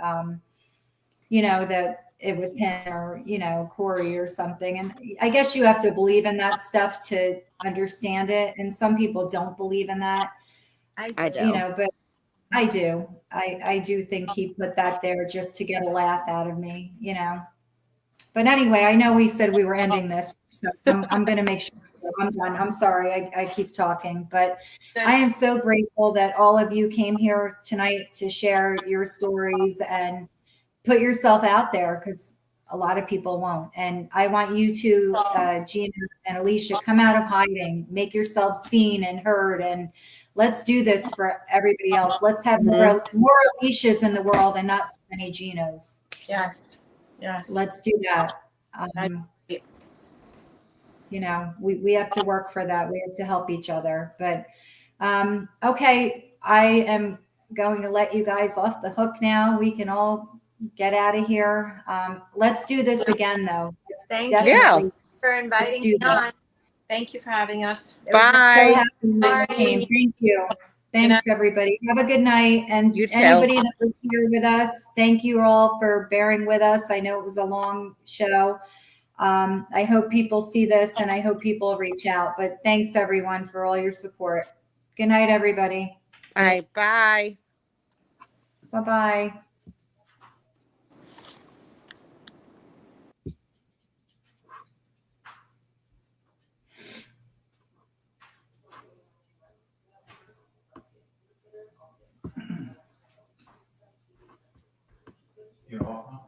A: you know, that it was him or, you know, Corey or something. And I guess you have to believe in that stuff to understand it. And some people don't believe in that,
D: I do.
A: you know, but I do. I do think he put that there just to get a laugh out of me, you know. But anyway, I know we said we were ending this, so I'm going to make sure I'm done. I'm sorry, I keep talking, but I am so grateful that all of you came here tonight to share your stories and put yourself out there, because a lot of people won't. And I want you to, Gina and Alicia, come out of hiding, make yourselves seen and heard, and let's do this for everybody else. Let's have more Alicias in the world and not so many Ginos.
C: Yes. Yes.
A: Let's do that. You know, we have to work for that. We have to help each other. But okay, I am going to let you guys off the hook now. We can all get out of here. Let's do this again, though.
B: Thank
A: Definitely.
B: you for inviting
A: do
B: me
A: that.
B: on.
C: Thank you for having us.
A: So
D: Bye.
A: happy you guys came. Thank you. Thanks, everybody. Have a good night. And
D: You too.
A: anybody that was here with us, thank you all for bearing with us. I know it was a long show. I hope people see this, and I hope people reach out. But thanks, everyone, for all your support. Good night, everybody.
D: All right. Bye.
A: Bye-bye.
F: You know,